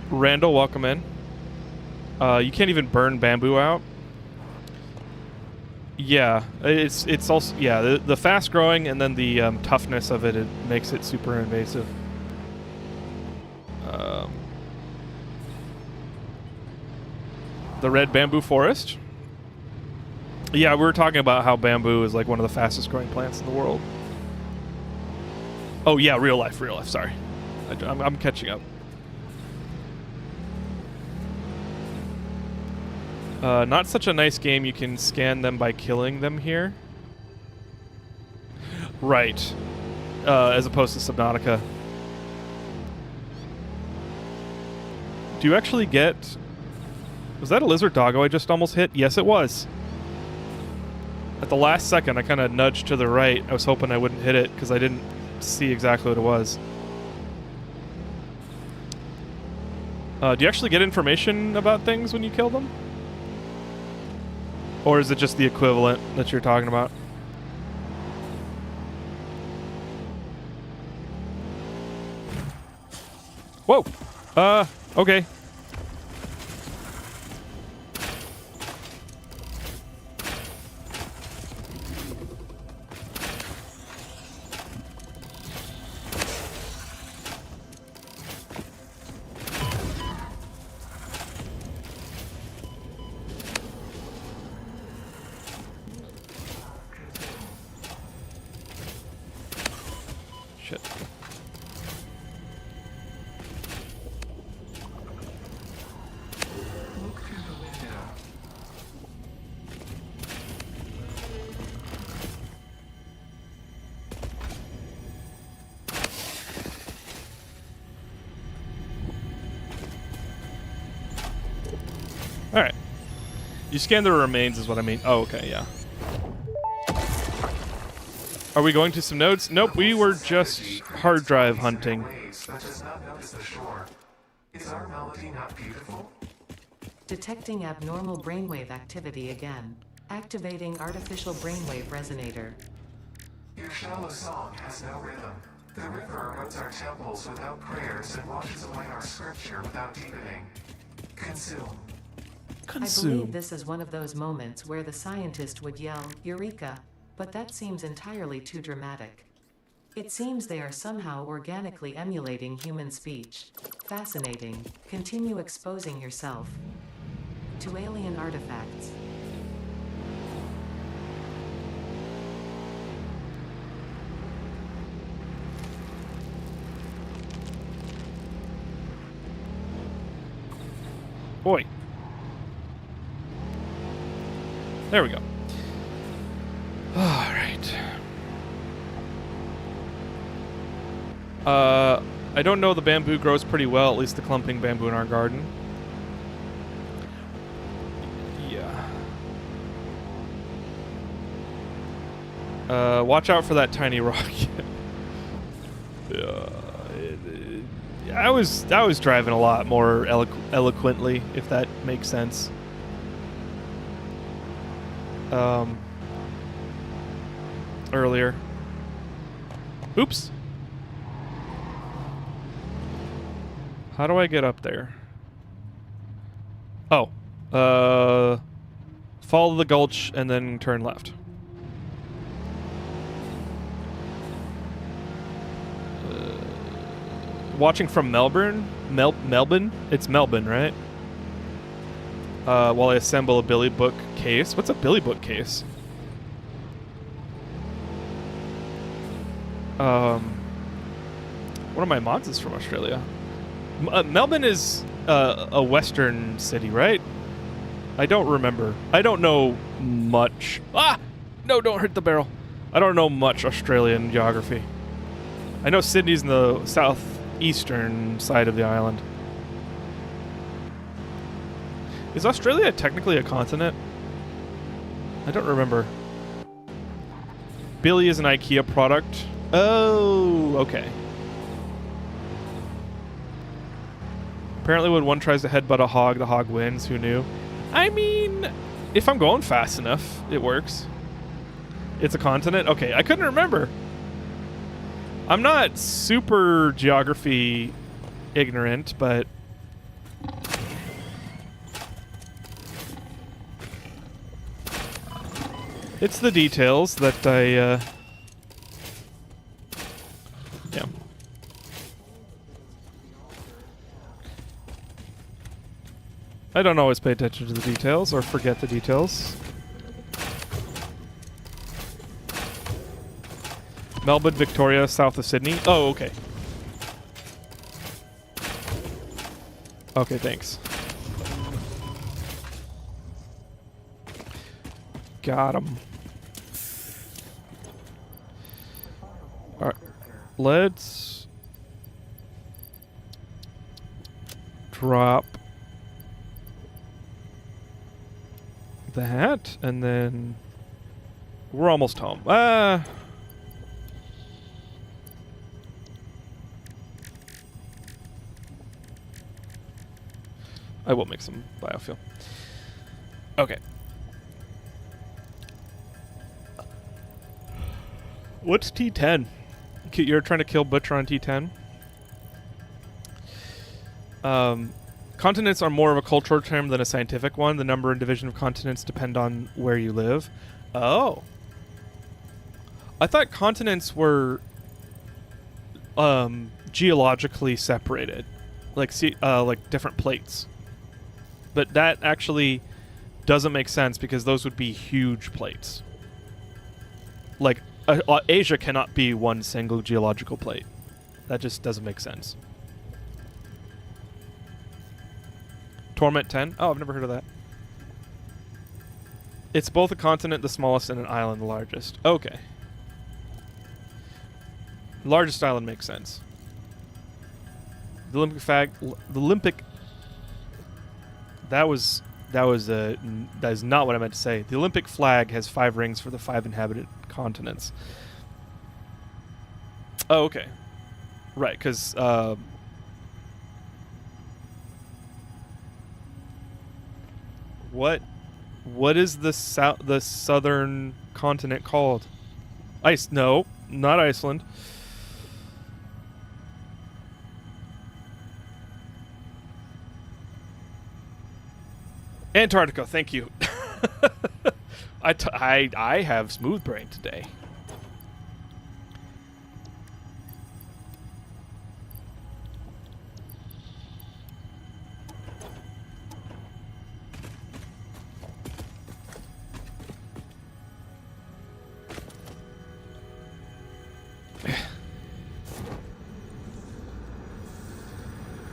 Randall, welcome in. You can't even burn bamboo out. Yeah, it's also, yeah, the fast growing and then the toughness of it makes it super invasive. The red bamboo forest. Yeah, we were talking about how bamboo is like one of the fastest growing plants in the world. Oh yeah, real life, sorry. I'm catching up. Not such a nice game. You can scan them by killing them here. Right. As opposed to Subnautica. Do you actually get... Was that a lizard doggo I just almost hit? Yes, it was. At the last second, I kind of nudged to the right. I was hoping I wouldn't hit it because I didn't see exactly what it was. Do you actually get information about things when you kill them? Or is it just the equivalent that you're talking about? Whoa! Okay. Shit. Alright. You scan the remains is what I mean. Oh, okay, yeah. Are we going to some nodes? Nope, we were just hard drive hunting. That does not notice the shore. Is our melody not beautiful? Detecting abnormal brainwave activity again. Activating artificial brainwave resonator. Your shallow song has no rhythm. The river erodes our temples without prayers and washes away our scripture without deepening. Consume. I believe this is one of those moments where the scientist would yell, Eureka, but that seems entirely too dramatic. It seems they are somehow organically emulating human speech. Fascinating. Continue exposing yourself to alien artifacts. Boy. There we go. Alright. I don't know, the bamboo grows pretty well, at least the clumping bamboo in our garden. Yeah. Watch out for that tiny rocket. I was driving a lot more eloquently, if that makes sense. Earlier. Oops. How do I get up there? Oh. Follow the gulch and then turn left. Watching from Melbourne? Melbourne? It's Melbourne, right? While I assemble a Billy Book case. What's a Billy Book case? One of my mods is from Australia. Melbourne is a western city, right? I don't remember. I don't know much. Ah! No, don't hurt the barrel. I don't know much Australian geography. I know Sydney's in the southeastern side of the island. Is Australia technically a continent? I don't remember. Billy is an IKEA product. Oh, okay. Apparently when one tries to headbutt a hog, the hog wins. Who knew? I mean, if I'm going fast enough, it works. It's a continent? Okay, I couldn't remember. I'm not super geography ignorant, but... it's the details that I, yeah. I don't always pay attention to the details or forget the details. Melbourne, Victoria, south of Sydney. Oh, okay. Okay, thanks. Got him. Alright. Let's drop that, and then we're almost home. I will make some biofuel. Okay. What's T10? You're trying to kill Butcher on T10? Continents are more of a cultural term than a scientific one. The number and division of continents depend on where you live. Oh. I thought continents were geologically separated. Like different plates. But that actually doesn't make sense because those would be huge plates. Like, Asia cannot be one single geological plate. That just doesn't make sense. Torment 10? Oh, I've never heard of that. It's both a continent, the smallest, and an island, the largest. Okay. The largest island makes sense. The Olympic... That was That is not what I meant to say. The Olympic flag has 5 rings for the 5 inhabited continents. Oh, okay. Right, because what is the southern continent called? No, not Iceland. Antarctica, thank you. I have smooth brain today.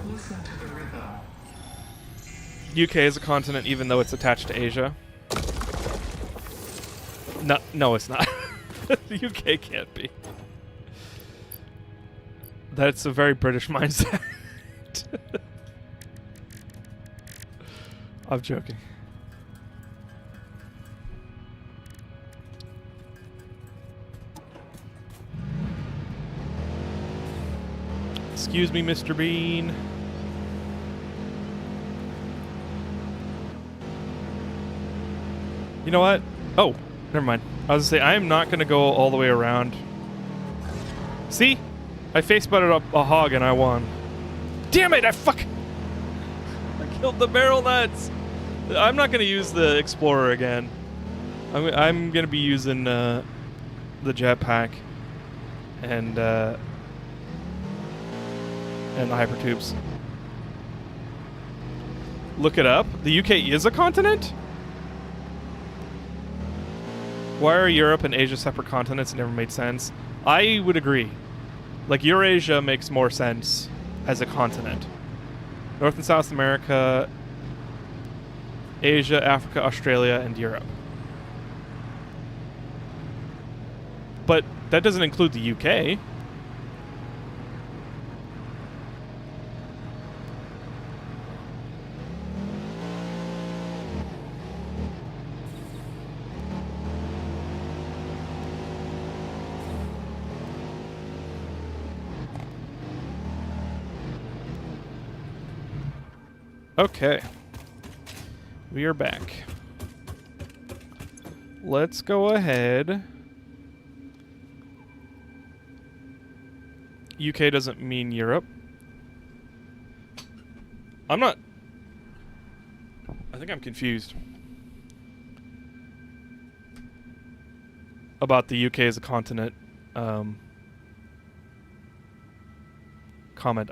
Listen to the rhythm. UK is a continent, even though it's attached to Asia. No, it's not. The UK can't be. That's a very British mindset. I'm joking. Excuse me, Mr. Bean. You know what? Oh, never mind. I was gonna say, I am not gonna go all the way around. See? I face butted up a hog and I won. Damn it! I killed the barrel nuts! I'm not gonna use the Explorer again. I'm gonna be using the jetpack and the hypertubes. Look it up. The UK is a continent? Why are Europe and Asia separate continents? It never made sense. I would agree. Like, Eurasia makes more sense as a continent. North and South America, Asia, Africa, Australia, and Europe. But that doesn't include the UK. Okay. We are back. Let's go ahead. UK doesn't mean Europe. I'm not... I think I'm confused about the UK as a continent comment.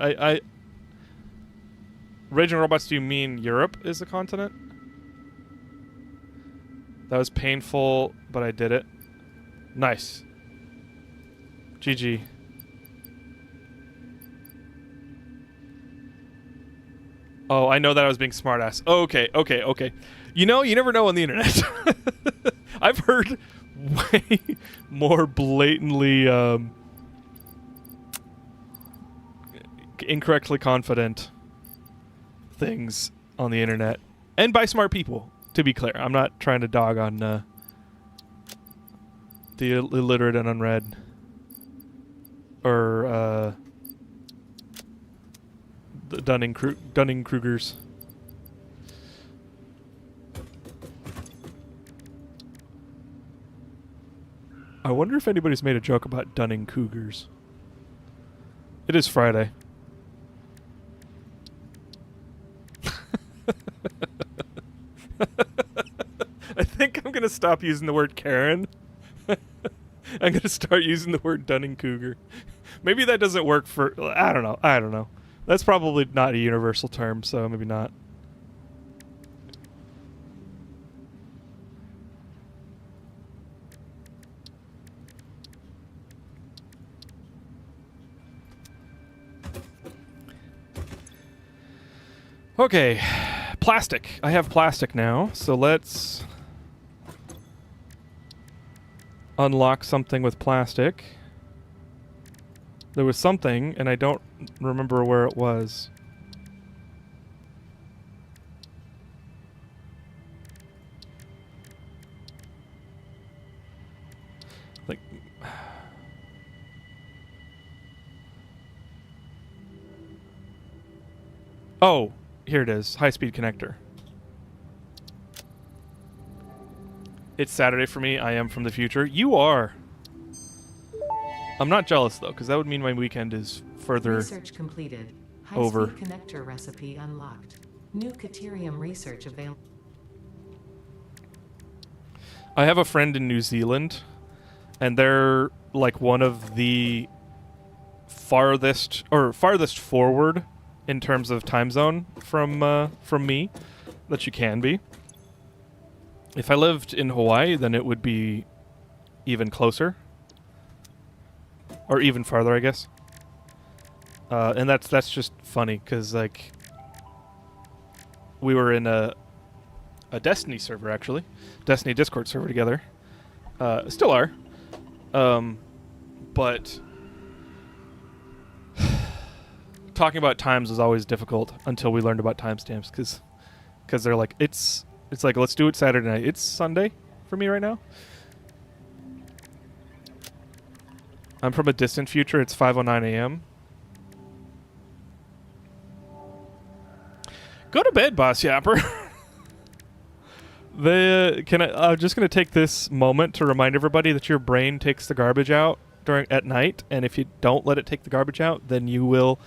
Raging Robots, do you mean Europe is a continent? That was painful, but I did it. Nice. GG. Oh, I know that I was being smartass. Okay. You know, you never know on the internet. I've heard way more blatantly incorrectly confident things on the internet, and by smart people, to be clear. I'm not trying to dog on the illiterate and unread, or the Dunning-Krugers. I wonder if anybody's made a joke about Dunning-Krugers. It is Friday. I think I'm going to stop using the word Karen. I'm going to start using the word Dunning-Kruger. Maybe that doesn't work for... I don't know. That's probably not a universal term, so maybe not. Okay. Plastic. I have plastic now, so let's unlock something with plastic. There was something, and I don't remember where it was. Like, oh, here it is. High-speed connector. It's Saturday for me. I am from the future. You are. I'm not jealous, though, because that would mean my weekend is further Research completed. over. High-speed connector recipe unlocked. New Caterium research available. I have a friend in New Zealand, and they're like one of the farthest forward in terms of time zone from me that you can be. If I lived in Hawaii, then it would be even closer, or even farther, I guess. And that's just funny because like we were in a Destiny server, actually, Destiny Discord server together. Still are, but talking about times was always difficult until we learned about timestamps because they're like it's like let's do it Saturday night. It's Sunday for me right now. I'm from a distant future. It's 5:09 a.m. Go to bed, Boss Yapper. I'm just gonna take this moment to remind everybody that your brain takes the garbage out at night, and if you don't let it take the garbage out, then you will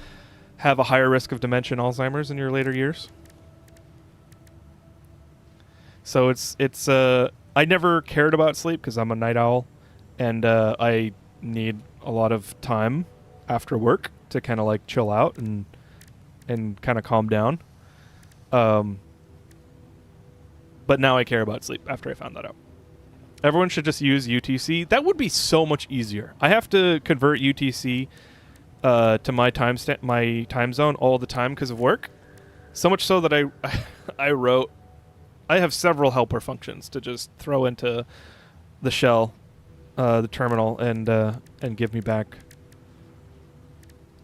have a higher risk of dementia and Alzheimer's in your later years. So I never cared about sleep because I'm a night owl, and I need a lot of time after work to kind of like chill out and kind of calm down. But now I care about sleep after I found that out. Everyone should just use UTC. That would be so much easier. I have to convert UTC to my time zone all the time because of work. So much so that I have several helper functions to just throw into the shell, the terminal, and give me back.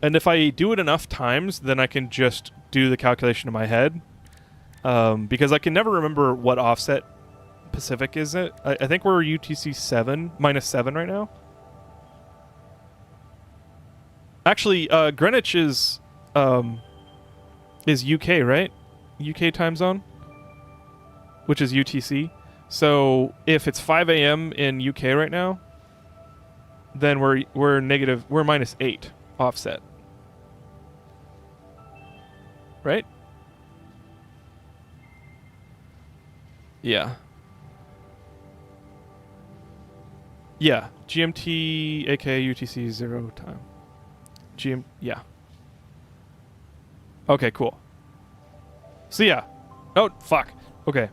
And if I do it enough times, then I can just do the calculation in my head. Because I can never remember what offset Pacific is it. I think we're UTC -7 right now. Actually, Greenwich is UK, right? UK time zone, which is UTC. So if it's 5 a.m. in UK right now, then we're -8 offset, right? Yeah. Yeah. GMT, aka UTC 0 time. Yeah. Okay, cool. So yeah. Oh, fuck. Okay.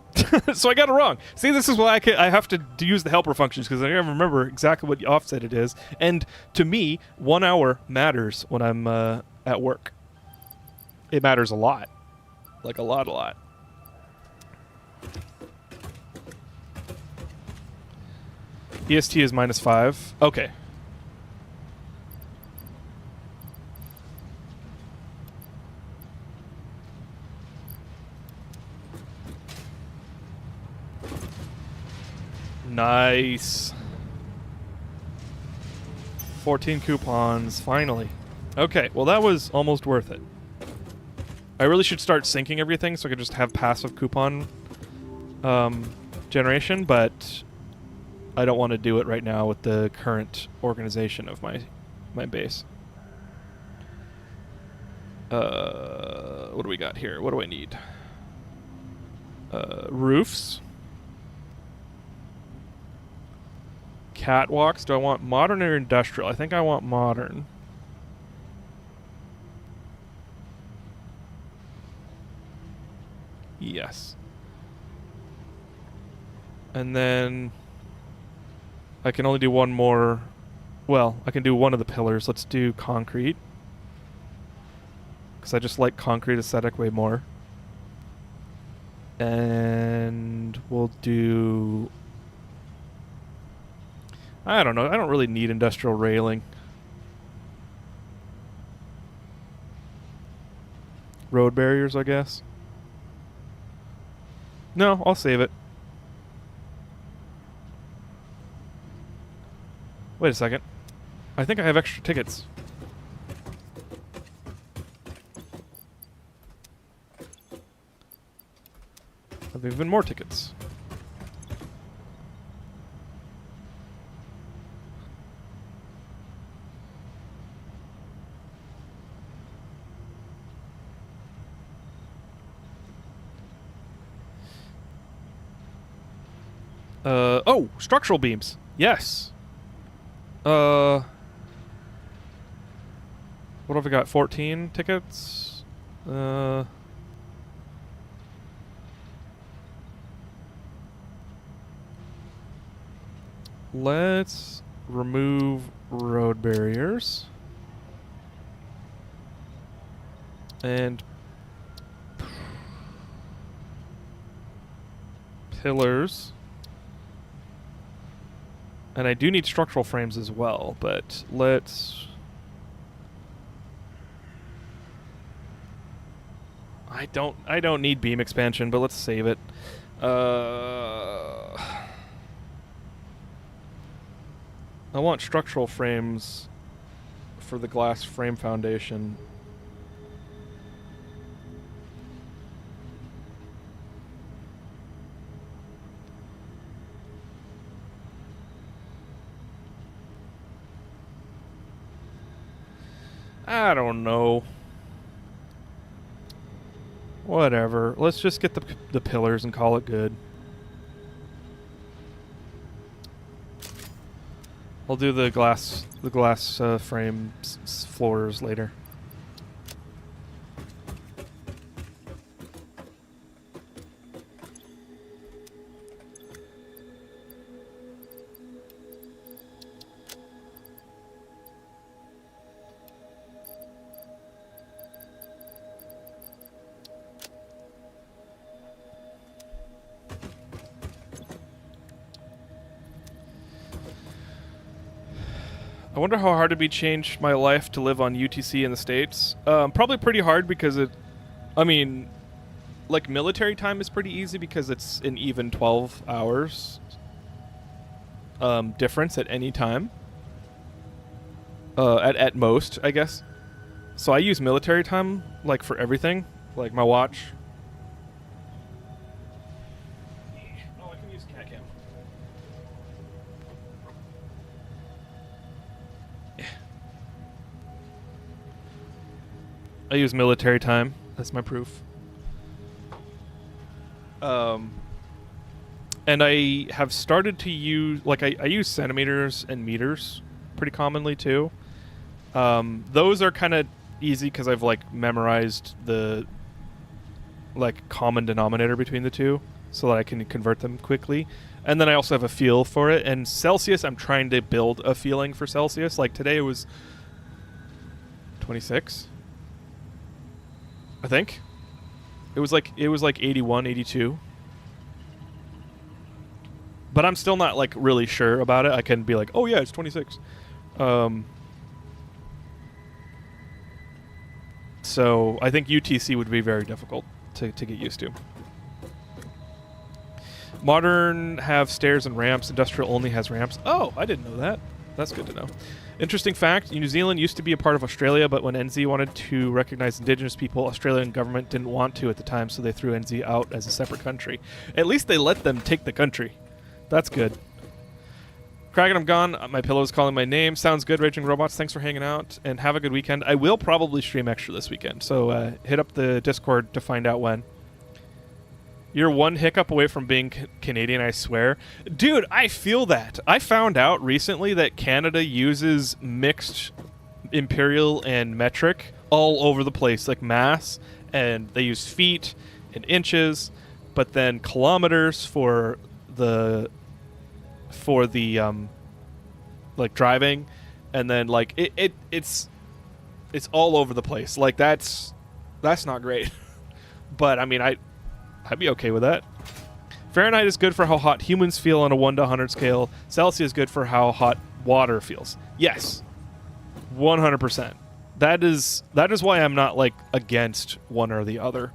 So I got it wrong. See, this is why I have to use the helper functions, because I never remember exactly what offset it is. And to me, 1 hour matters when I'm at work. It matters a lot. Like a lot. EST is -5. Okay. Nice. 14 coupons, finally. Okay, well that was almost worth it. I really should start syncing everything so I could just have passive coupon generation, but I don't want to do it right now with the current organization of my base. What do we got here? What do I need? Roofs. Catwalks. Do I want modern or industrial? I think I want modern. Yes. And then I can only do one more. Well, I can do one of the pillars. Let's do concrete, because I just like concrete aesthetic way more. And we'll do... I don't know. I don't really need industrial railing. Road barriers, I guess. No, I'll save it. Wait a second. I think I have extra tickets. I have even more tickets. Oh, structural beams. Yes. What have we got? 14 tickets? Let's remove road barriers. And pillars. And I do need structural frames as well, but let's... I don't need beam expansion, but let's save it. I want structural frames for the glass frame foundation. I don't know. Whatever. Let's just get the pillars and call it good. I'll do the glass frame floors later. I wonder how hard it'd be change my life to live on UTC in the States. Probably pretty hard because I mean, like military time is pretty easy because it's an even 12 hours difference at any time. At most, I guess. So I use military time like for everything, like my watch. Oh, I can use cat cam. I use military time. That's my proof. And I have started to use, like, I use centimeters and meters pretty commonly too. Those are kind of easy because I've like memorized the like common denominator between the two so that I can convert them quickly. And then I also have a feel for it. And Celsius, I'm trying to build a feeling for Celsius. Like today it was 26. I think it was like 81, 82. But I'm still not like really sure about it. I can be like, oh yeah, it's 26. So I think UTC would be very difficult to get used to. Modern have stairs and ramps. Industrial only has ramps. Oh, I didn't know that. That's good to know. Interesting fact, New Zealand used to be a part of Australia, but when NZ wanted to recognize Indigenous people, Australian government didn't want to at the time, so they threw NZ out as a separate country. At least they let them take the country. That's good. Kraken, I'm gone. My pillow is calling my name. Sounds good, Raging Robots. Thanks for hanging out, and have a good weekend. I will probably stream extra this weekend, so hit up the Discord to find out when. You're one hiccup away from being Canadian, I swear. Dude, I feel that. I found out recently that Canada uses mixed imperial and metric all over the place, like mass, and they use feet and inches, but then kilometers for the like driving, and then like it's all over the place. Like that's not great. But I mean, I'd be okay with that. Fahrenheit is good for how hot humans feel on a 1 to 100 scale. Celsius is good for how hot water feels. Yes, 100%. That is why I'm not like against one or the other,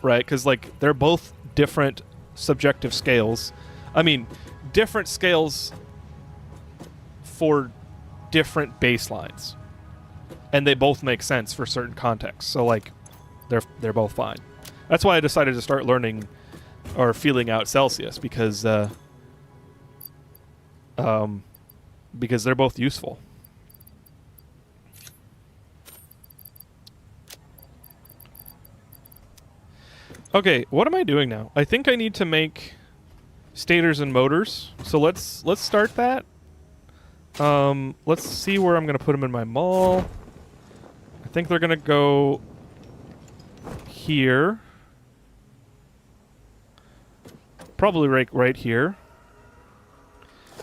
right? Because like they're both different subjective scales. I mean, different scales for different baselines, and they both make sense for certain contexts. So like, they're both fine. That's why I decided to start learning or feeling out Celsius, because they're both useful. Okay, what am I doing now? I think I need to make stators and motors. So let's start that. Let's see where I'm gonna put them in my mall. I think they're gonna go here. Probably right here.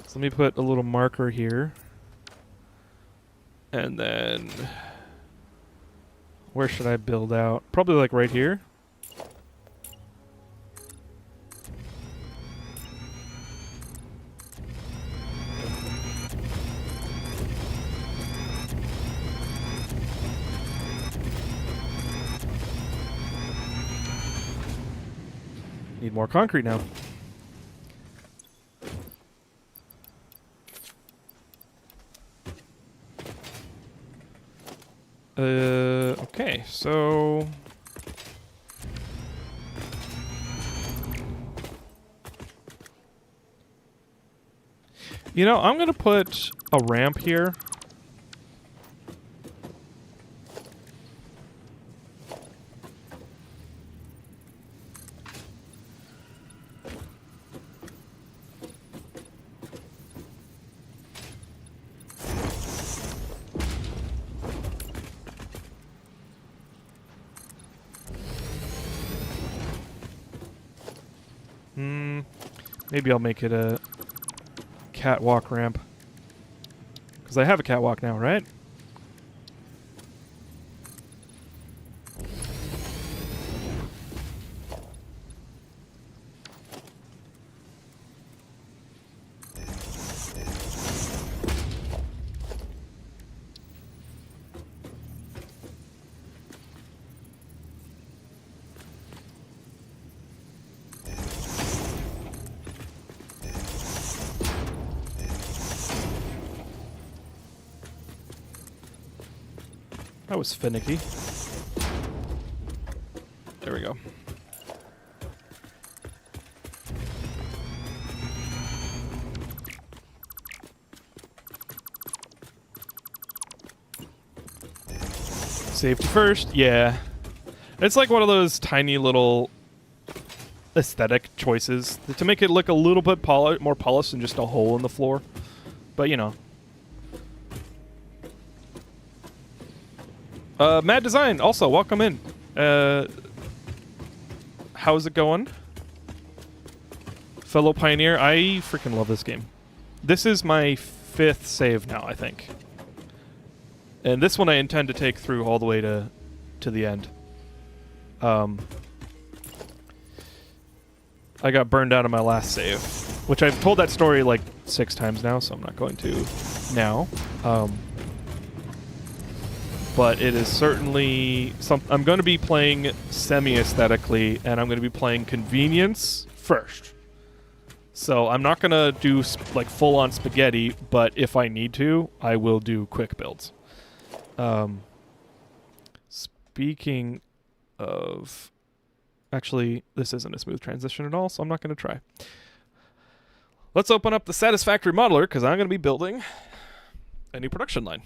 So let me put a little marker here. And then where should I build out? Probably like right here. Need more concrete now. Okay, so I'm gonna put a ramp here. Maybe I'll make it a catwalk ramp. Because I have a catwalk now, right? That was finicky. There we go. Safety first, yeah. It's like one of those tiny little aesthetic choices to make it look a little bit more polished than just a hole in the floor. But Mad Design, also, welcome in. How's it going? Fellow Pioneer, I freaking love this game. This is my 5th save now, I think. And this one I intend to take through all the way to the end. I got burned out on my last save, which I've told that story like 6 times now, so I'm not going to now. But it is certainly I'm going to be playing semi-aesthetically, and I'm going to be playing convenience first. So I'm not going to do like full-on spaghetti, but if I need to, I will do quick builds. Speaking of... Actually, this isn't a smooth transition at all, so I'm not going to try. Let's open up the Satisfactory Modeler, because I'm going to be building a new production line.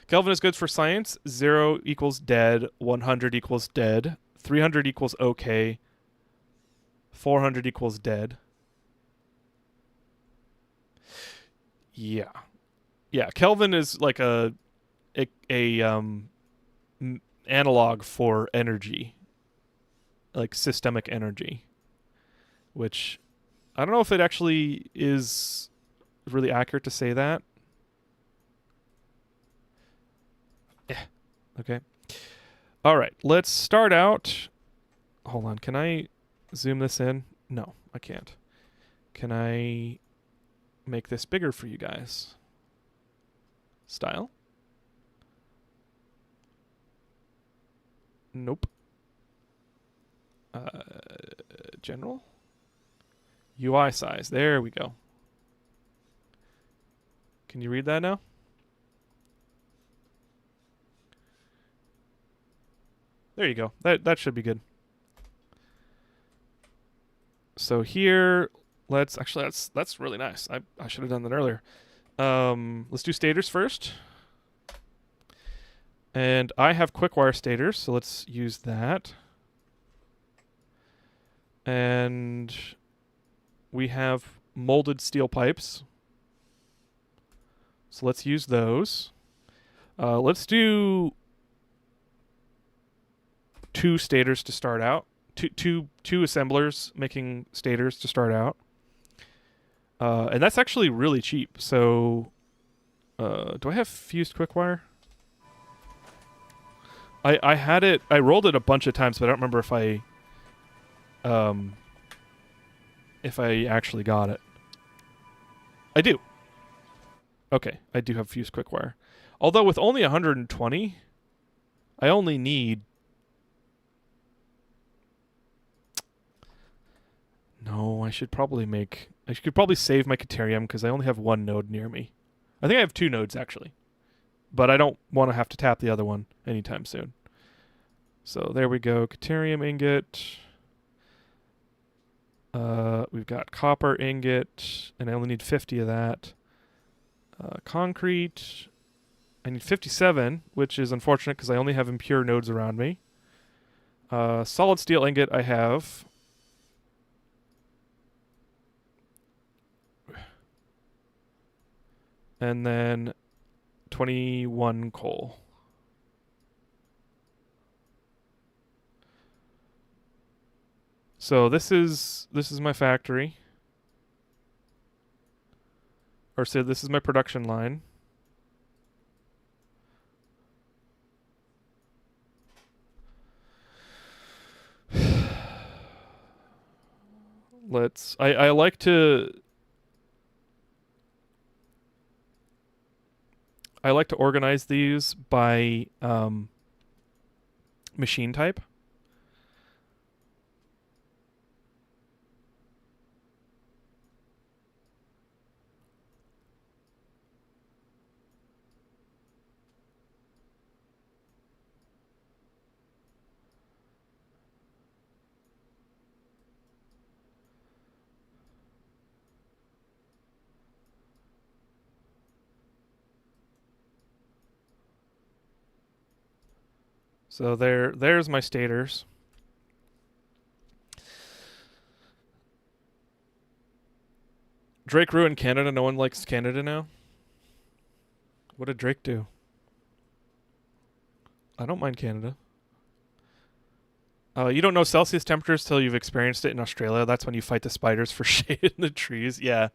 Kelvin is good for science. 0 equals dead. 100 equals dead. 300 equals okay. 400 equals dead. Yeah. Yeah, Kelvin is like a analog for energy. Like systemic energy. Which I don't know if it actually is really accurate to say that. Yeah. Okay. All right. Let's start out. Hold on. Can I zoom this in? No, I can't. Can I make this bigger for you guys? Style? Nope. General? UI size. There we go. Can you read that now? There you go. That should be good. So here, that's really nice. I should have done that earlier. Let's do stators first. And I have quick wire stators, so let's use that. And we have molded steel pipes. So let's use those. Let's do 2 stators to start out. Two assemblers making stators to start out. And that's actually really cheap. So, do I have fused quick wire? I had it. I rolled it a bunch of times, but I don't remember if I actually got it. I do. Okay, I do have fused quick wire. Although with only 120, I only need. No, I should probably save my Caterium because I only have 1 node near me. I think I have 2 nodes actually, but I don't want to have to tap the other one anytime soon. So there we go, Caterium ingot. We've got copper ingot, and I only need 50 of that. Concrete, I need 57, which is unfortunate because I only have impure nodes around me. Solid steel ingot I have. And then 21 coal. So this is my factory. Or so this is my production line. I like to organize these by machine type. So there's my stators. Drake ruined Canada. No one likes Canada now. What did Drake do? I don't mind Canada. You don't know Celsius temperatures till you've experienced it in Australia. That's when you fight the spiders for shade in the trees. Yeah.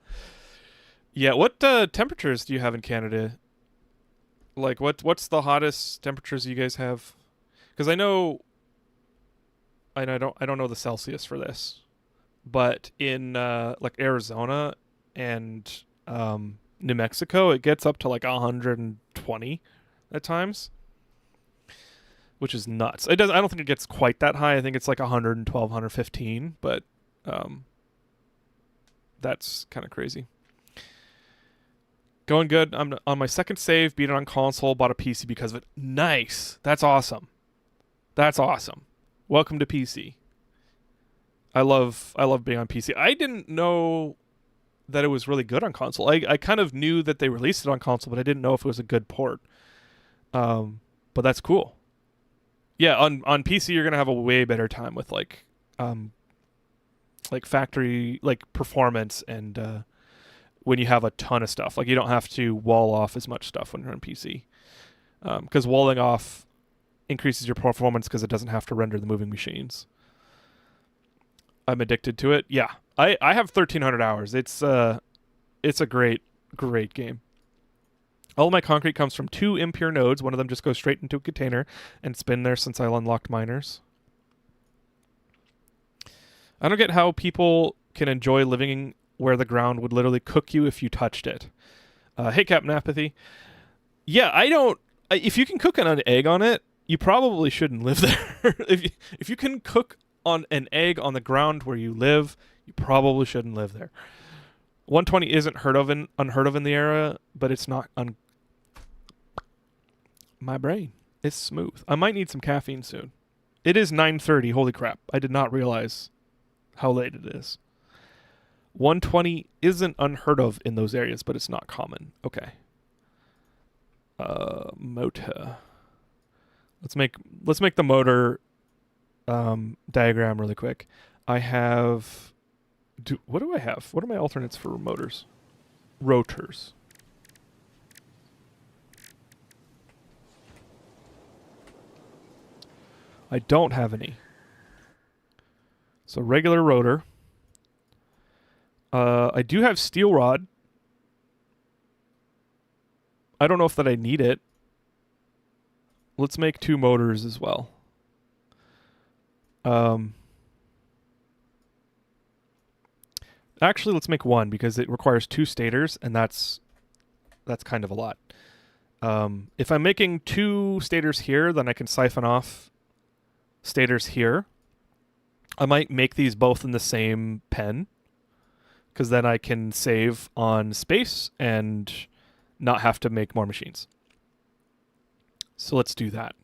Yeah, what temperatures do you have in Canada? Like what's the hottest temperatures you guys have? Because I don't know the Celsius for this, but in like Arizona and New Mexico, it gets up to like 120 at times, which is nuts. I don't think it gets quite that high. I think it's like 112, 115, but that's kind of crazy. Going good. I'm on my second save, beat it on console, bought a PC because of it. Nice. That's awesome. That's awesome. Welcome to PC. I love being on PC. I didn't know that it was really good on console. I kind of knew that they released it on console, but I didn't know if it was a good port. But that's cool. Yeah, on PC you're gonna have a way better time with like factory performance and when you have a ton of stuff. Like you don't have to wall off as much stuff when you're on PC. Because walling off increases your performance because it doesn't have to render the moving machines. I'm addicted to it. Yeah, I have 1,300 hours. It's a great game. All of my concrete comes from 2 impure nodes. One of them just goes straight into a container, and it's been there since I unlocked miners. I don't get how people can enjoy living where the ground would literally cook you if you touched it. Hey, Captain Apathy. Yeah, I don't. If you can cook an egg on it, you probably shouldn't live there. If you can cook on an egg on the ground where you live, you probably shouldn't live there. 120 isn't unheard of in the area, but it's not my brain is smooth. I might need some caffeine soon. It is 9:30. Holy crap. I did not realize how late it is. 120 isn't unheard of in those areas, but it's not common. Okay. Motor. Let's make the motor diagram really quick. I have what do I have? What are my alternates for motors? Rotors. I don't have any. So regular rotor. I do have steel rod. I don't know if that I need it. Let's make 2 motors as well. Actually, let's make 1 because it requires 2 stators, and that's kind of a lot. If I'm making 2 stators here, then I can siphon off stators here. I might make these both in the same pen, because then I can save on space and not have to make more machines. So let's do that.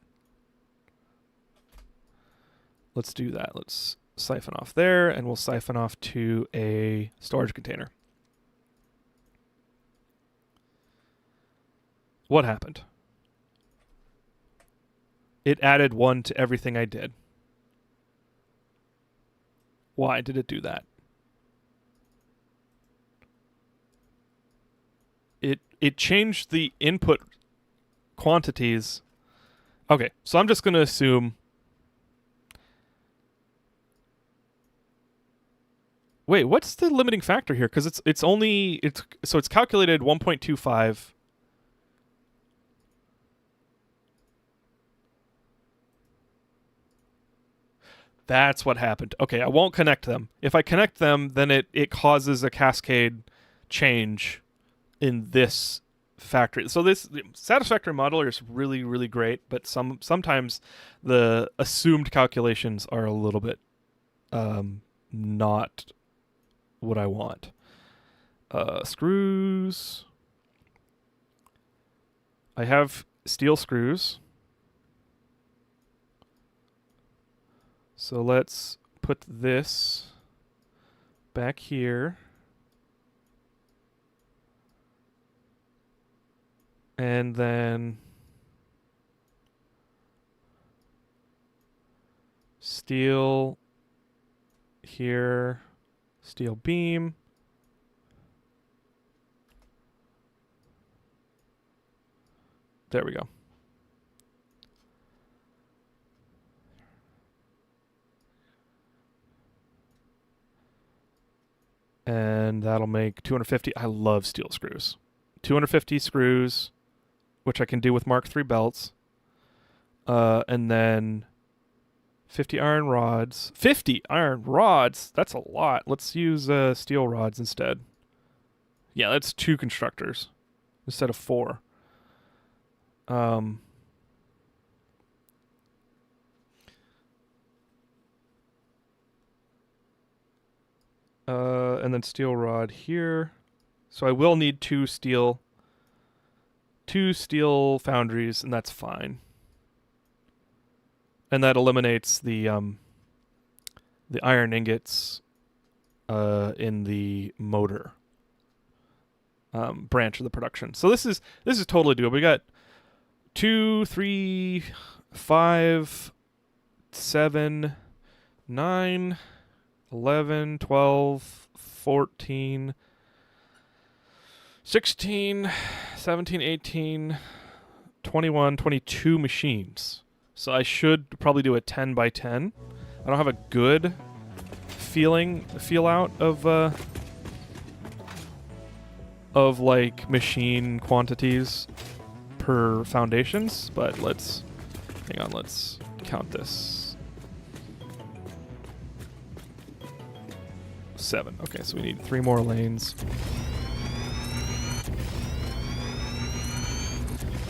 Let's siphon off there, and we'll siphon off to a storage container. What happened? It added 1 to everything I did. Why did it do that? It changed the input quantities. Okay, so I'm just going to assume... Wait, what's the limiting factor here? Because it's calculated 1.25. That's what happened. Okay, I won't connect them. If I connect them, then it causes a cascade change in this factory. So this Satisfactory modeler is really, really great, but sometimes the assumed calculations are a little bit not what I want. Screws. I have steel screws. So let's put this back here. And then steel here, steel beam. There we go. And that'll make 250. I love steel screws. 250 screws, which I can do with Mark III belts. And then 50 iron rods. 50 iron rods? That's a lot. Let's use steel rods instead. Yeah, that's 2 constructors instead of 4. And then steel rod here. So I will need 2 steel foundries, and that's fine. And that eliminates the iron ingots in the motor branch of the production. So this is totally doable. We got 2, 3, 5, 7, 9, 11, 12, 14, 16, 17, 18, 21, 22 machines. So I should probably do a 10 by 10. I don't have a good feel out of like machine quantities per foundations, but let's count this. 7. Okay, so we need 3 more lanes.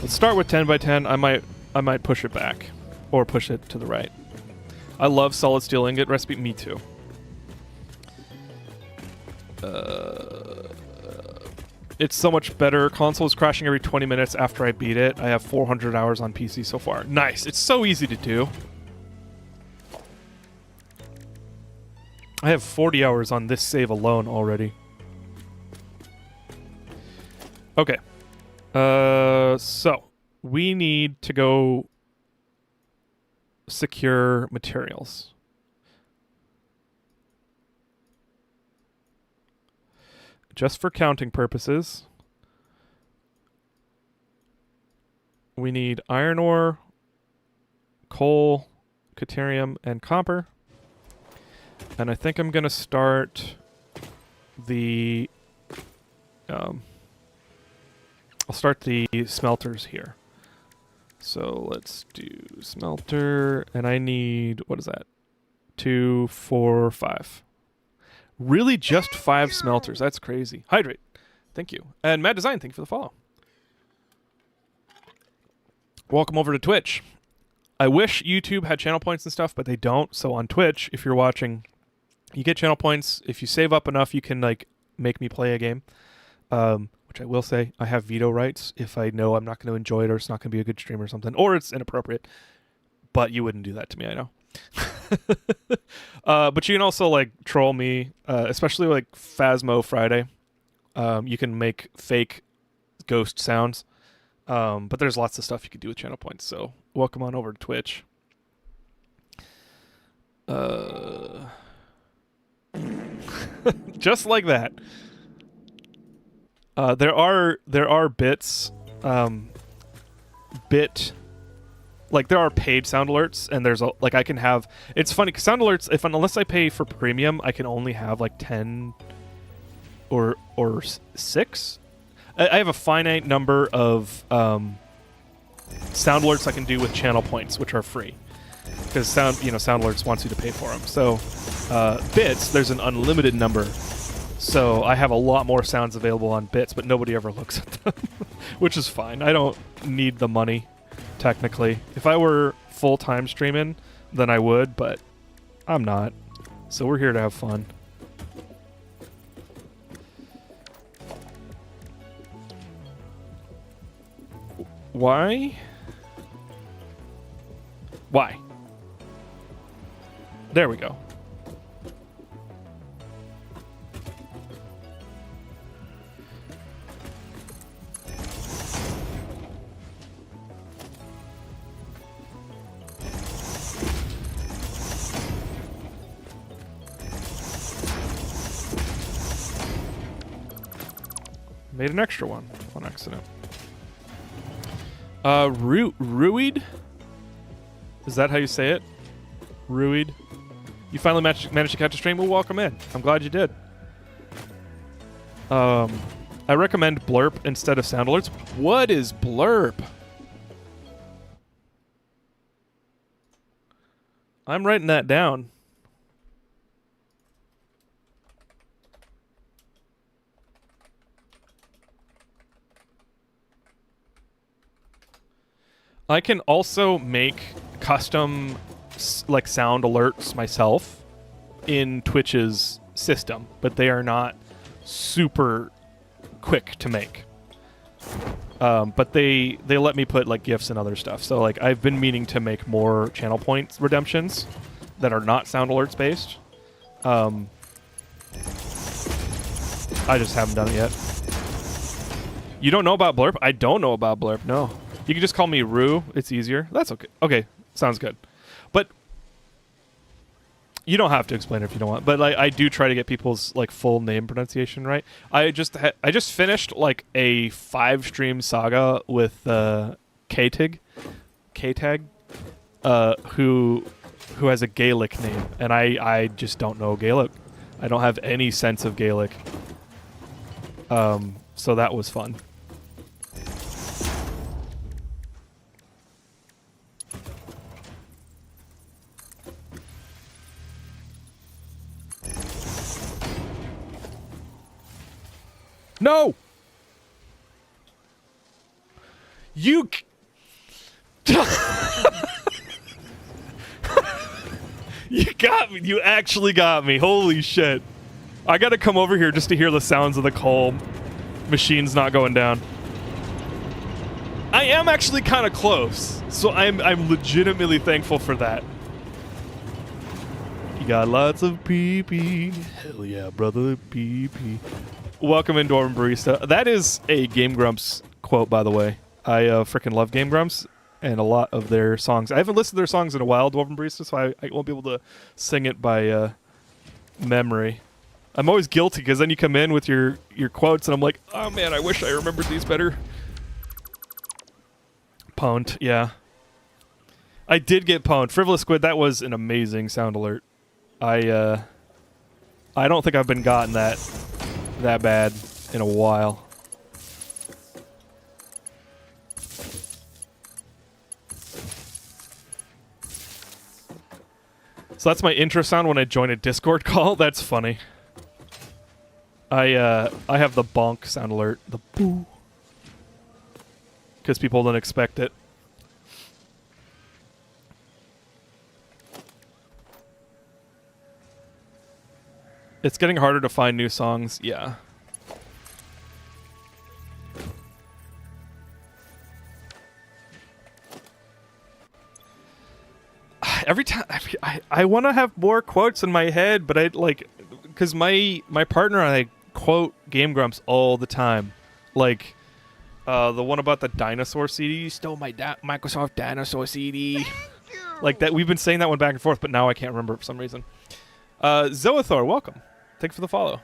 Let's start with 10 by 10. I might push it back or push it to the right. I love solid steel ingot recipe. Me too. It's so much better. Console is crashing every 20 minutes after I beat it. I have 400 hours on PC so far. Nice. It's so easy to do. I have 40 hours on this save alone already. Okay. So we need to go secure materials. Just for counting purposes, we need iron ore, coal, caterium, and copper. And I think I'm going to start the... I'll start the smelters here. So let's do smelter, and I need... What is that? 2, 4, 5. Really just 5 smelters. That's crazy. Hydrate. Thank you. And Mad Design, thank you for the follow. Welcome over to Twitch. I wish YouTube had channel points and stuff, but they don't. So on Twitch, if you're watching, you get channel points. If you save up enough, you can like make me play a game. Which I will say, I have veto rights if I know I'm not going to enjoy it or it's not going to be a good stream or something. Or it's inappropriate. But you wouldn't do that to me, I know. But you can also like troll me, especially like Phasmo Friday. You can make fake ghost sounds, but there's lots of stuff you can do with channel points. So welcome on over to Twitch. Just like that. There are bits, like there are paid sound alerts, and there's a, like I can have. It's funny because sound alerts, unless I pay for premium, I can only have like 10 or 6. I have a finite number of sound alerts I can do with channel points, which are free, because sound alerts wants you to pay for them. So bits, there's an unlimited number. So I have a lot more sounds available on bits, but nobody ever looks at them, which is fine. I don't need the money. Technically, if I were full-time streaming, then I would, but I'm not. So we're here to have fun. Why? There we go. Made an extra one on accident. Ruid? Is that how you say it? Ruid? You finally managed to catch a stream? Well, welcome in. I'm glad you did. I recommend Blurp instead of sound alerts. What is Blurp? I'm writing that down. I can also make custom like sound alerts myself in Twitch's system, but they are not super quick to make. But they let me put like GIFs and other stuff. So like I've been meaning to make more channel points redemptions that are not sound alerts based. I just haven't done it yet. You don't know about Blurp? I don't know about Blurp, no. You can just call me Rue. It's easier. That's okay. Okay, sounds good. But you don't have to explain it if you don't want. But like, I do try to get people's like full name pronunciation right. I just finished like a 5-stream saga with K-Tag, who has a Gaelic name, and I just don't know Gaelic. I don't have any sense of Gaelic. So that was fun. No! You... You got me. You actually got me. Holy shit. I gotta come over here just to hear the sounds of the coal Machine's not going down. I am actually kind of close, so I'm legitimately thankful for that. You got lots of pee-pee. Hell yeah, brother, pee-pee. Welcome in, Dwarven Barista. That is a Game Grumps quote, by the way. I freaking love Game Grumps and a lot of their songs. I haven't listened to their songs in a while, Dwarven Barista, so I won't be able to sing it by memory. I'm always guilty because then you come in with your quotes and I'm like, oh man, I wish I remembered these better. Pwned, yeah. I did get pwned. Frivolous Squid, that was an amazing sound alert. I don't think I've been gotten that bad in a while. So that's my intro sound when I join a Discord call. That's funny. I have the bonk sound alert, the boo, because people don't expect it. It's getting harder to find new songs. Yeah. Every time I want to have more quotes in my head, but I like because my partner and I quote Game Grumps all the time, like the one about the dinosaur CD. You stole my Microsoft dinosaur CD. Like that. We've been saying that one back and forth, but now I can't remember for some reason. Zoethor, welcome. Thanks for the follow.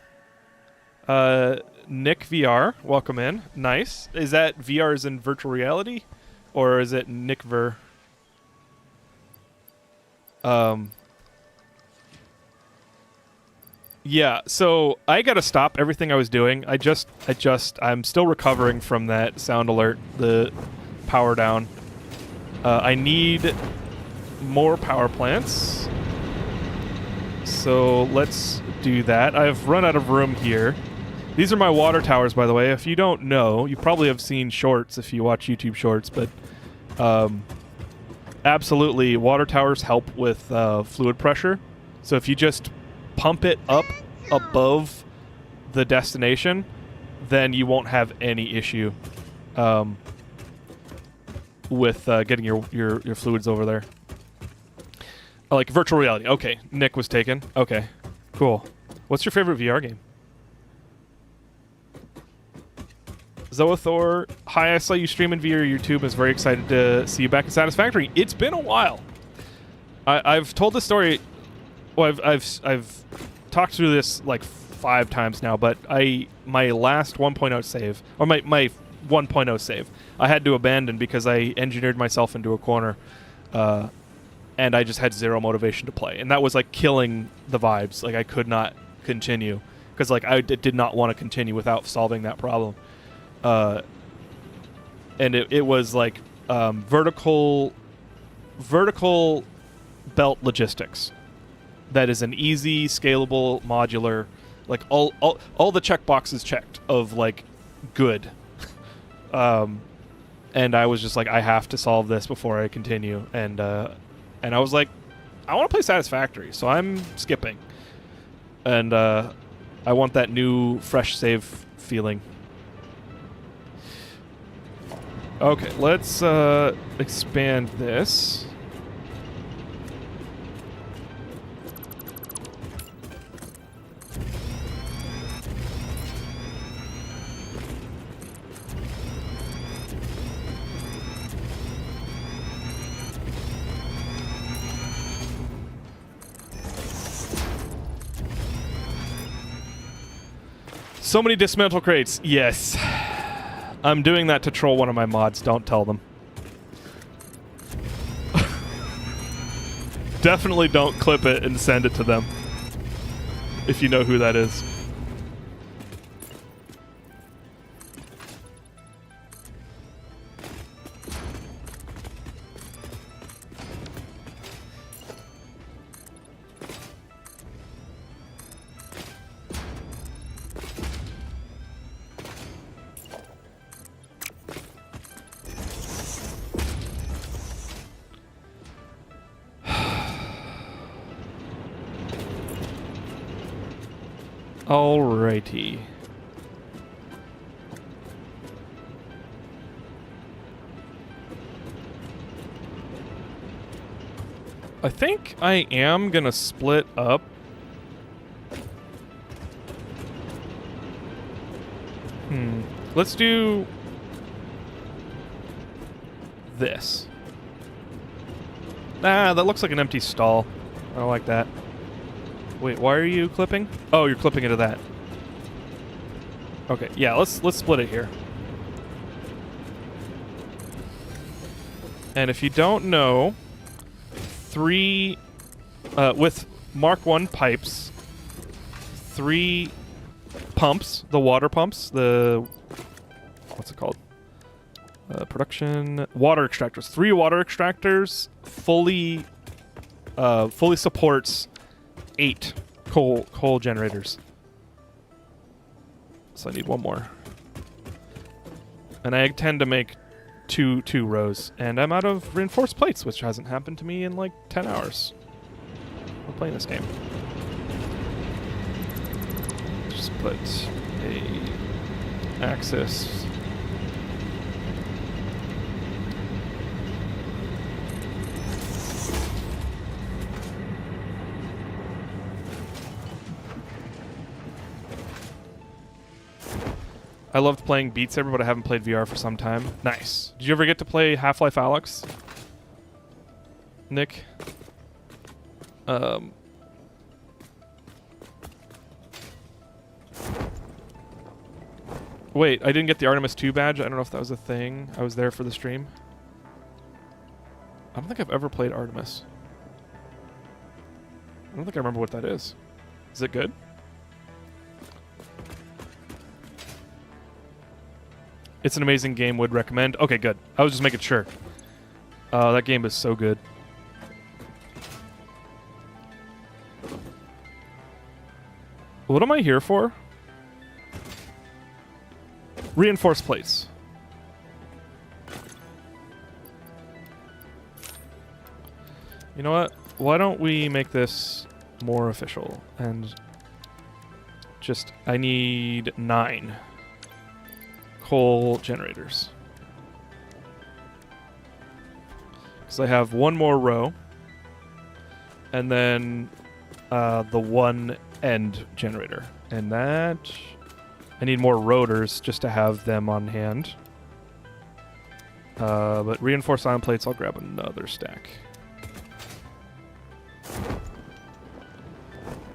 Nick VR, welcome in. Nice. Is that VR as in virtual reality, or is it Nick Ver? Yeah, so I gotta stop everything I was doing. I'm still recovering from that sound alert, the power down. I need more power plants. So let's do that. I've run out of room here. These are my water towers, by the way. If you don't know, you probably have seen shorts if you watch YouTube shorts, but absolutely, water towers help with fluid pressure. So if you just pump it up above the destination, then you won't have any issue with getting your fluids over there. Like virtual reality. Okay, Nick was taken. Okay, cool. What's your favorite VR game? Zoethor, hi, I saw you stream in VR YouTube. I was very excited to see you back in Satisfactory. It's been a while. I've told this story. Well, I've talked through this like 5 times now, but my last 1.0 save, or my 1.0 save, I had to abandon because I engineered myself into a corner, and I just had zero motivation to play, and that was like killing the vibes. Like I could not continue because like I did not want to continue without solving that problem. And it was like vertical belt logistics. That is an easy, scalable, modular, like all the checkboxes checked of like good. And I was just like, I have to solve this before I continue. And I was like, I want to play Satisfactory, so I'm skipping. And I want that new fresh save feeling. Okay, let's expand this. So many dismantle crates. Yes. I'm doing that to troll one of my mods. Don't tell them. Definitely don't clip it and send it to them. If you know who that is. Alrighty. I think I am gonna split up. Let's do this. Ah, that looks like an empty stall. I don't like that. Wait, why are you clipping? Oh, you're clipping into that. Okay, yeah, let's split it here. And if you don't know, with Mark 1 pipes, 3 pumps, the water pumps, what's it called? Production water extractors. 3 water extractors fully supports 8 coal generators. So I need 1 more. And I tend to make two rows, and I'm out of reinforced plates, which hasn't happened to me in like 10 hours. I'm playing this game. Just put a axis. I loved playing Beat Saber, but I haven't played VR for some time. Nice. Did you ever get to play Half-Life Alyx? Nick? Wait, I didn't get the Artemis 2 badge. I don't know if that was a thing. I was there for the stream. I don't think I've ever played Artemis. I don't think I remember what that is. Is it good? It's an amazing game, would recommend. Okay, good. I was just making sure. That game is so good. What am I here for? Reinforced plates. You know what? Why don't we make this more official? And just, I need 9 coal generators. Because I have 1 more row. And then the 1 end generator. And that... I need more rotors just to have them on hand. But reinforced iron plates, I'll grab another stack.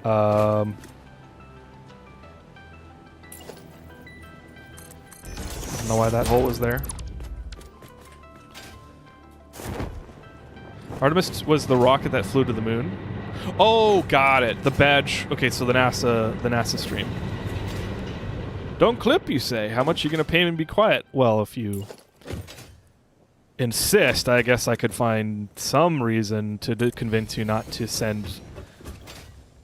I don't know why that hole was there. Artemis was the rocket that flew to the moon. Oh, got it. The badge. Okay, so the NASA stream. Don't clip, you say. How much are you going to pay me and be quiet? Well, if you insist, I guess I could find some reason to convince you not to send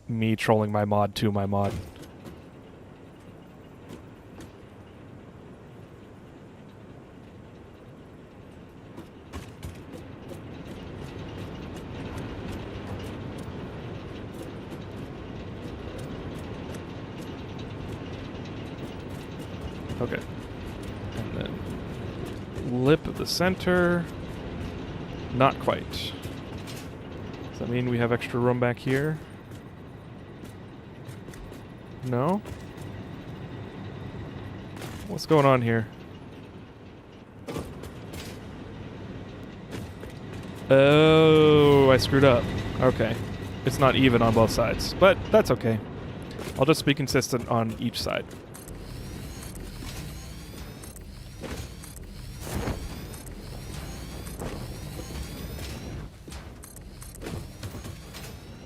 me trolling my mod to my mod. Okay. And then lip of the center. Not quite. Does that mean we have extra room back here? No? What's going on here? Oh, I screwed up. Okay. It's not even on both sides, but that's okay. I'll just be consistent on each side.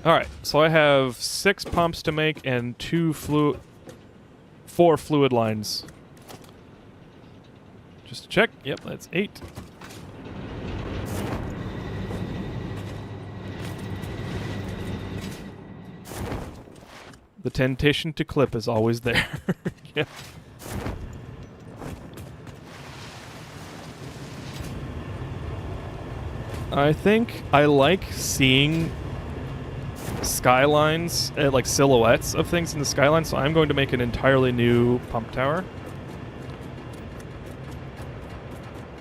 Alright, so I have 6 pumps to make and 4 fluid lines. Just to check. Yep, that's 8. The temptation to clip is always there. Yeah. I think I like seeing skylines, like silhouettes of things in the skyline, so I'm going to make an entirely new pump tower.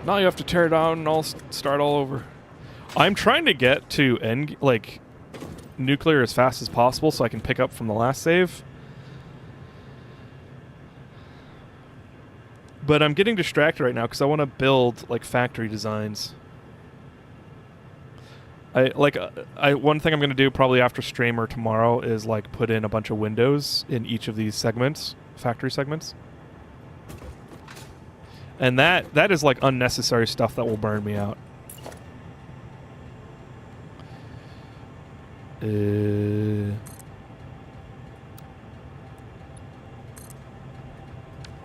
Now you have to tear it down and start all over. I'm trying to get to end like nuclear as fast as possible so I can pick up from the last save. But I'm getting distracted right now because I want to build like factory designs. One thing I'm going to do probably after stream or tomorrow is like put in a bunch of windows in each of these segments, factory segments. And that is like unnecessary stuff that will burn me out.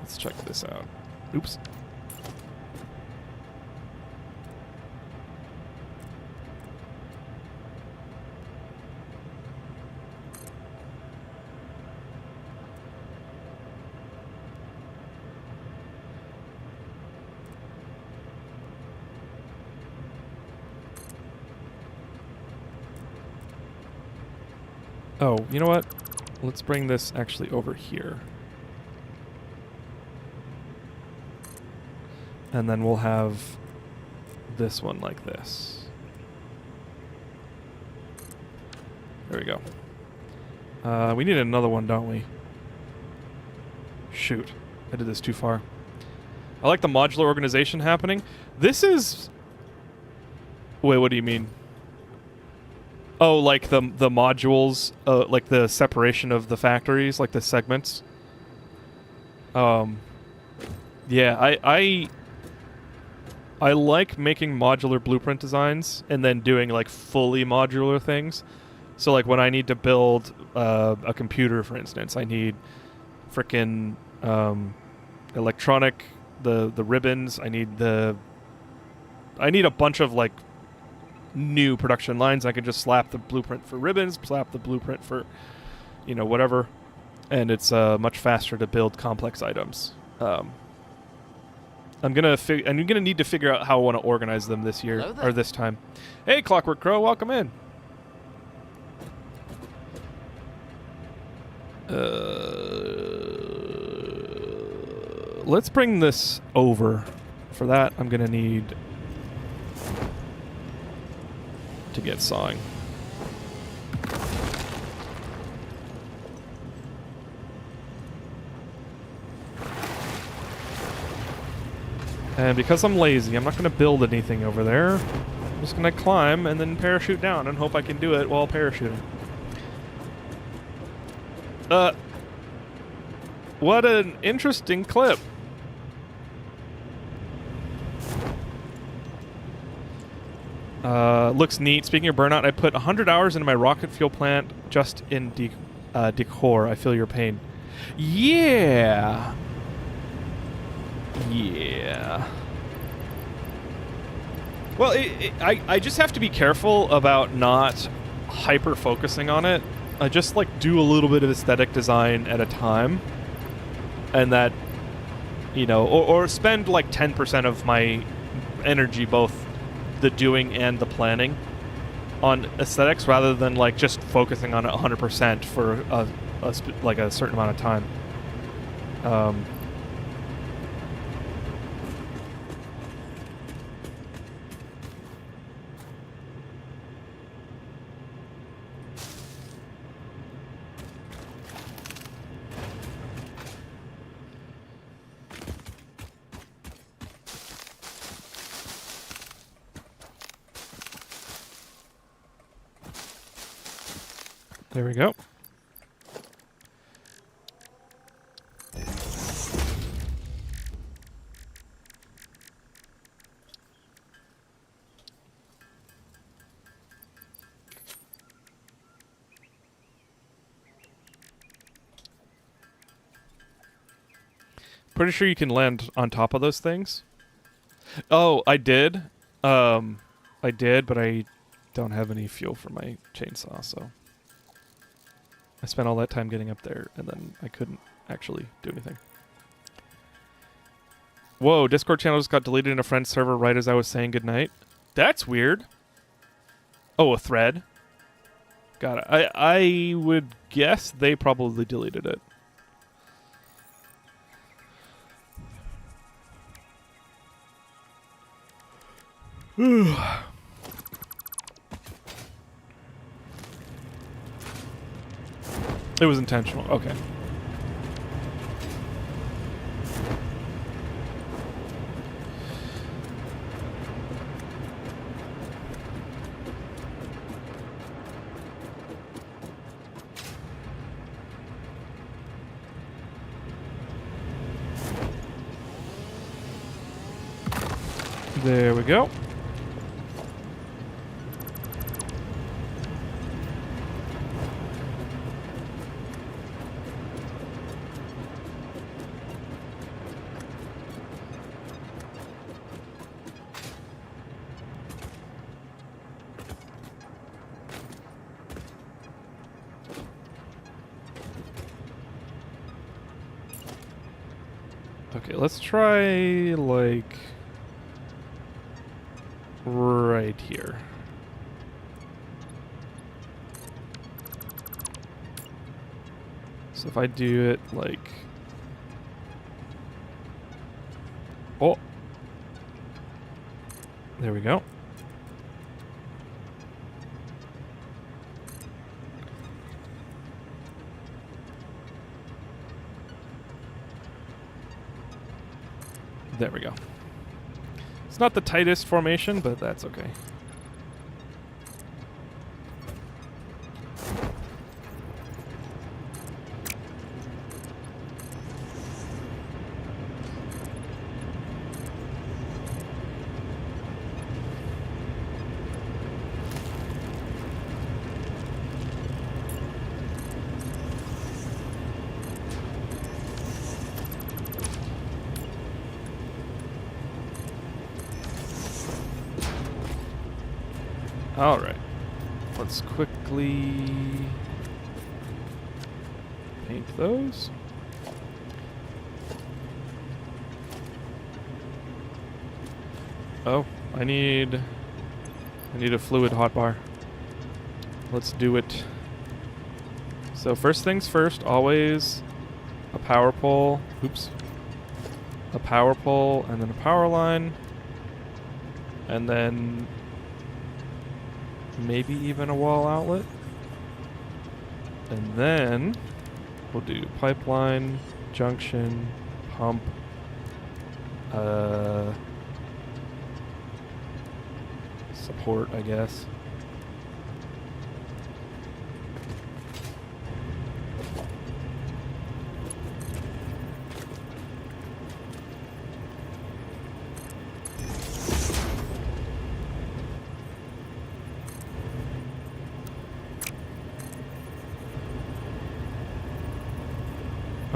Let's check this out. Oops. Oh, you know what? Let's bring this actually over here. And then we'll have this one like this. There we go. We need another one, don't we? Shoot. I did this too far. I like the modular organization happening. This is... Wait, what do you mean? Oh, like the modules, like the separation of the factories, like the segments. Yeah, I like making modular blueprint designs and then doing like fully modular things. So like when I need to build a computer, for instance, I need frickin' electronic, the ribbons. I need a bunch of like new production lines. I can just slap the blueprint for ribbons, slap the blueprint for, you know, whatever, and it's much faster to build complex items. I'm gonna need to figure out how I want to organize them this year or this time. Hey, Clockwork Crow, welcome in. Let's bring this over. For that, I'm gonna need to get sawing. And because I'm lazy, I'm not going to build anything over there. I'm just going to climb and then parachute down and hope I can do it while parachuting. What an interesting clip. Looks neat. Speaking of burnout, I put 100 hours into my rocket fuel plant just in decor. I feel your pain. Yeah. Yeah. Well, I just have to be careful about not hyper-focusing on it. I just, like, do a little bit of aesthetic design at a time. And that, you know, or spend, like, 10% of my energy, both the doing and the planning, on aesthetics rather than, like, just focusing on it 100% for, like, a certain amount of time. There we go. Pretty sure you can land on top of those things. Oh, I did. I did, but I don't have any fuel for my chainsaw, so I spent all that time getting up there, and then I couldn't actually do anything. Whoa, Discord channel just got deleted in a friend's server right as I was saying goodnight. That's weird. Oh, a thread? Got it. I would guess they probably deleted it. It was intentional. Okay. There we go. Okay, let's try, like, right here. So if I do it, like... Oh! There we go. There we go. It's not the tightest formation, but that's okay. All right, let's quickly paint those. Oh, I need a fluid hotbar. Let's do it. So first things first, always a power pole. Oops. A power pole and then a power line. And then maybe even a wall outlet. And then we'll do pipeline, junction, pump, support, I guess.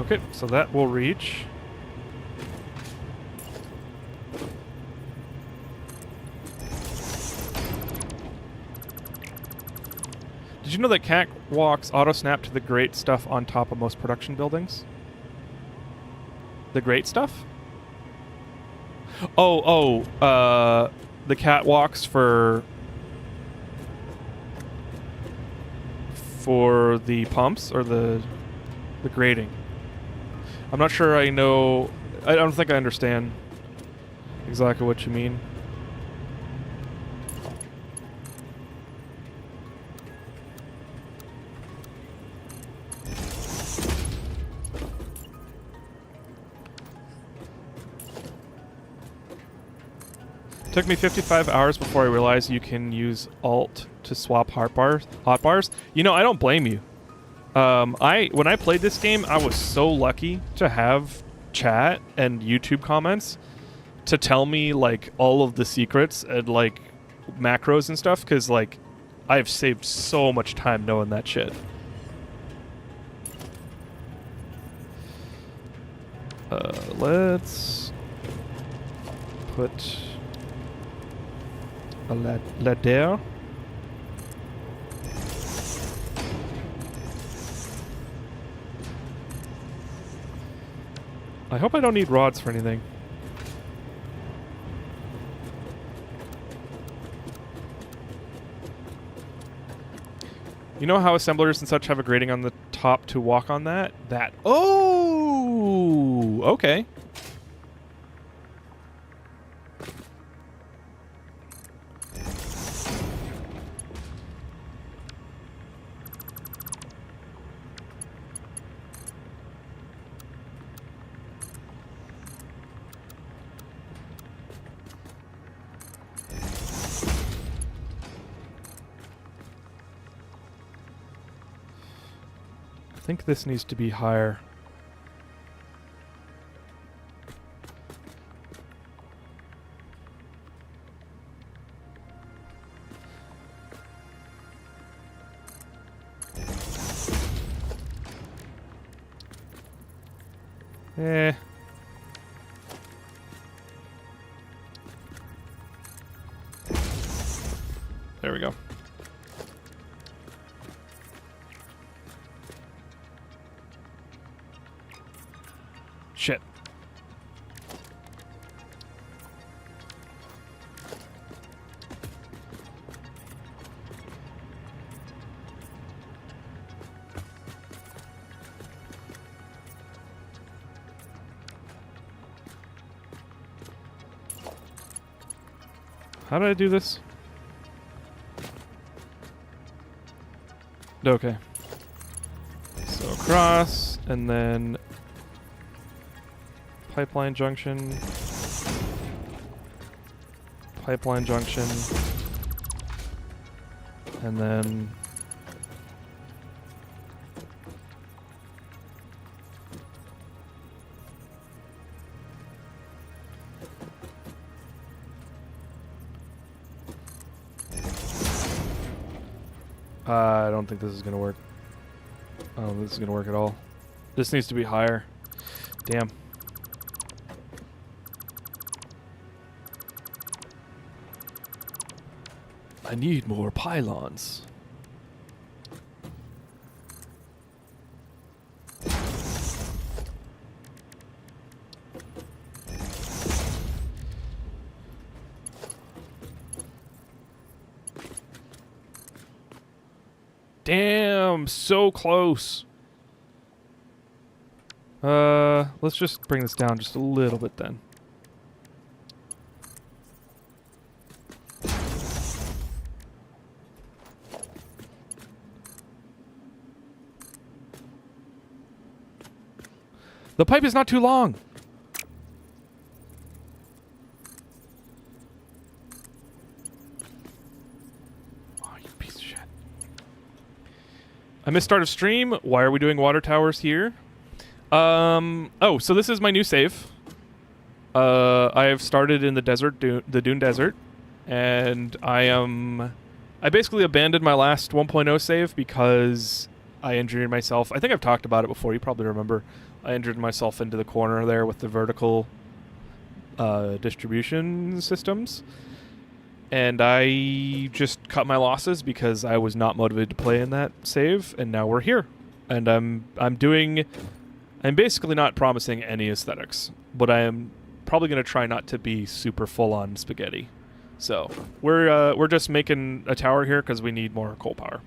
Okay, so that will reach. Did you know that catwalks auto-snap to the great stuff on top of most production buildings? The great stuff? The catwalks for the pumps or the grading. I'm not sure I know. I don't think I understand exactly what you mean. Took me 55 hours before I realized you can use Alt to swap hotbars. You know, I don't blame you. When I played this game, I was so lucky to have chat and YouTube comments to tell me like all of the secrets and like macros and stuff, because like I've saved so much time knowing that shit. Let's put a ladder. I hope I don't need rods for anything. You know how assemblers and such have a grating on the top to walk on that? Oh, okay. think this needs to be higher. Eh. There we go. Shit. How did I do this? Okay. So across, and then pipeline junction, and then I don't think this is gonna work. I don't think this is gonna work at all. This needs to be higher. Damn. I need more pylons. Damn, so close. Let's just bring this down just a little bit then. The pipe is not too long. Oh, you piece of shit. I missed start of stream. Why are we doing water towers here? Oh, so this is my new save. I have started in the desert, the Dune Desert, and I basically abandoned my last 1.0 save because I injured myself. I think I've talked about it before. You probably remember. I injured myself into the corner there with the vertical distribution systems. And I just cut my losses because I was not motivated to play in that save, and now we're here. And I'm basically not promising any aesthetics, but I am probably going to try not to be super full on spaghetti. So we're just making a tower here because we need more coal power.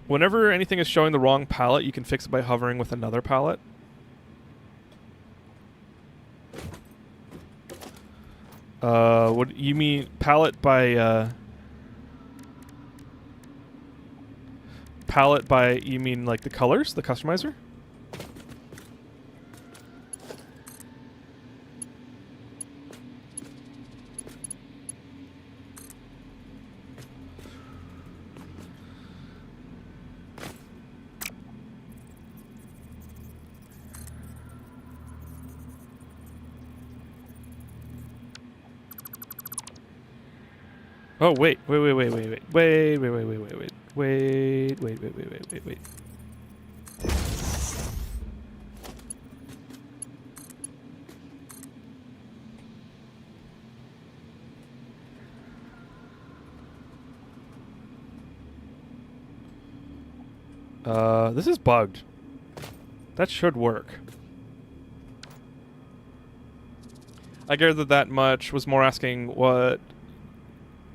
Whenever anything is showing the wrong palette, you can fix it by hovering with another palette. What you mean palette by you mean like the colors, the customizer? Oh wait. This is bugged. That should work. I gathered that much. Was more asking what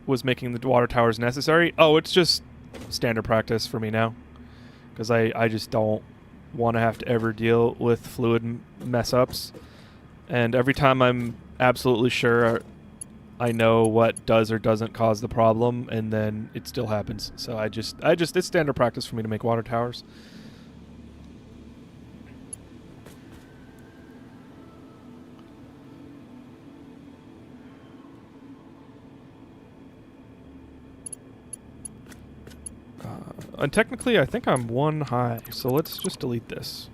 was making the water towers necessary. Oh, it's just standard practice for me now. Because I just don't want to have to ever deal with fluid mess-ups. And every time I'm absolutely sure I know what does or doesn't cause the problem, and then it still happens. So I just it's standard practice for me to make water towers. And technically, I think I'm 1 high, so let's just delete this.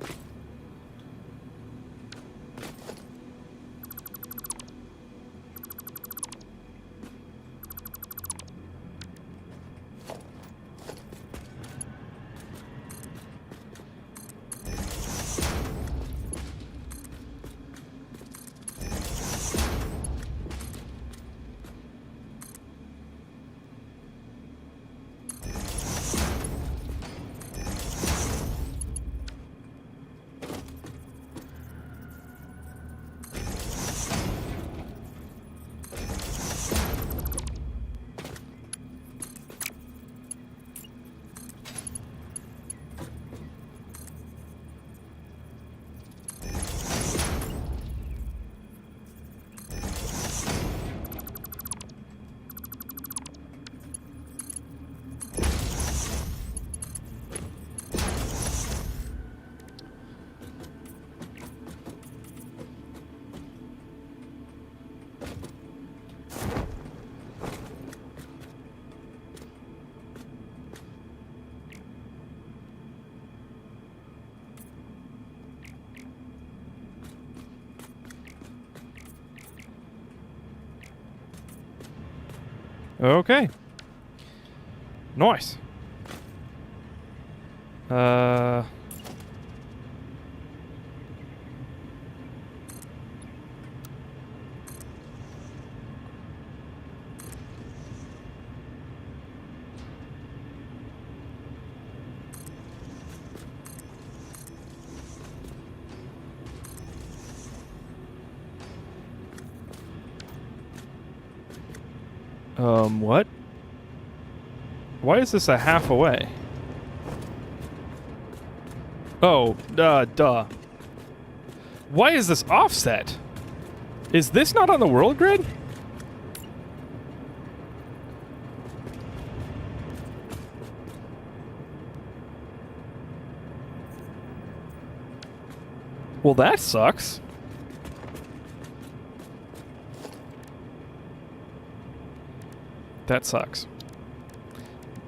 Okay. Nice. What? Why is this a half away? Oh, duh. Why is this offset? Is this not on the world grid? Well, that sucks. That sucks.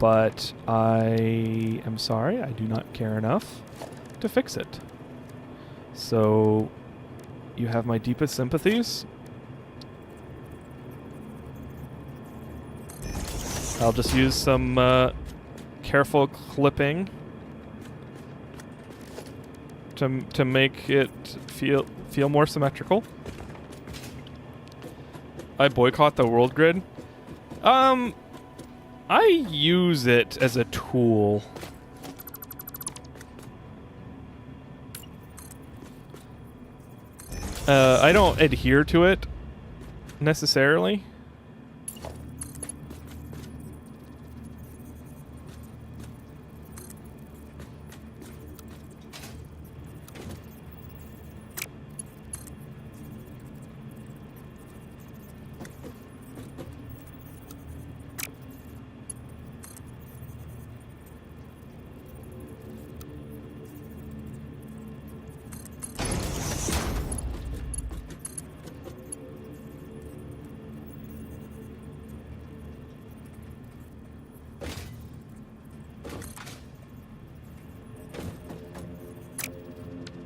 But I am sorry, I do not care enough to fix it. So, you have my deepest sympathies. I'll just use some careful clipping to make it feel more symmetrical. I boycott the world grid. I use it as a tool. I don't adhere to it necessarily.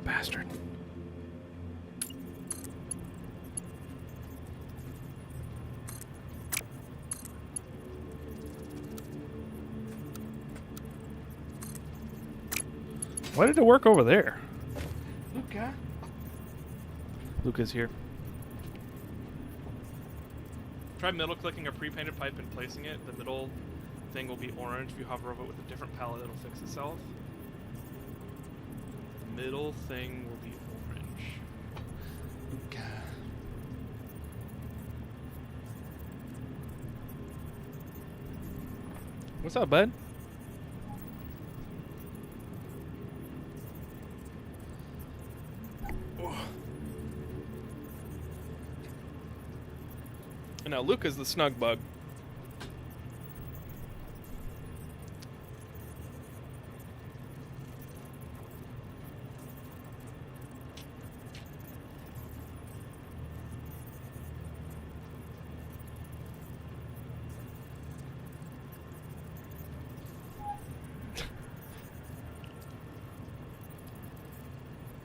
Bastard. Why did it work over there? Luca? Luca's here. Try middle clicking a pre-painted pipe and placing it. The middle thing will be orange. If you hover over it with a different palette, it'll fix itself. The middle thing will be orange. Luca. What's up, bud? And now Luca's the snug bug.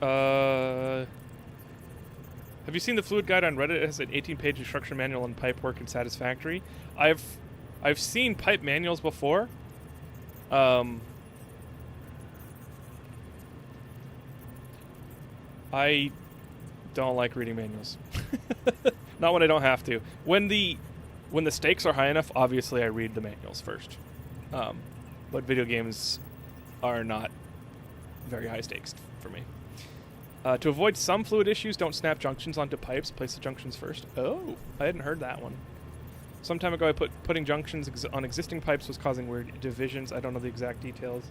Have you seen the fluid guide on Reddit? It has an 18-page instruction manual on pipe work in Satisfactory. I've seen pipe manuals before. I don't like reading manuals. Not when I don't have to. When the stakes are high enough, obviously I read the manuals first. But video games are not very high stakes for me. To avoid some fluid issues, don't snap junctions onto pipes. Place the junctions first. Oh, I hadn't heard that one. Some time ago, I putting junctions on existing pipes was causing weird divisions. I don't know the exact details.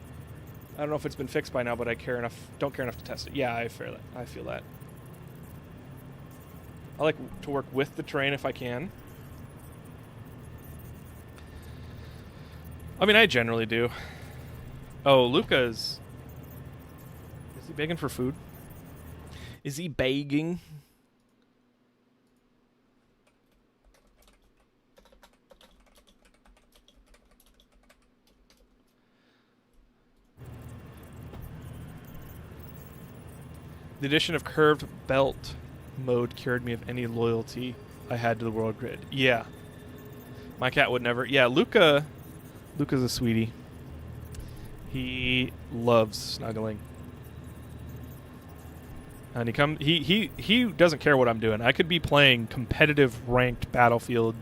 I don't know if it's been fixed by now, but don't care enough to test it. Yeah, I feel that. I like to work with the terrain if I can. I mean, I generally do. Oh, Luca's... Is he begging for food? Is he begging? The addition of curved belt mode cured me of any loyalty I had to the world grid. Yeah. My cat would never... Yeah, Luca's a sweetie. He loves snuggling. And he doesn't care what I'm doing. I could be playing competitive ranked Battlefield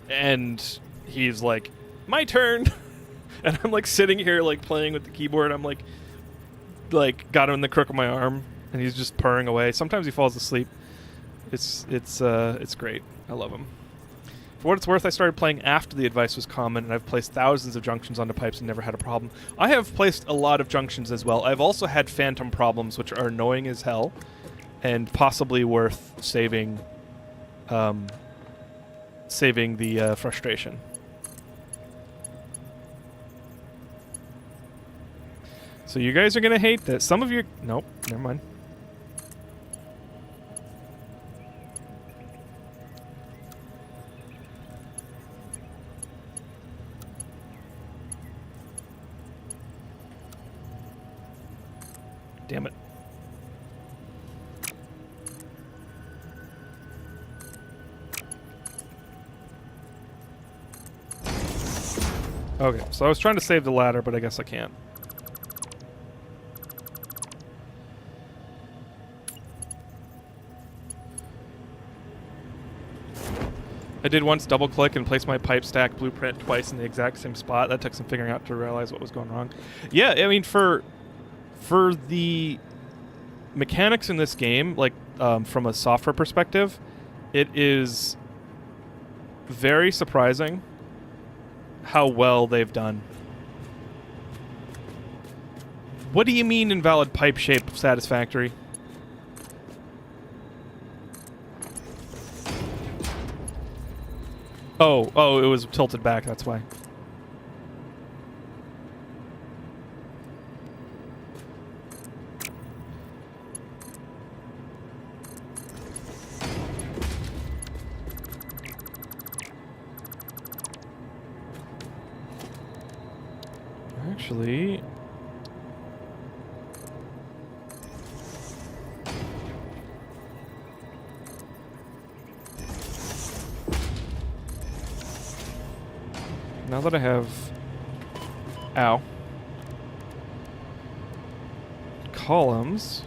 and he's like, my turn. And I'm like sitting here like playing with the keyboard. I'm like got him in the crook of my arm and he's just purring away. Sometimes he falls asleep. It's great. I love him. For what it's worth, I started playing after the advice was common, and I've placed thousands of junctions onto pipes and never had a problem. I have placed a lot of junctions as well. I've also had phantom problems, which are annoying as hell, and possibly worth saving the frustration. So you guys are going to hate this. Some of you... Nope, never mind. Damn it. Okay, so I was trying to save the ladder, but I guess I can't. I did once double click and place my pipe stack blueprint twice in the exact same spot. That took some figuring out to realize what was going wrong. Yeah, I mean, for the mechanics in this game, like from a software perspective, it is very surprising how well they've done. What do you mean invalid pipe shape satisfactory? Oh, it was tilted back, that's why. Actually... Now that I have... Ow. Columns...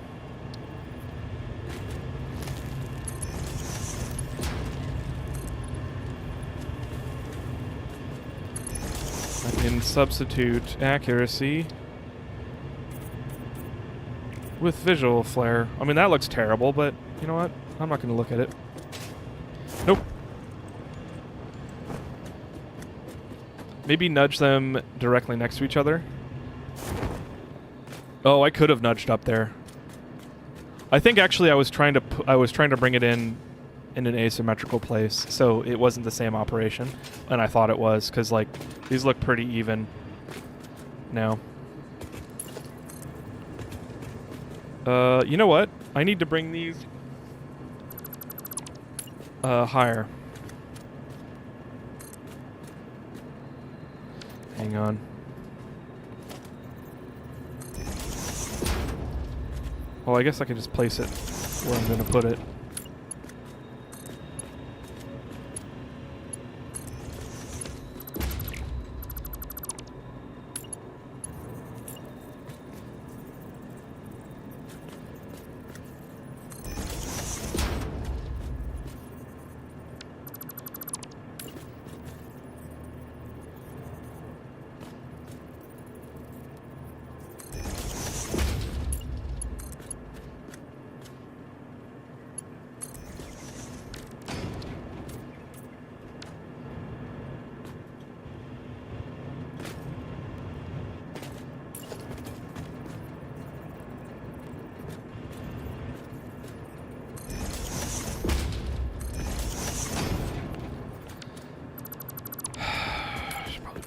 I can substitute accuracy with visual flare. I mean, that looks terrible, but you know what? I'm not going to look at it. Nope. Maybe nudge them directly next to each other. Oh, I could have nudged up there. I think actually I was trying to bring it in an asymmetrical place, so it wasn't the same operation, and I thought it was because like these look pretty even now. You know what? I need to bring these higher. Hang on. Oh, I guess I can just place it where I'm going to put it.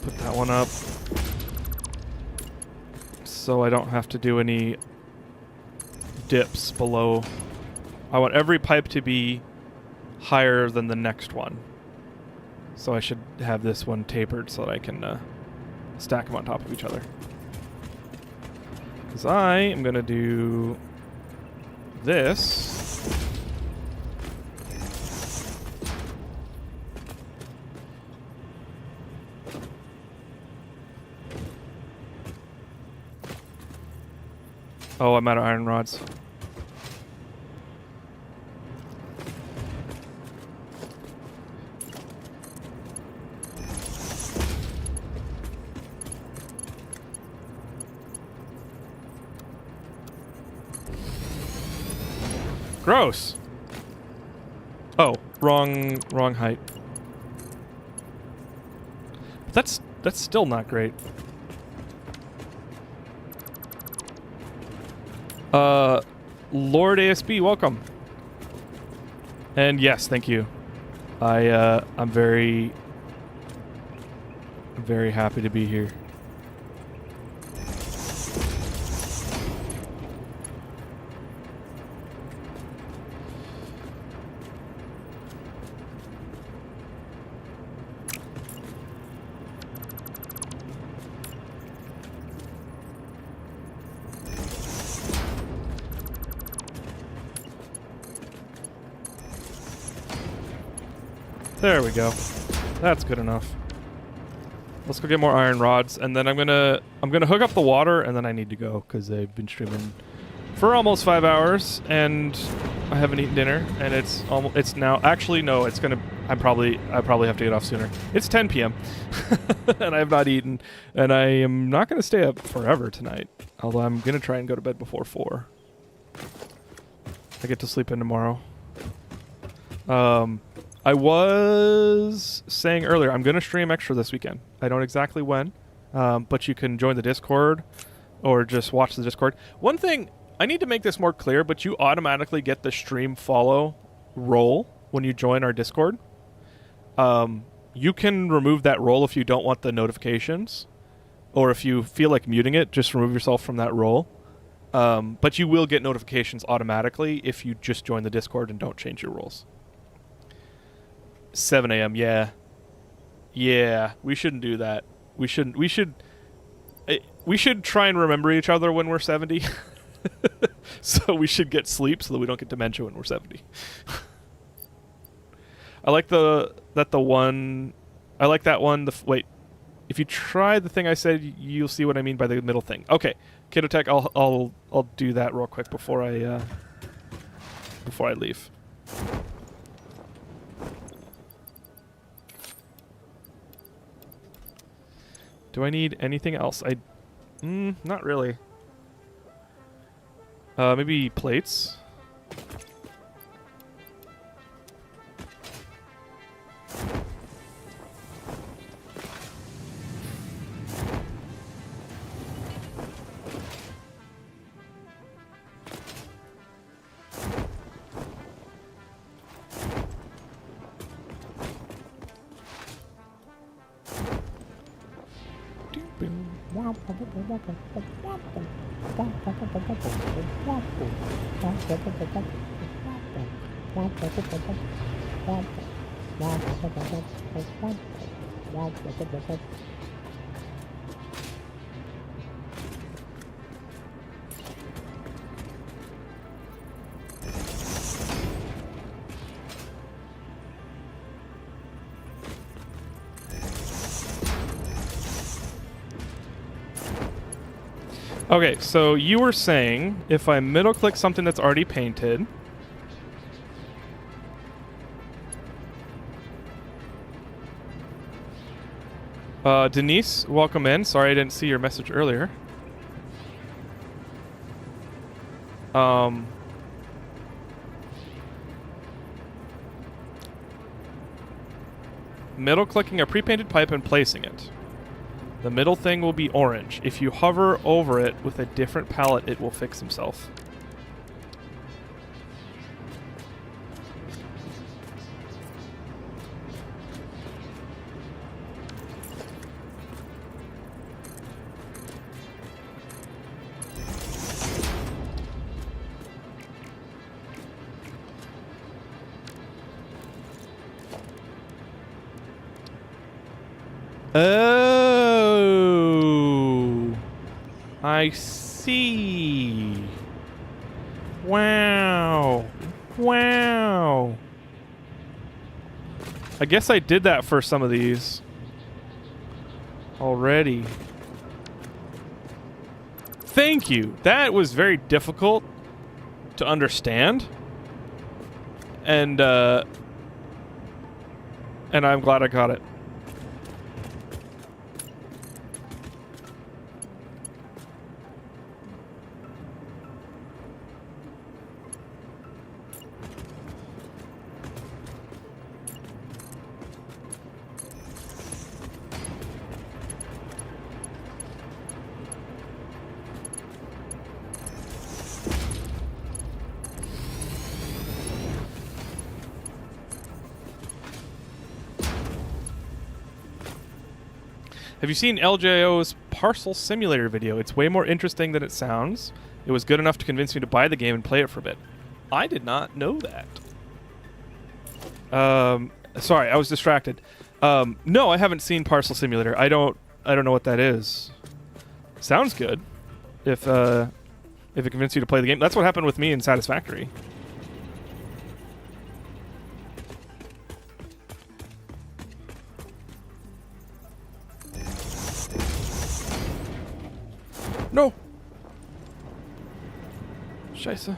Put that one up so I don't have to do any dips below. I want every pipe to be higher than the next one. So I should have this one tapered so that I can stack them on top of each other. Because I am going to do this. Oh, I'm out of iron rods. Gross. Oh, wrong height. That's still not great. Lord ASB, welcome. And yes, thank you. I'm very happy to be here. There we go. That's good enough. Let's go get more iron rods, and then I'm gonna hook up the water, and then I need to go because I've been streaming for almost 5 hours, and I haven't eaten dinner, and it's now actually no, it's gonna I probably have to get off sooner. It's 10 p.m. and I have not eaten, and I am not gonna stay up forever tonight. Although I'm gonna try and go to bed before 4. I get to sleep in tomorrow. I was saying earlier, I'm going to stream extra this weekend. I don't exactly when, but you can join the Discord or just watch the Discord. One thing, I need to make this more clear, but you automatically get the stream follow role when you join our Discord. You can remove that role if you don't want the notifications, or if you feel like muting it, just remove yourself from that role. But you will get notifications automatically if you just join the Discord and don't change your roles. 7 a.m. Yeah, we shouldn't do that. We should try and remember each other when we're 70. So we should get sleep so that we don't get dementia when we're 70. I like that one. Wait, if you try the thing I said, you'll see what I mean by the middle thing. Okay, Kidotech, I'll do that real quick before I leave. Do I need anything else? Not really. Maybe plates? Okay, so you were saying if I middle click something that's already painted, Denise, welcome in. Sorry I didn't see your message earlier. Middle clicking a pre-painted pipe and placing it. The middle thing will be orange. If you hover over it with a different palette, it will fix himself. Oh, I see. Wow. Wow. I guess I did that for some of these already. Thank you. That was very difficult to understand. And I'm glad I got it. Have you seen LJO's Parcel Simulator video? It's way more interesting than it sounds. It was good enough to convince me to buy the game and play it for a bit. I did not know that. Sorry, I was distracted. No, I haven't seen Parcel Simulator. I don't know what that is. Sounds good. If it convinced you to play the game. That's what happened with me in Satisfactory. No! Scheiße.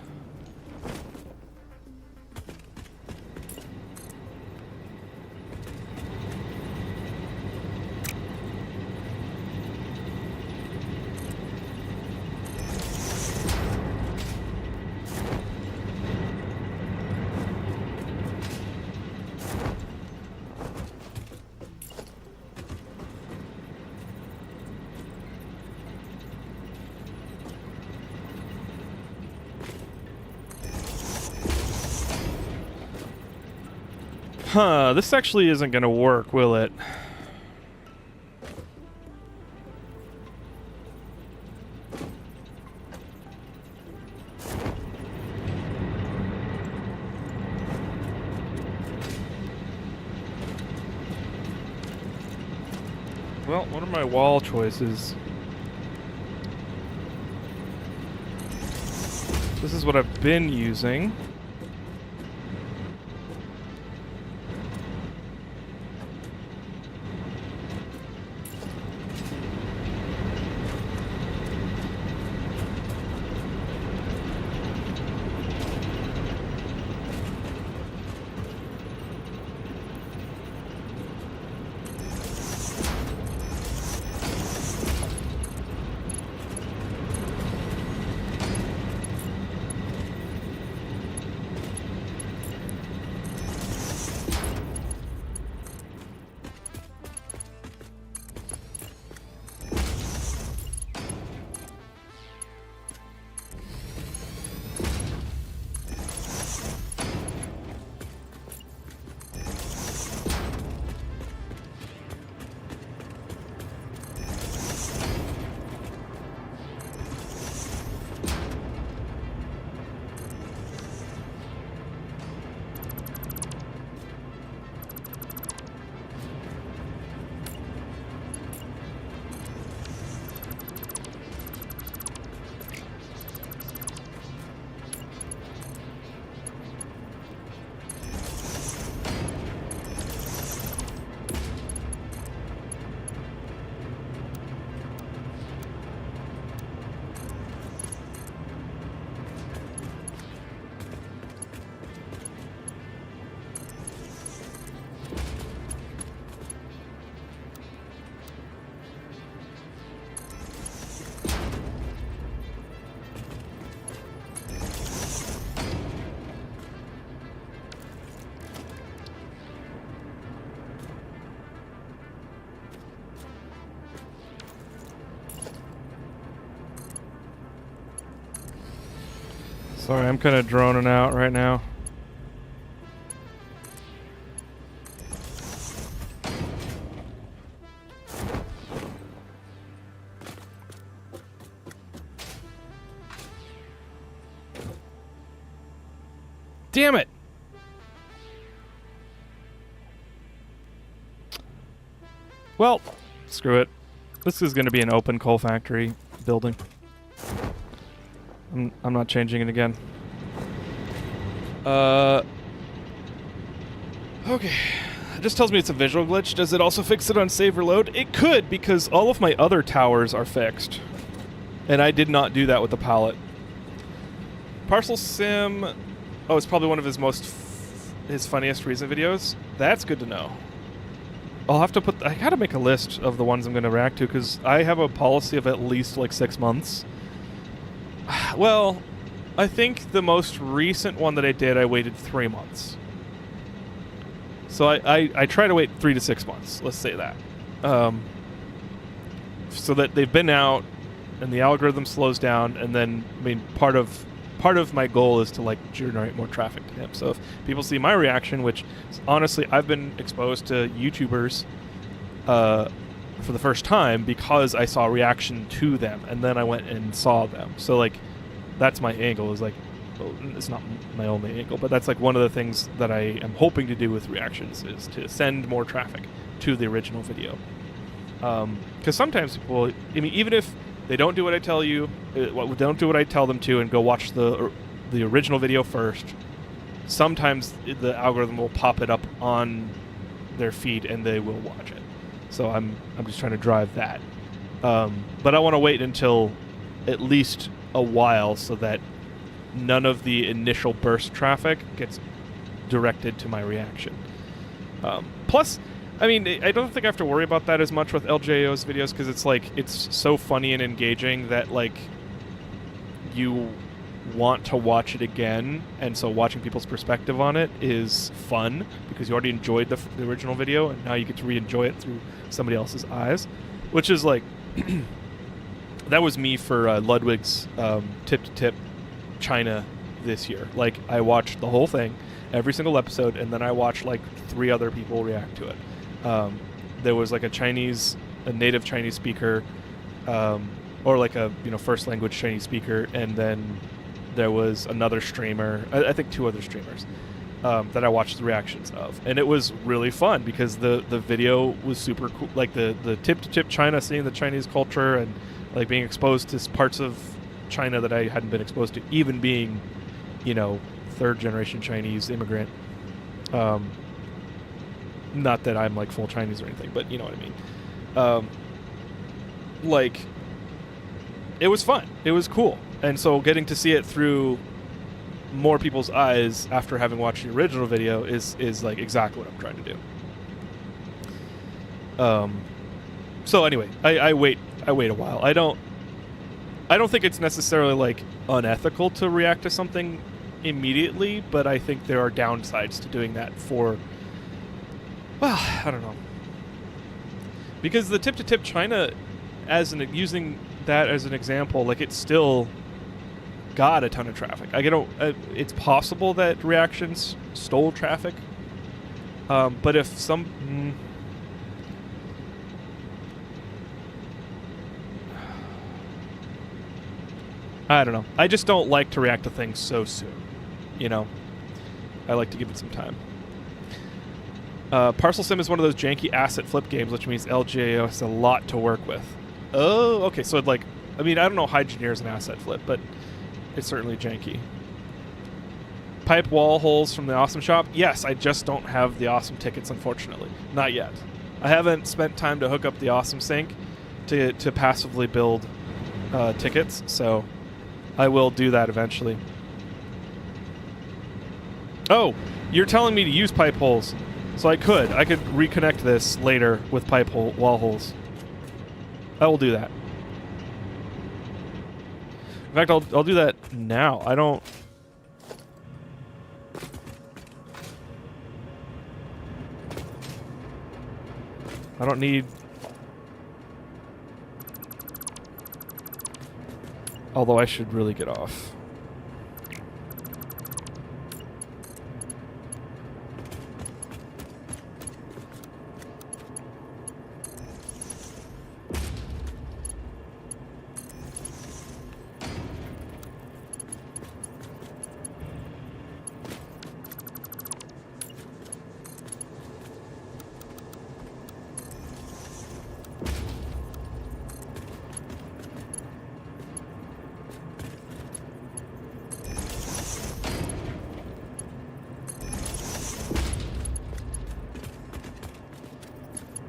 Huh, this actually isn't gonna work, will it? Well, what are my wall choices? This is what I've been using. Sorry, I'm kind of droning out right now. Damn it! Well, screw it. This is going to be an open coal factory building. I'm not changing it again. Okay. It just tells me it's a visual glitch. Does it also fix it on save or load? It could, because all of my other towers are fixed. And I did not do that with the palette. Parcel Sim... Oh, it's probably one of his his funniest recent videos. That's good to know. I'll have to I gotta make a list of the ones I'm gonna react to, because I have a policy of at least like 6 months. Well, I think the most recent one that I did, I waited 3 months. So I try to wait 3 to 6 months, let's say that. So that they've been out, and the algorithm slows down, and then, I mean, part of my goal is to like generate more traffic to him. So if people see my reaction, which honestly I've been exposed to YouTubers for the first time because I saw a reaction to them, and then I went and saw them. So like that's my angle, is like, well, it's not my only angle, but that's like one of the things that I am hoping to do with reactions, is to send more traffic to the original video. Because sometimes people, I mean, even if they don't do what I tell you, don't do what I tell them to, and go watch the original video first, sometimes the algorithm will pop it up on their feed and they will watch it. So I'm just trying to drive that. But I want to wait until at least a while so that none of the initial burst traffic gets directed to my reaction. Plus, I mean, I don't think I have to worry about that as much with LJO's videos, because it's like, it's so funny and engaging that like you want to watch it again, and so watching people's perspective on it is fun because you already enjoyed the original video, and now you get to re-enjoy it through somebody else's eyes, which is like that was me for Ludwig's tip-to-tip China this year. Like, I watched the whole thing, every single episode, and then I watched like 3 other people react to it. There was like a native Chinese speaker, or like a first language Chinese speaker, and then there was another streamer, I think 2 other streamers, that I watched the reactions of, and it was really fun because the video was super cool. Like the tip-to-tip China, seeing the Chinese culture and like being exposed to parts of China that I hadn't been exposed to, even being, 3rd generation Chinese immigrant. Not that I'm like full Chinese or anything, but you know what I mean. Like, it was fun. It was cool. And so getting to see it through more people's eyes after having watched the original video is like exactly what I'm trying to do. So anyway, I wait a while. I don't think it's necessarily like unethical to react to something immediately, but I think there are downsides to doing that for, well, I don't know. Because the tip-to-tip China, using that as an example, like, it's still got a ton of traffic. It's possible that reactions stole traffic, but if I don't know. I just don't like to react to things so soon. I like to give it some time. Parcel Sim is one of those janky asset flip games, which means LGAO has a lot to work with. Oh, okay. So I don't know how engineer is an asset flip, but it's certainly janky. Pipe wall holes from the Awesome Shop. Yes, I just don't have the Awesome tickets, unfortunately. Not yet. I haven't spent time to hook up the Awesome Sync to passively build tickets, so I will do that eventually. Oh, you're telling me to use pipe holes. So I could reconnect this later with wall holes. I will do that. In fact, I'll do that now. I don't need. Although I should really get off.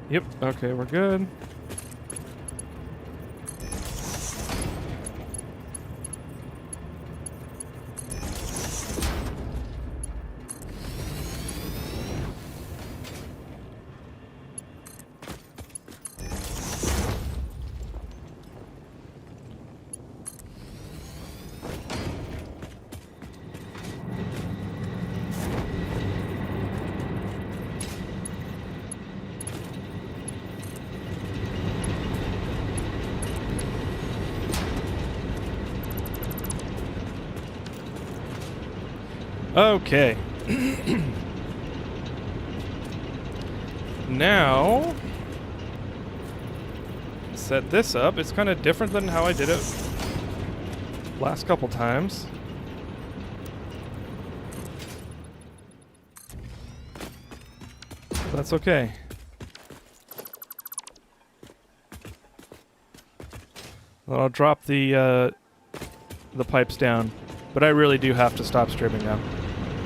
Yep. Okay, we're good. Okay. Now, set this up. It's kind of different than how I did it last couple times. That's okay. Then I'll drop the pipes down, but I really do have to stop streaming now.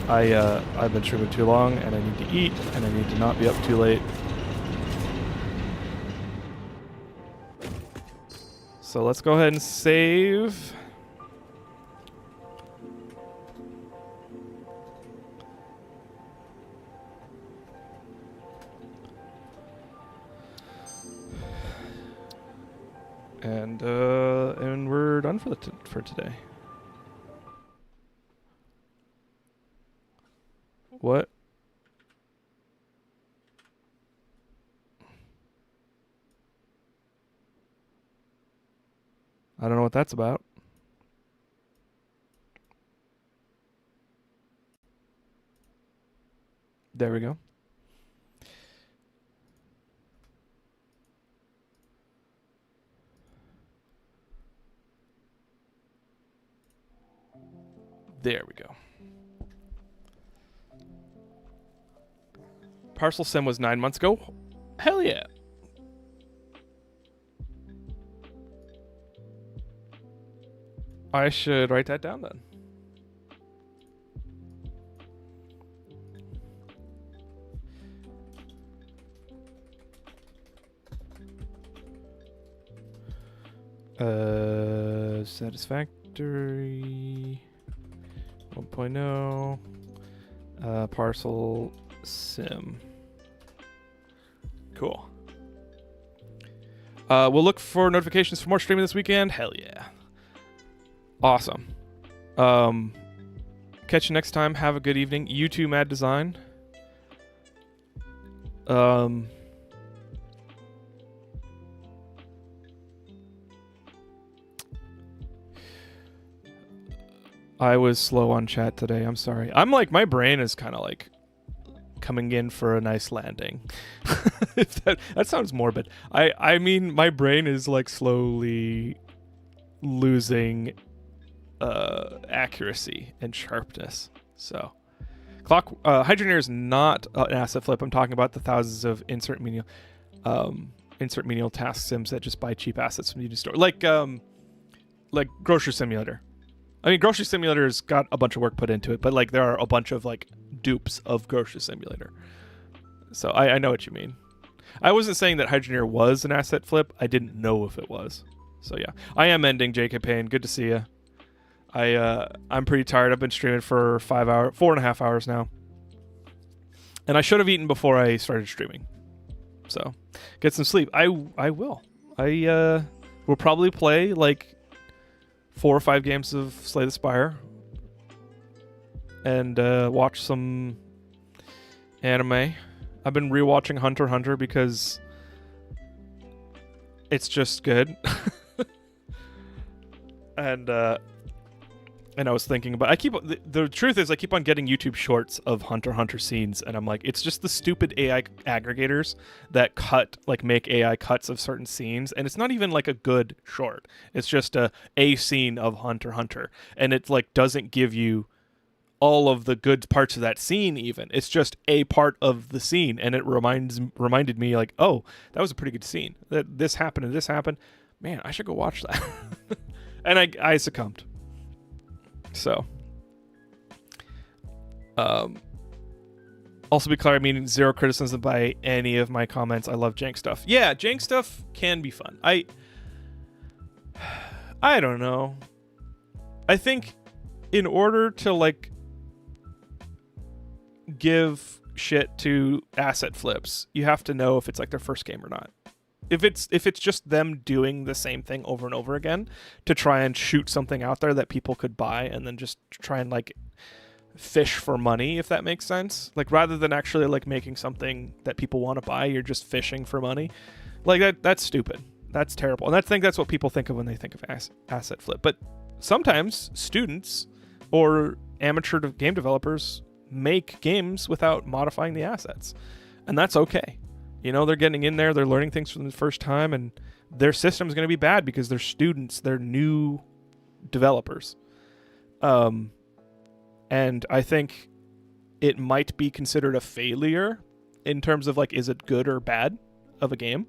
I've been streaming too long, and I need to eat, and I need to not be up too late. So let's go ahead and save. And we're done for today. What? I don't know what that's about. There we go. There we go. Parcel sim was 9 months ago. Hell yeah. I should write that down then. Satisfactory 1.0 parcel sim. Cool. We'll look for notifications for more streaming this weekend. Hell yeah. Awesome. Catch you next time. Have a good evening. You too, Mad Design. I was slow on chat today. I'm sorry. I'm like, my brain is kind of like coming in for a nice landing. If that sounds morbid. I mean, my brain is like slowly losing accuracy and sharpness. So, Hydroneer is not an asset flip. I'm talking about the thousands of insert menial task sims that just buy cheap assets from the store, like Grocery Simulator. I mean, Grocery Simulator's got a bunch of work put into it, but like there are a bunch of like dupes of Grocery Simulator. So I know what you mean. I wasn't saying that Hydroneer was an asset flip. I didn't know if it was. So yeah, I am ending. JK Payne, good to see you. I'm pretty tired. I've been streaming for 4.5 hours now, and I should have eaten before I started streaming. So get some sleep. I will. I will probably play like 4 or 5 games of Slay the Spire and watch some anime. I've been rewatching Hunter x Hunter because it's just good. And I was thinking about, the truth is I keep on getting YouTube shorts of Hunter x Hunter scenes, and I'm like, it's just the stupid AI aggregators that make AI cuts of certain scenes, and it's not even like a good short. It's just a scene of Hunter x Hunter, and it like doesn't give you all of the good parts of that scene even. It's just a part of the scene, and it reminded me like, oh, that was a pretty good scene. That this happened and this happened. Man, I should go watch that. And I succumbed. So, Also, be clear, I mean zero criticism by any of my comments. I love jank stuff. Yeah, jank stuff can be fun. I don't know. I think in order to like give shit to asset flips, you have to know if it's like their first game or not. If it's just them doing the same thing over and over again to try and shoot something out there that people could buy and then just try and like fish for money, if that makes sense. Like rather than actually like making something that people want to buy, you're just fishing for money. Like that's stupid. That's terrible. And I think that's what people think of when they think of asset flip. But sometimes students or amateur game developers make games without modifying the assets. And that's okay. You know, they're getting in there, they're learning things for the first time, and their system is going to be bad because they're students, they're new developers. And I think it might be considered a failure in terms of like, is it good or bad of a game?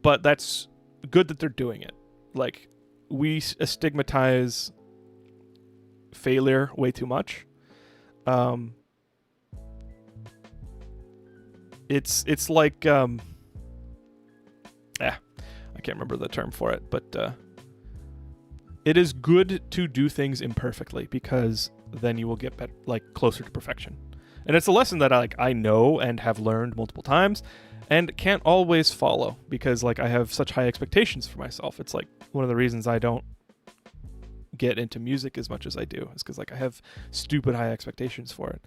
But that's good that they're doing it. Like, we stigmatize failure way too much. It's like I can't remember the term for it, but it is good to do things imperfectly because then you will get better, like closer to perfection. And it's a lesson that I know and have learned multiple times and can't always follow because like I have such high expectations for myself. It's like one of the reasons I don't get into music as much as I do is because like I have stupid high expectations for it.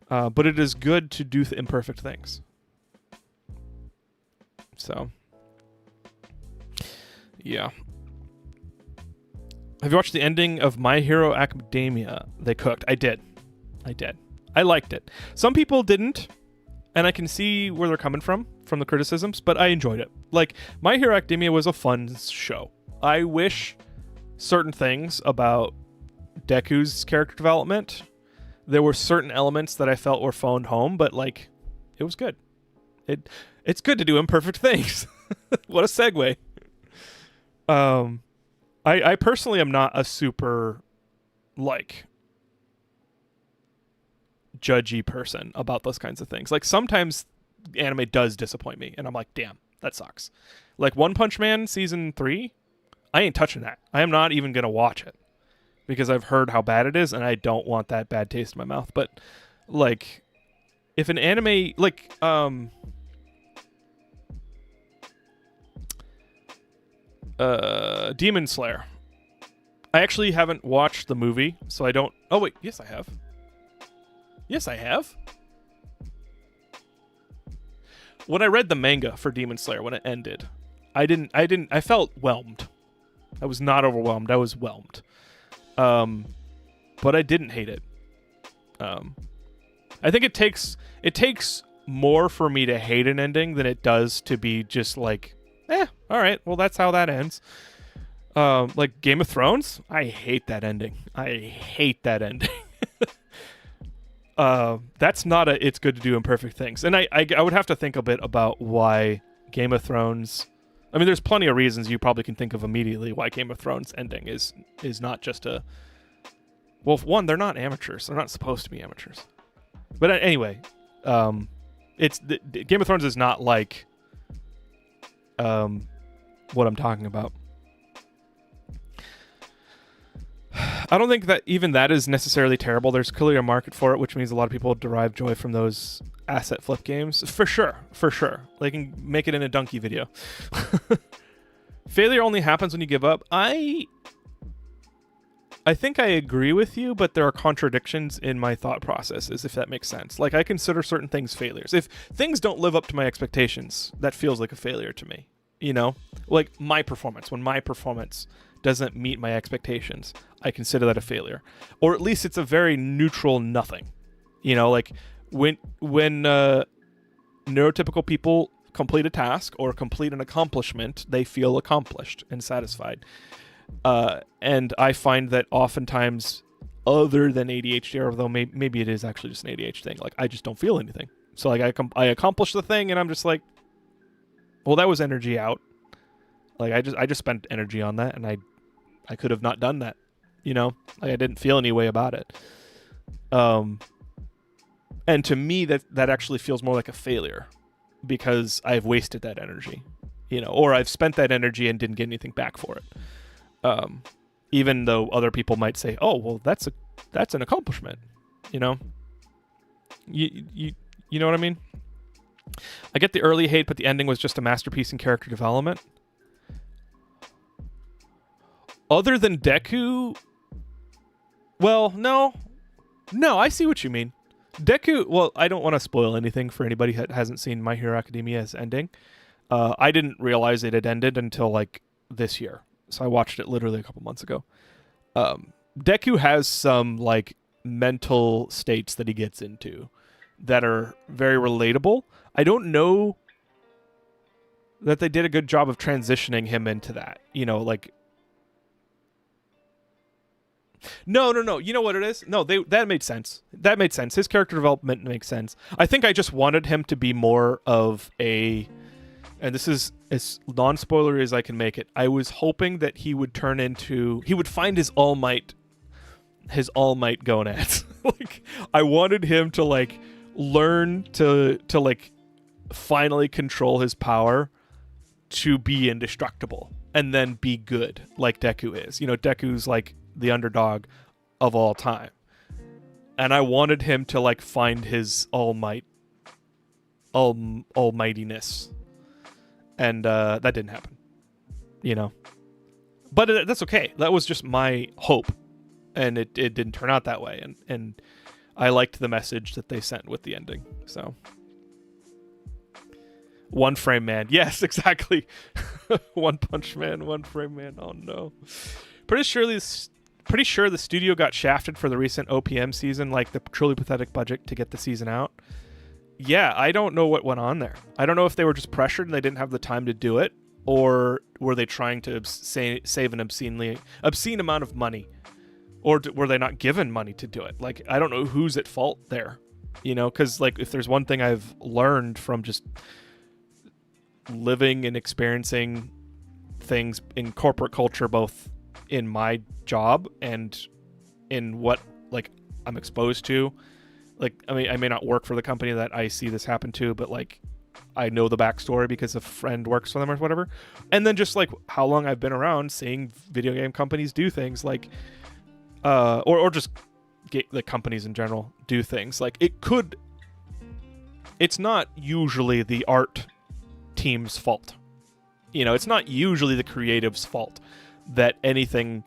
But it is good to do imperfect things. So, yeah. Have you watched the ending of My Hero Academia? They cooked. I did. I liked it. Some people didn't, and I can see where they're coming from the criticisms, but I enjoyed it. Like, My Hero Academia was a fun show. I wish certain things about Deku's character development. There were certain elements that I felt were phoned home, but like, it was good. It's good to do imperfect things. What a segue. I personally am not a super like judgy person about those kinds of things. Like sometimes anime does disappoint me, and I'm like, damn, that sucks. Like One Punch Man season 3, I ain't touching that. I am not even gonna watch it. Because I've heard how bad it is, and I don't want that bad taste in my mouth. But, like, if an anime, like, Demon Slayer. I actually haven't watched the movie, so I don't... Oh, wait. Yes, I have. Yes, I have. When I read the manga for Demon Slayer, when it ended, I felt whelmed. I was not overwhelmed. I was whelmed. But I didn't hate it. I think it takes more for me to hate an ending than it does to be just like, all right, well, that's how that ends. Like Game of Thrones, I hate that ending. That's not it's good to do imperfect things. And I would have to think a bit about why Game of Thrones... I mean, there's plenty of reasons you probably can think of immediately why Game of Thrones ending is not just a... Well, one, they're not amateurs. They're not supposed to be amateurs. But anyway, Game of Thrones is not like what I'm talking about. I don't think that even that is necessarily terrible. There's clearly a market for it, which means a lot of people derive joy from those asset flip games. For sure. They can make it in a donkey video. Failure only happens when you give up. I think I agree with you, but there are contradictions in my thought processes, if that makes sense. Like, I consider certain things failures. If things don't live up to my expectations, that feels like a failure to me. You know? Like, my performance. When my performance doesn't meet my expectations, I consider that a failure. Or at least it's a very neutral nothing. You know, like, when neurotypical people complete a task or complete an accomplishment, they feel accomplished and satisfied. And I find that oftentimes, other than ADHD, although maybe it is actually just an ADHD thing, like I just don't feel anything. So like I accomplish the thing, and I'm just like, well, that was energy out. Like I just spent energy on that, and I could have not done that. You know, like I didn't feel any way about it. And to me, that actually feels more like a failure because I've wasted that energy, or I've spent that energy and didn't get anything back for it. Even though other people might say, "Oh, well, that's an accomplishment," You know what I mean? I get the early hate, but the ending was just a masterpiece in character development. Other than Deku, well, no, I see what you mean. Deku, well, I don't want to spoil anything for anybody that hasn't seen My Hero Academia's ending. I didn't realize it had ended until like this year, so I watched it literally a couple months ago. Deku has some like mental states that he gets into that are very relatable. I don't know that they did a good job of transitioning him into that. Like No. You know what it is? No, that made sense. That made sense. His character development makes sense. I think I just wanted him to be more of a, and this is as non-spoilery as I can make it, I was hoping that he would find his All Might gonads. Like, I wanted him to like learn to like finally control his power to be indestructible and then be good like Deku is. Deku's like the underdog of all time. And I wanted him to like find his almightiness. And that didn't happen. But that's okay. That was just my hope. And it didn't turn out that way. And I liked the message that they sent with the ending. So One Frame Man. Yes, exactly. One Punch Man, One Frame Man. Oh no. Pretty sure the studio got shafted for the recent OPM season, like the truly pathetic budget to get the season out. Yeah, I don't know what went on there. I don't know if they were just pressured and they didn't have the time to do it, or were they trying to save an obscene amount of money, or were they not given money to do it? Like, I don't know who's at fault there, because like if there's one thing I've learned from just living and experiencing things in corporate culture, both in my job and in what like I'm exposed to, like I may not work for the company that I see this happen to, but like I know the backstory because a friend works for them or whatever, and then just like how long I've been around seeing video game companies do things like or just the companies in general do things like it's not usually the art team's fault. It's not usually the creative's fault that anything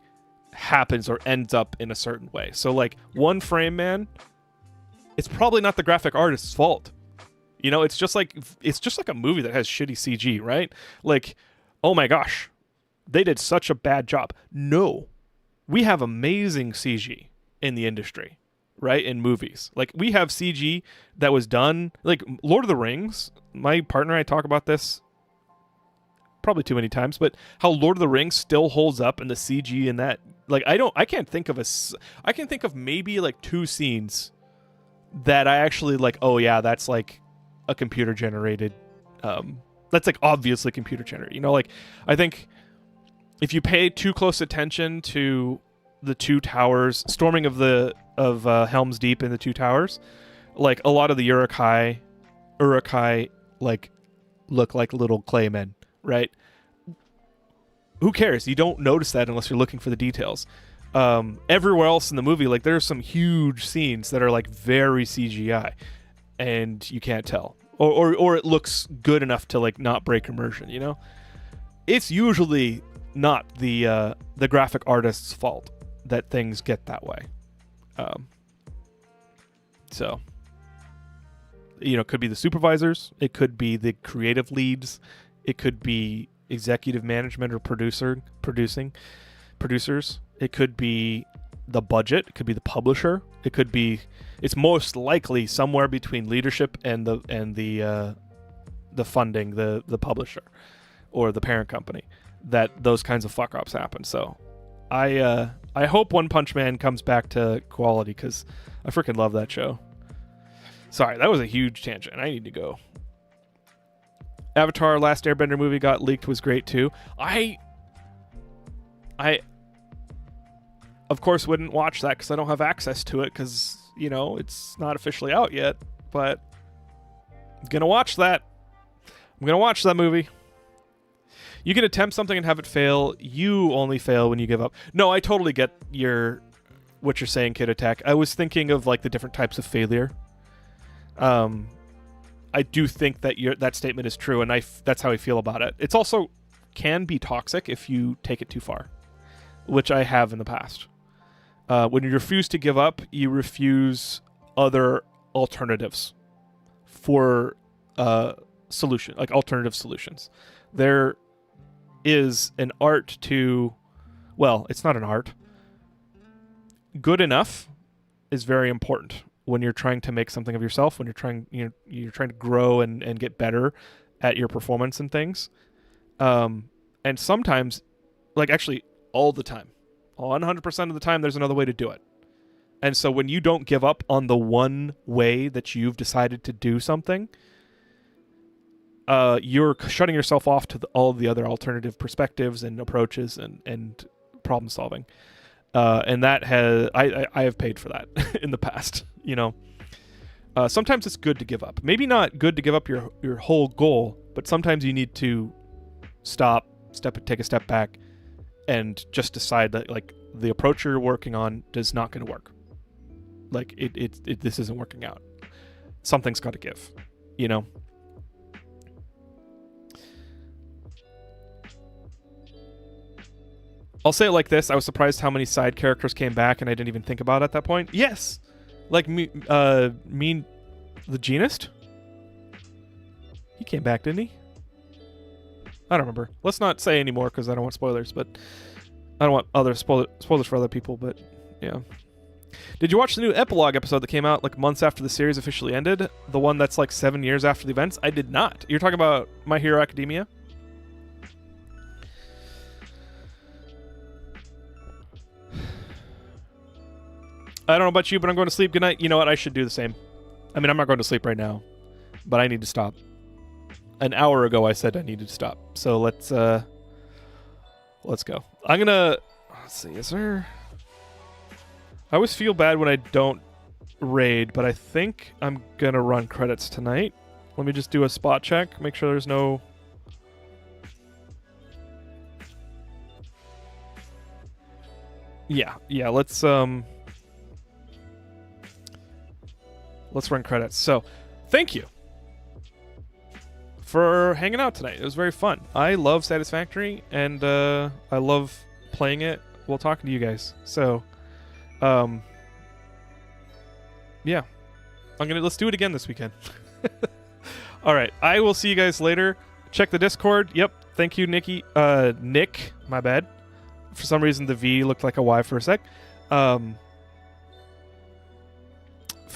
happens or ends up in a certain way. So like One Frame Man, it's probably not the graphic artist's fault. It's just like a movie that has shitty CG, right? Like, oh my gosh, they did such a bad job. No, we have amazing CG in the industry, right? In movies, like we have CG that was done, like Lord of the Rings. My partner and I talk about this probably too many times, but how Lord of the Rings still holds up in the CG in that. Like, I can think of maybe like 2 scenes that I actually like, oh yeah, that's like a computer generated, that's like obviously computer generated. Like, I think if you pay too close attention to the 2 towers, storming of Helm's Deep in the 2 towers, like a lot of the Urukai like look like little claymen, right? Who cares? You don't notice that unless you're looking for the details. Everywhere else in the movie, like there's some huge scenes that are like very CGI, and you can't tell, or it looks good enough to like not break immersion. It's usually not the graphic artist's fault that things get that way. So it could be the supervisors, it could be the creative leads, it could be executive management or producers, it could be the budget, it could be the publisher, it's most likely somewhere between leadership and the funding, the publisher or the parent company, that those kinds of fuck ups happen. So I hope One Punch Man comes back to quality, because I freaking love that show. Sorry, that was a huge tangent. I need to go. Avatar Last Airbender movie got leaked, was great too. I of course wouldn't watch that because I don't have access to it, because You know, it's not officially out yet, but I'm gonna watch that. I'm gonna watch that movie. You can attempt something and have it fail. You only fail when you give up. No, I totally get what you're saying, Kid Attack. I was thinking of like the different types of failure. I do think that that statement is true, and that's how I feel about it. It's also can be toxic if you take it too far, which I have in the past. When you refuse to give up, you refuse other alternatives for alternative solutions. There is an art to, well, it's not an art. Good enough is very important when you're trying to make something of yourself, when you're trying to grow and get better at your performance and things. And sometimes, like actually all the time, 100% of the time, there's another way to do it. And so when you don't give up on the one way that you've decided to do something, you're shutting yourself off to all the other alternative perspectives and approaches and problem solving. And that I have paid for that in the past, you know. Sometimes it's good to give up. Maybe not good to give up your whole goal, but sometimes you need to take a step back and just decide that like the approach you're working on is not going to work. Like this isn't working out. Something's got to give, you know. I'll say it like this. I was surprised how many side characters came back and I didn't even think about it at that point. Yes. Like Mean the Genist? He came back, didn't he? I don't remember. Let's not say anymore because I don't want spoilers, but I don't want other spoilers for other people, but yeah. Did you watch the new epilogue episode that came out like months after the series officially ended? The one that's like 7 years after the events? I did not. You're talking about My Hero Academia? I don't know about you, but I'm going to sleep. Good night. You know what? I should do the same. I mean, I'm not going to sleep right now, but I need to stop. An hour ago, I said I needed to stop. So let's go. I'm gonna. Let's see. Is there? I always feel bad when I don't raid, but I think I'm gonna run credits tonight. Let me just do a spot check. Make sure there's no. Yeah. Let's run credits. So, thank you for hanging out tonight. It was very fun. I love Satisfactory, and I love playing it while talking to you guys. So, yeah. Let's do it again this weekend. All right. I will see you guys later. Check the Discord. Yep. Thank you, Nick. My bad. For some reason, the V looked like a Y for a sec. For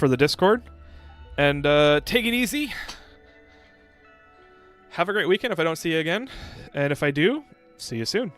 the Discord. And take it easy. Have a great weekend if I don't see you again. And if I do, see you soon.